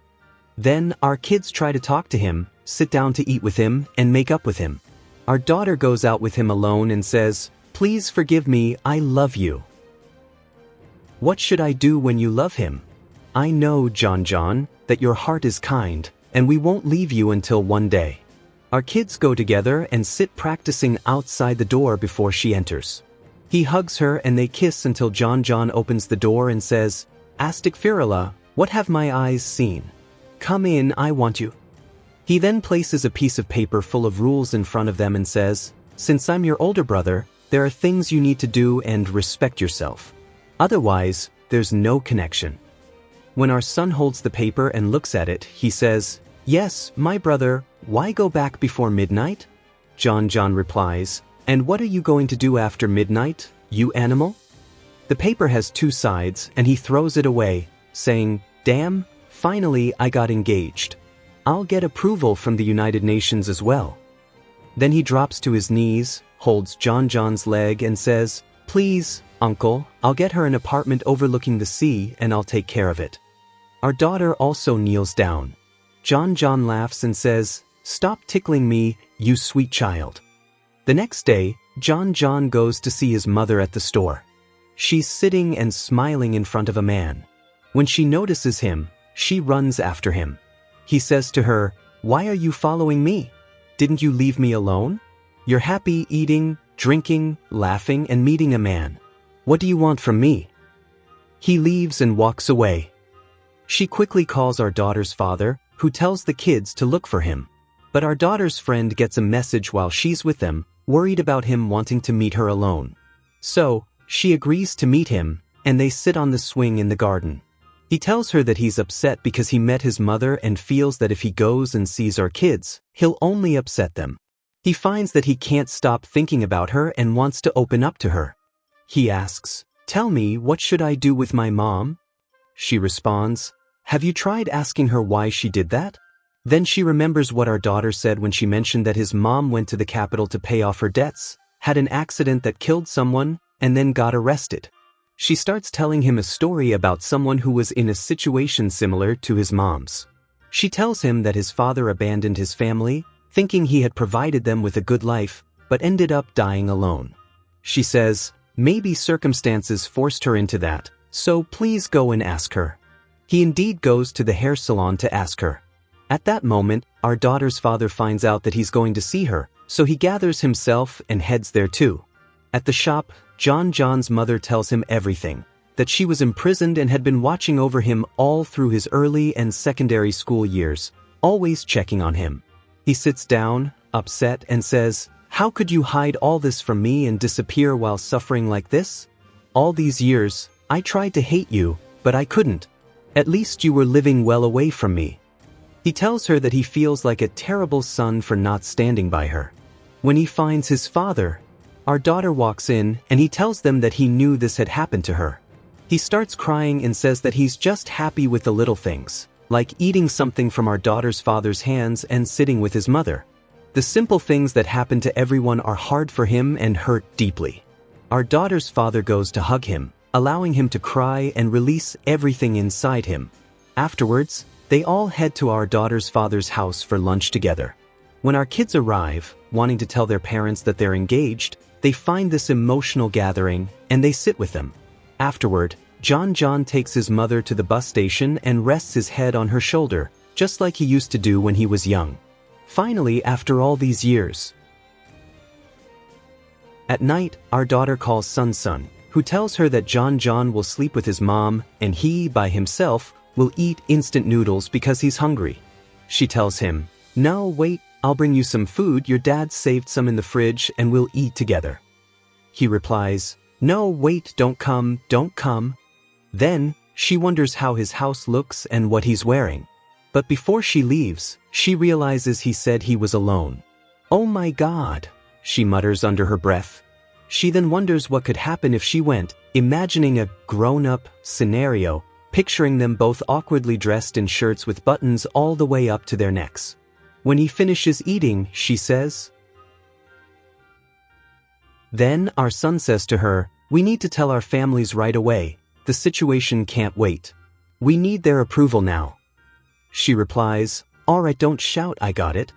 Then our kids try to talk to him, sit down to eat with him, and make up with him. Our daughter goes out with him alone and says, "Please forgive me, I love you." What should I do when you love him? I know, John, that your heart is kind, and we won't leave you until one day. Our kids go together and sit practicing outside the door before she enters. He hugs her and they kiss until John opens the door and says, "Astakfirullah, what have my eyes seen? Come in, I want you." He then places a piece of paper full of rules in front of them and says, "Since I'm your older brother, there are things you need to do and respect yourself. Otherwise, there's no connection." When our son holds the paper and looks at it, he says, "Yes, my brother, why go back before midnight?" John replies, "And what are you going to do after midnight, you animal?" The paper has 2 sides and he throws it away, saying, "Damn, finally I got engaged. I'll get approval from the United Nations as well." Then he drops to his knees, holds John's leg and says, "Please, Uncle, I'll get her an apartment overlooking the sea and I'll take care of it." Our daughter also kneels down. John laughs and says, "Stop tickling me, you sweet child." The next day, John goes to see his mother at the store. She's sitting and smiling in front of a man. When she notices him, she runs after him. He says to her, "Why are you following me? Didn't you leave me alone? You're happy eating, drinking, laughing, and meeting a man. What do you want from me?" He leaves and walks away. She quickly calls our daughter's father, who tells the kids to look for him. But our daughter's friend gets a message while she's with them, worried about him wanting to meet her alone. So, she agrees to meet him, and they sit on the swing in the garden. He tells her that he's upset because he met his mother and feels that if he goes and sees our kids, he'll only upset them. He finds that he can't stop thinking about her and wants to open up to her. He asks, "Tell me, what should I do with my mom?" She responds, "Have you tried asking her why she did that? Then she remembers what our daughter said when she mentioned that his mom went to the capital to pay off her debts, had an accident that killed someone, and then got arrested. She starts telling him a story about someone who was in a situation similar to his mom's. She tells him that his father abandoned his family, thinking he had provided them with a good life, but ended up dying alone. She says, maybe circumstances forced her into that, so please go and ask her. He indeed goes to the hair salon to ask her. At that moment, our daughter's father finds out that he's going to see her, so he gathers himself and heads there too. At the shop, John's mother tells him everything, that she was imprisoned and had been watching over him all through his early and secondary school years, always checking on him. He sits down, upset, and says, "How could you hide all this from me and disappear while suffering like this? All these years, I tried to hate you, but I couldn't. At least you were living well away from me." He tells her that he feels like a terrible son for not standing by her. When he finds his father, our daughter walks in and he tells them that he knew this had happened to her. He starts crying and says that he's just happy with the little things, like eating something from our daughter's father's hands and sitting with his mother. The simple things that happen to everyone are hard for him and hurt deeply. Our daughter's father goes to hug him, allowing him to cry and release everything inside him. Afterwards, they all head to our daughter's father's house for lunch together. When our kids arrive, wanting to tell their parents that they're engaged, they find this emotional gathering and they sit with them. Afterward, John takes his mother to the bus station and rests his head on her shoulder, just like he used to do when he was young. Finally, after all these years. At night, our daughter calls Sun, who tells her that John will sleep with his mom and he, by himself, will eat instant noodles because he's hungry. She tells him, "No, wait, I'll bring you some food, your dad saved some in the fridge and we'll eat together." He replies, "No, wait, don't come. Then, she wonders how his house looks and what he's wearing. But before she leaves, she realizes he said he was alone. "Oh my God," she mutters under her breath. She then wonders what could happen if she went, imagining a grown-up scenario, picturing them both awkwardly dressed in shirts with buttons all the way up to their necks. When he finishes eating, she says, "Then our son says to her, 'We need to tell our families right away. The situation can't wait. We need their approval now.' She replies, 'All right, don't shout, I got it.'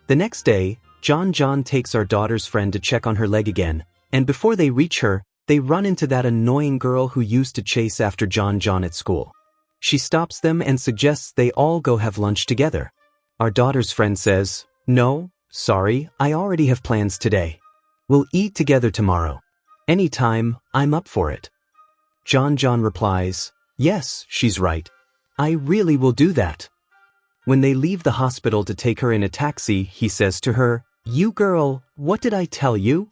The next day, John takes our daughter's friend to check on her leg again, and before they reach her, they run into that annoying girl who used to chase after John at school. She stops them and suggests they all go have lunch together. Our daughter's friend says, "No, sorry, I already have plans today. We'll eat together tomorrow. Anytime, I'm up for it." John replies, "Yes, she's right. I really will do that." When they leave the hospital to take her in a taxi, he says to her, "You girl, what did I tell you?"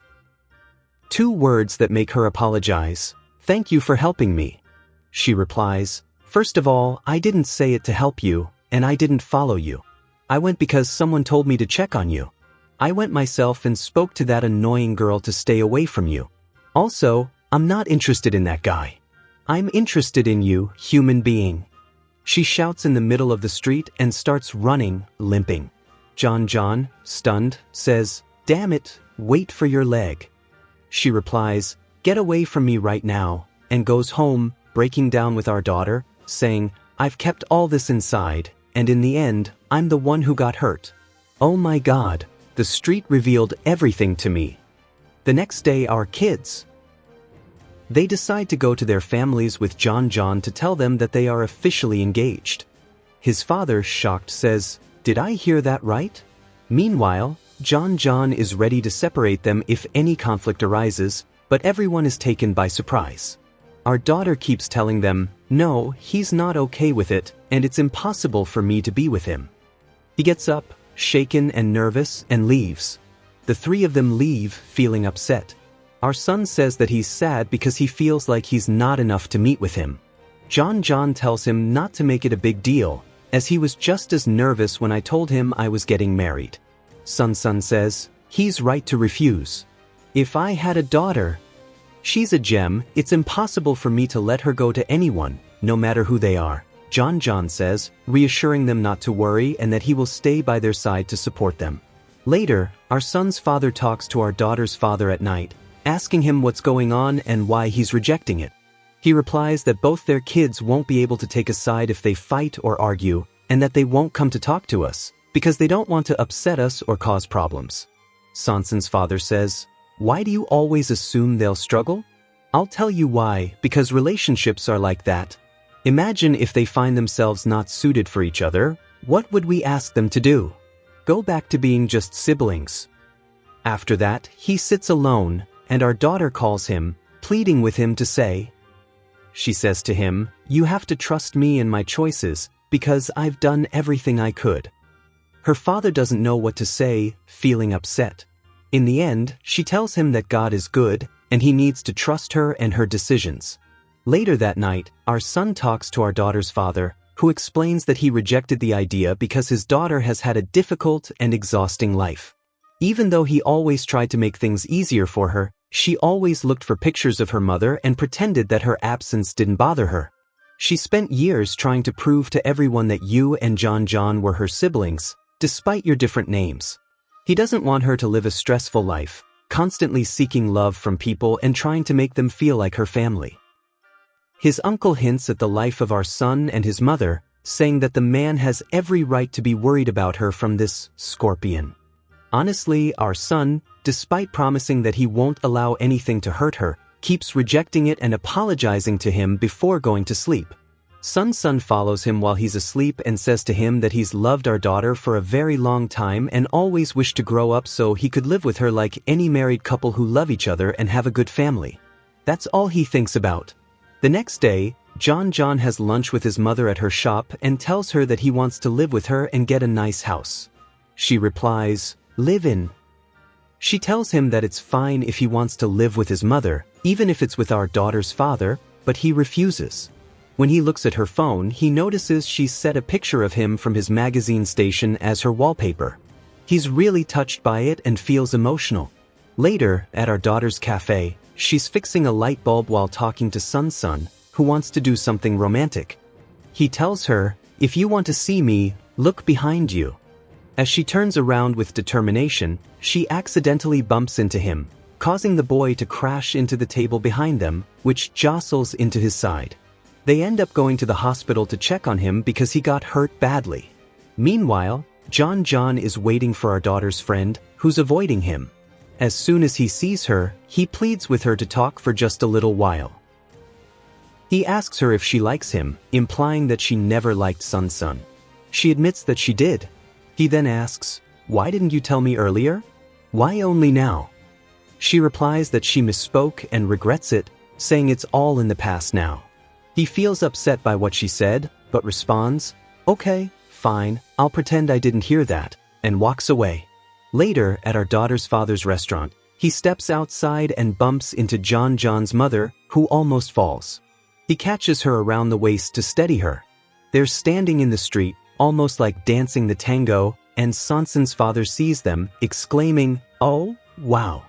2 words that make her apologize. "Thank you for helping me." She replies, "First of all, I didn't say it to help you, and I didn't follow you. I went because someone told me to check on you. I went myself and spoke to that annoying girl to stay away from you. Also, I'm not interested in that guy. I'm interested in you, human being." She shouts in the middle of the street and starts running, limping. John, stunned, says, "Damn it, wait for your leg." She replies, "Get away from me right now," and goes home, breaking down with our daughter, saying, "I've kept all this inside, and in the end, I'm the one who got hurt. Oh my God, the street revealed everything to me." The next day, our kids. They decide to go to their families with John to tell them that they are officially engaged. His father, shocked, says, "Did I hear that right?" Meanwhile, John is ready to separate them if any conflict arises, but everyone is taken by surprise. Our daughter keeps telling them, "No, he's not okay with it, and it's impossible for me to be with him." He gets up, shaken and nervous, and leaves. The 3 of them leave, feeling upset. Our son says that he's sad because he feels like he's not enough to meet with him. John tells him not to make it a big deal, as he was just as nervous when I told him I was getting married. Sun says, he's right to refuse. If I had a daughter, she's a gem, it's impossible for me to let her go to anyone, no matter who they are. John says, reassuring them not to worry and that he will stay by their side to support them. Later, our son's father talks to our daughter's father at night, asking him what's going on and why he's rejecting it. He replies that both their kids won't be able to take a side if they fight or argue, and that they won't come to talk to us, because they don't want to upset us or cause problems. Sanson's father says, "Why do you always assume they'll struggle?" "I'll tell you why, because relationships are like that. Imagine if they find themselves not suited for each other, what would we ask them to do? Go back to being just siblings." After that, he sits alone, and our daughter calls him, pleading with him to say. She says to him, "You have to trust me and my choices, because I've done everything I could." Her father doesn't know what to say, feeling upset. In the end, she tells him that God is good, and he needs to trust her and her decisions. Later that night, our son talks to our daughter's father, who explains that he rejected the idea because his daughter has had a difficult and exhausting life. Even though he always tried to make things easier for her, she always looked for pictures of her mother and pretended that her absence didn't bother her. She spent years trying to prove to everyone that you and John were her siblings, despite your different names. He doesn't want her to live a stressful life, constantly seeking love from people and trying to make them feel like her family. His uncle hints at the life of our son and his mother, saying that the man has every right to be worried about her from this scorpion. Honestly, our son, despite promising that he won't allow anything to hurt her, keeps rejecting it and apologizing to him before going to sleep. Son follows him while he's asleep and says to him that he's loved our daughter for a very long time and always wished to grow up so he could live with her like any married couple who love each other and have a good family. That's all he thinks about. The next day, John has lunch with his mother at her shop and tells her that he wants to live with her and get a nice house. She replies, "Live in." She tells him that it's fine if he wants to live with his mother, even if it's with our daughter's father, but he refuses. When he looks at her phone, he notices she's set a picture of him from his magazine station as her wallpaper. He's really touched by it and feels emotional. Later, at our daughter's cafe, she's fixing a light bulb while talking to son, who wants to do something romantic. He tells her, "If you want to see me, look behind you." As she turns around with determination, she accidentally bumps into him, causing the boy to crash into the table behind them, which jostles into his side. They end up going to the hospital to check on him because he got hurt badly. Meanwhile, John is waiting for our daughter's friend, who's avoiding him. As soon as he sees her, he pleads with her to talk for just a little while. He asks her if she likes him, implying that she never liked son. She admits that she did. He then asks, "Why didn't you tell me earlier? Why only now?" She replies that she misspoke and regrets it, saying it's all in the past now. He feels upset by what she said, but responds, "Okay, fine, I'll pretend I didn't hear that," and walks away. Later, at our daughter's father's restaurant, he steps outside and bumps into John's mother, who almost falls. He catches her around the waist to steady her. They're standing in the street, almost like dancing the tango, and Sanson's father sees them, exclaiming, "Oh, wow."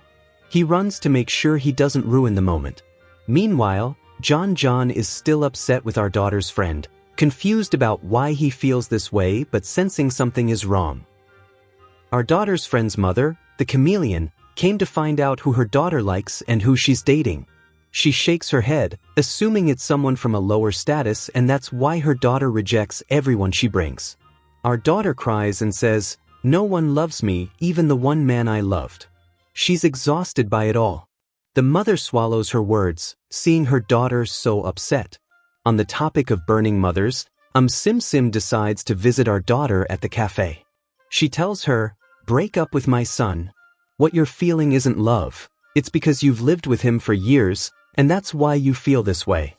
He runs to make sure he doesn't ruin the moment. Meanwhile, John is still upset with our daughter's friend, confused about why he feels this way but sensing something is wrong. Our daughter's friend's mother, the chameleon, came to find out who her daughter likes and who she's dating. She shakes her head, assuming it's someone from a lower status, and that's why her daughter rejects everyone she brings. Our daughter cries and says, "No one loves me, even the one man I loved." She's exhausted by it all. The mother swallows her words, seeing her daughter so upset. On the topic of burning mothers, Sim decides to visit our daughter at the cafe. She tells her, "Break up with my son. What you're feeling isn't love. It's because you've lived with him for years, and that's why you feel this way."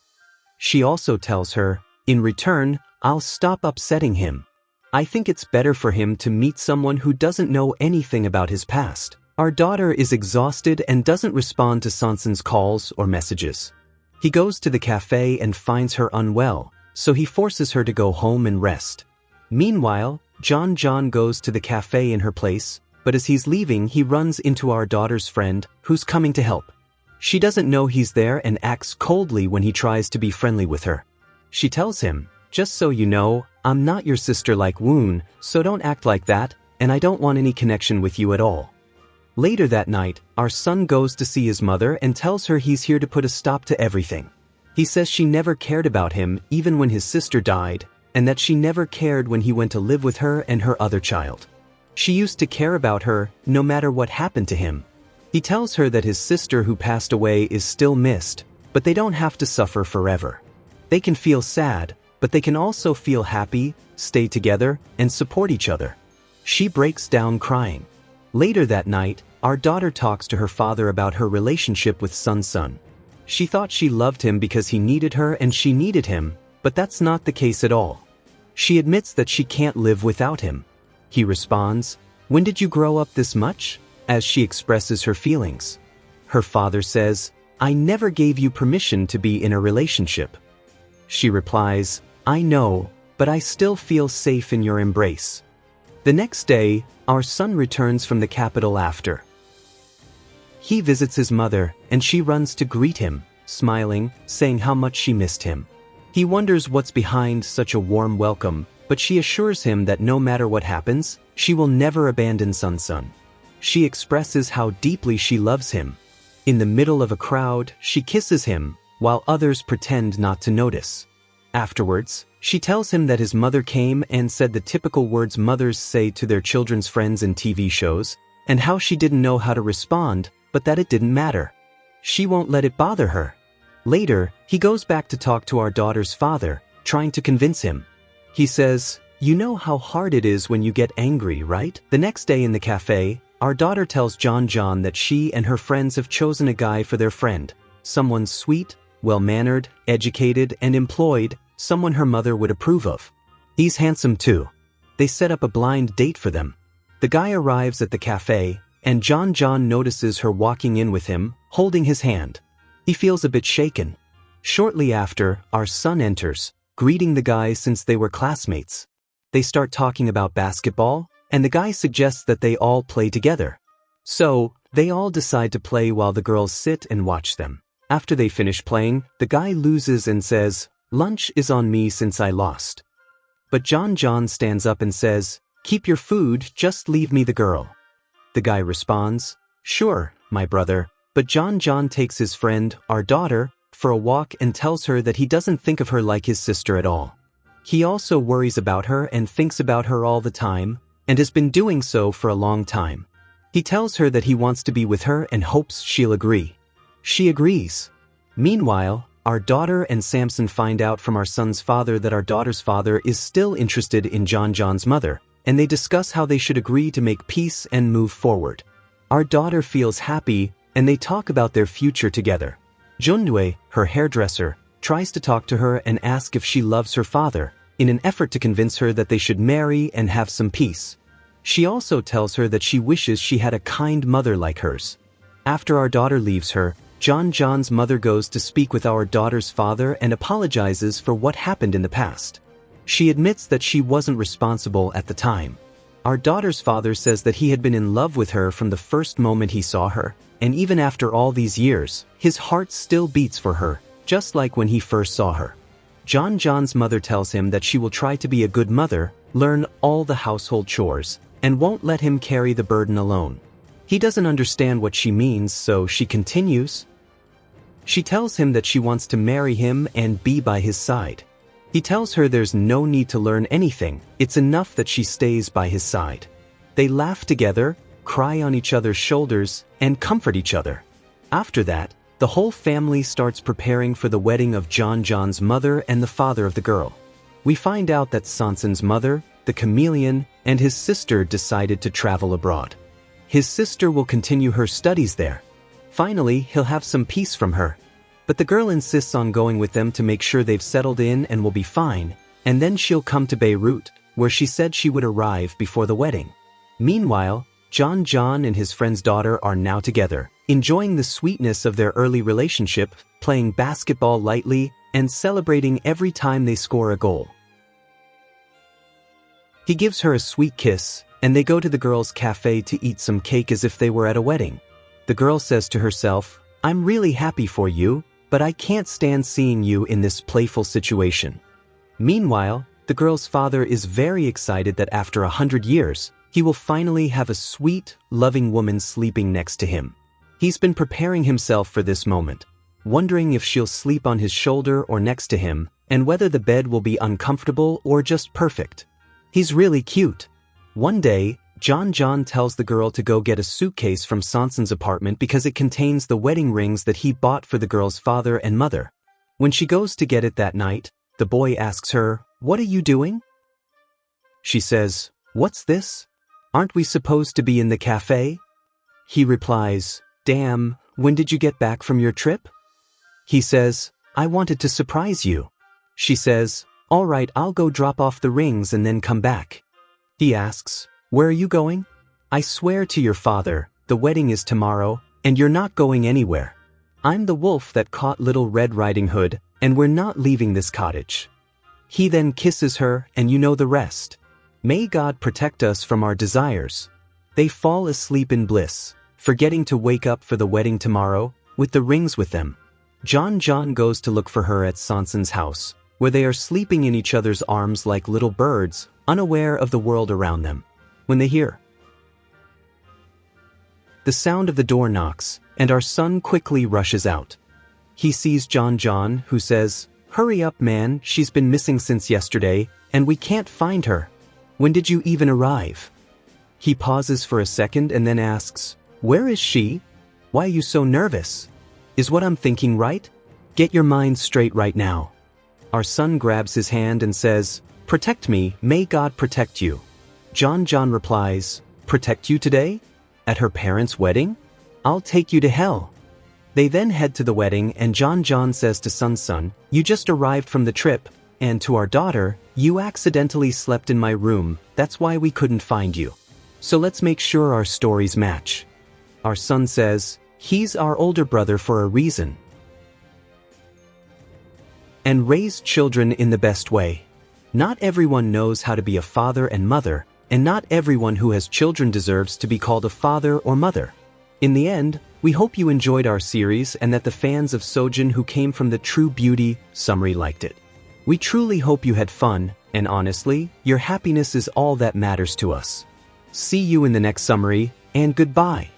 She also tells her, "In return, I'll stop upsetting him. I think it's better for him to meet someone who doesn't know anything about his past." Our daughter is exhausted and doesn't respond to Sanson's calls or messages. He goes to the cafe and finds her unwell, so he forces her to go home and rest. Meanwhile, John goes to the cafe in her place, but as he's leaving, he runs into our daughter's friend, who's coming to help. She doesn't know he's there and acts coldly when he tries to be friendly with her. She tells him, Just so you know, I'm not your sister like Woon, so don't act like that, and I don't want any connection with you at all. Later that night, our son goes to see his mother and tells her he's here to put a stop to everything. He says she never cared about him even when his sister died, and that she never cared when he went to live with her and her other child. She used to care about her no matter what happened to him. He tells her that his sister who passed away is still missed, but they don't have to suffer forever. They can feel sad, but they can also feel happy, stay together, and support each other. She breaks down crying. Later that night, our daughter talks to her father about her relationship with Sun. She thought she loved him because he needed her and she needed him, but that's not the case at all. She admits that she can't live without him. He responds, "When did you grow up this much?" as she expresses her feelings. Her father says, "I never gave you permission to be in a relationship." She replies, "I know, but I still feel safe in your embrace." The next day, our son returns from the capital after. He visits his mother, and she runs to greet him, smiling, saying how much she missed him. He wonders what's behind such a warm welcome, but she assures him that no matter what happens, she will never abandon Sun. She expresses how deeply she loves him. In the middle of a crowd, she kisses him, while others pretend not to notice. Afterwards, she tells him that his mother came and said the typical words mothers say to their children's friends in TV shows, and how she didn't know how to respond, but that it didn't matter. She won't let it bother her. Later, he goes back to talk to our daughter's father, trying to convince him. He says, "You know how hard it is when you get angry, right?" The next day in the cafe, our daughter tells John that she and her friends have chosen a guy for their friend, someone sweet, well-mannered, educated, and employed, someone her mother would approve of. He's handsome too. They set up a blind date for them. The guy arrives at the cafe, and John notices her walking in with him, holding his hand. He feels a bit shaken. Shortly after, our son enters, greeting the guy since they were classmates. They start talking about basketball, and the guy suggests that they all play together. So, they all decide to play while the girls sit and watch them. After they finish playing, the guy loses and says, "Lunch is on me since I lost." But John stands up and says, "Keep your food, just leave me the girl." The guy responds, "Sure, my brother," but John takes his friend, our daughter, for a walk and tells her that he doesn't think of her like his sister at all. He also worries about her and thinks about her all the time, and has been doing so for a long time. He tells her that he wants to be with her and hopes she'll agree. She agrees. Meanwhile, our daughter and Samson find out from our son's father that our daughter's father is still interested in John's mother, and they discuss how they should agree to make peace and move forward. Our daughter feels happy, and they talk about their future together. Junwei, her hairdresser, tries to talk to her and ask if she loves her father, in an effort to convince her that they should marry and have some peace. She also tells her that she wishes she had a kind mother like hers. After our daughter leaves her, John's mother goes to speak with our daughter's father and apologizes for what happened in the past. She admits that she wasn't responsible at the time. Our daughter's father says that he had been in love with her from the first moment he saw her, and even after all these years, his heart still beats for her, just like when he first saw her. John's mother tells him that she will try to be a good mother, learn all the household chores, and won't let him carry the burden alone. He doesn't understand what she means, so she continues. She tells him that she wants to marry him and be by his side. He tells her there's no need to learn anything, it's enough that she stays by his side. They laugh together, cry on each other's shoulders, and comfort each other. After that, the whole family starts preparing for the wedding of John's mother and the father of the girl. We find out that Sanson's mother, the chameleon, and his sister decided to travel abroad. His sister will continue her studies there. Finally, he'll have some peace from her. But the girl insists on going with them to make sure they've settled in and will be fine, and then she'll come to Beirut, where she said she would arrive before the wedding. Meanwhile, John and his friend's daughter are now together, enjoying the sweetness of their early relationship, playing basketball lightly, and celebrating every time they score a goal. He gives her a sweet kiss, and they go to the girls' cafe to eat some cake as if they were at a wedding. The girl says to herself, "I'm really happy for you, but I can't stand seeing you in this playful situation." Meanwhile, the girl's father is very excited that after 100 years, he will finally have a sweet, loving woman sleeping next to him. He's been preparing himself for this moment, wondering if she'll sleep on his shoulder or next to him, and whether the bed will be uncomfortable or just perfect. He's really cute. One day, John tells the girl to go get a suitcase from Sanson's apartment because it contains the wedding rings that he bought for the girl's father and mother. When she goes to get it that night, the boy asks her, "What are you doing?" She says, "What's this? Aren't we supposed to be in the cafe?" He replies, "Damn, when did you get back from your trip?" He says, "I wanted to surprise you." She says, "All right, I'll go drop off the rings and then come back." He asks, "Where are you going?" "I swear to your father, the wedding is tomorrow, and you're not going anywhere. I'm the wolf that caught Little Red Riding Hood, and we're not leaving this cottage." He then kisses her, and you know the rest. May God protect us from our desires. They fall asleep in bliss, forgetting to wake up for the wedding tomorrow, with the rings with them. John goes to look for her at Sanson's house, where they are sleeping in each other's arms like little birds, unaware of the world around them. When they hear the sound of the door knocks, and our son quickly rushes out. He sees John, who says, "Hurry up, man, she's been missing since yesterday, and we can't find her. When did you even arrive?" He pauses for a second and then asks, "Where is she? Why are you so nervous? Is what I'm thinking right? Get your mind straight right now." Our son grabs his hand and says, "Protect me, may God protect you." John replies, "Protect you today? At her parents' wedding? I'll take you to hell." They then head to the wedding and John says to Son, "You just arrived from the trip, and to our daughter, you accidentally slept in my room, that's why we couldn't find you. So let's make sure our stories match." Our son says, "He's our older brother for a reason." And raise children in the best way. Not everyone knows how to be a father and mother, and not everyone who has children deserves to be called a father or mother. In the end, we hope you enjoyed our series and that the fans of Sojin who came from the True Beauty summary liked it. We truly hope you had fun, and honestly, your happiness is all that matters to us. See you in the next summary, and goodbye.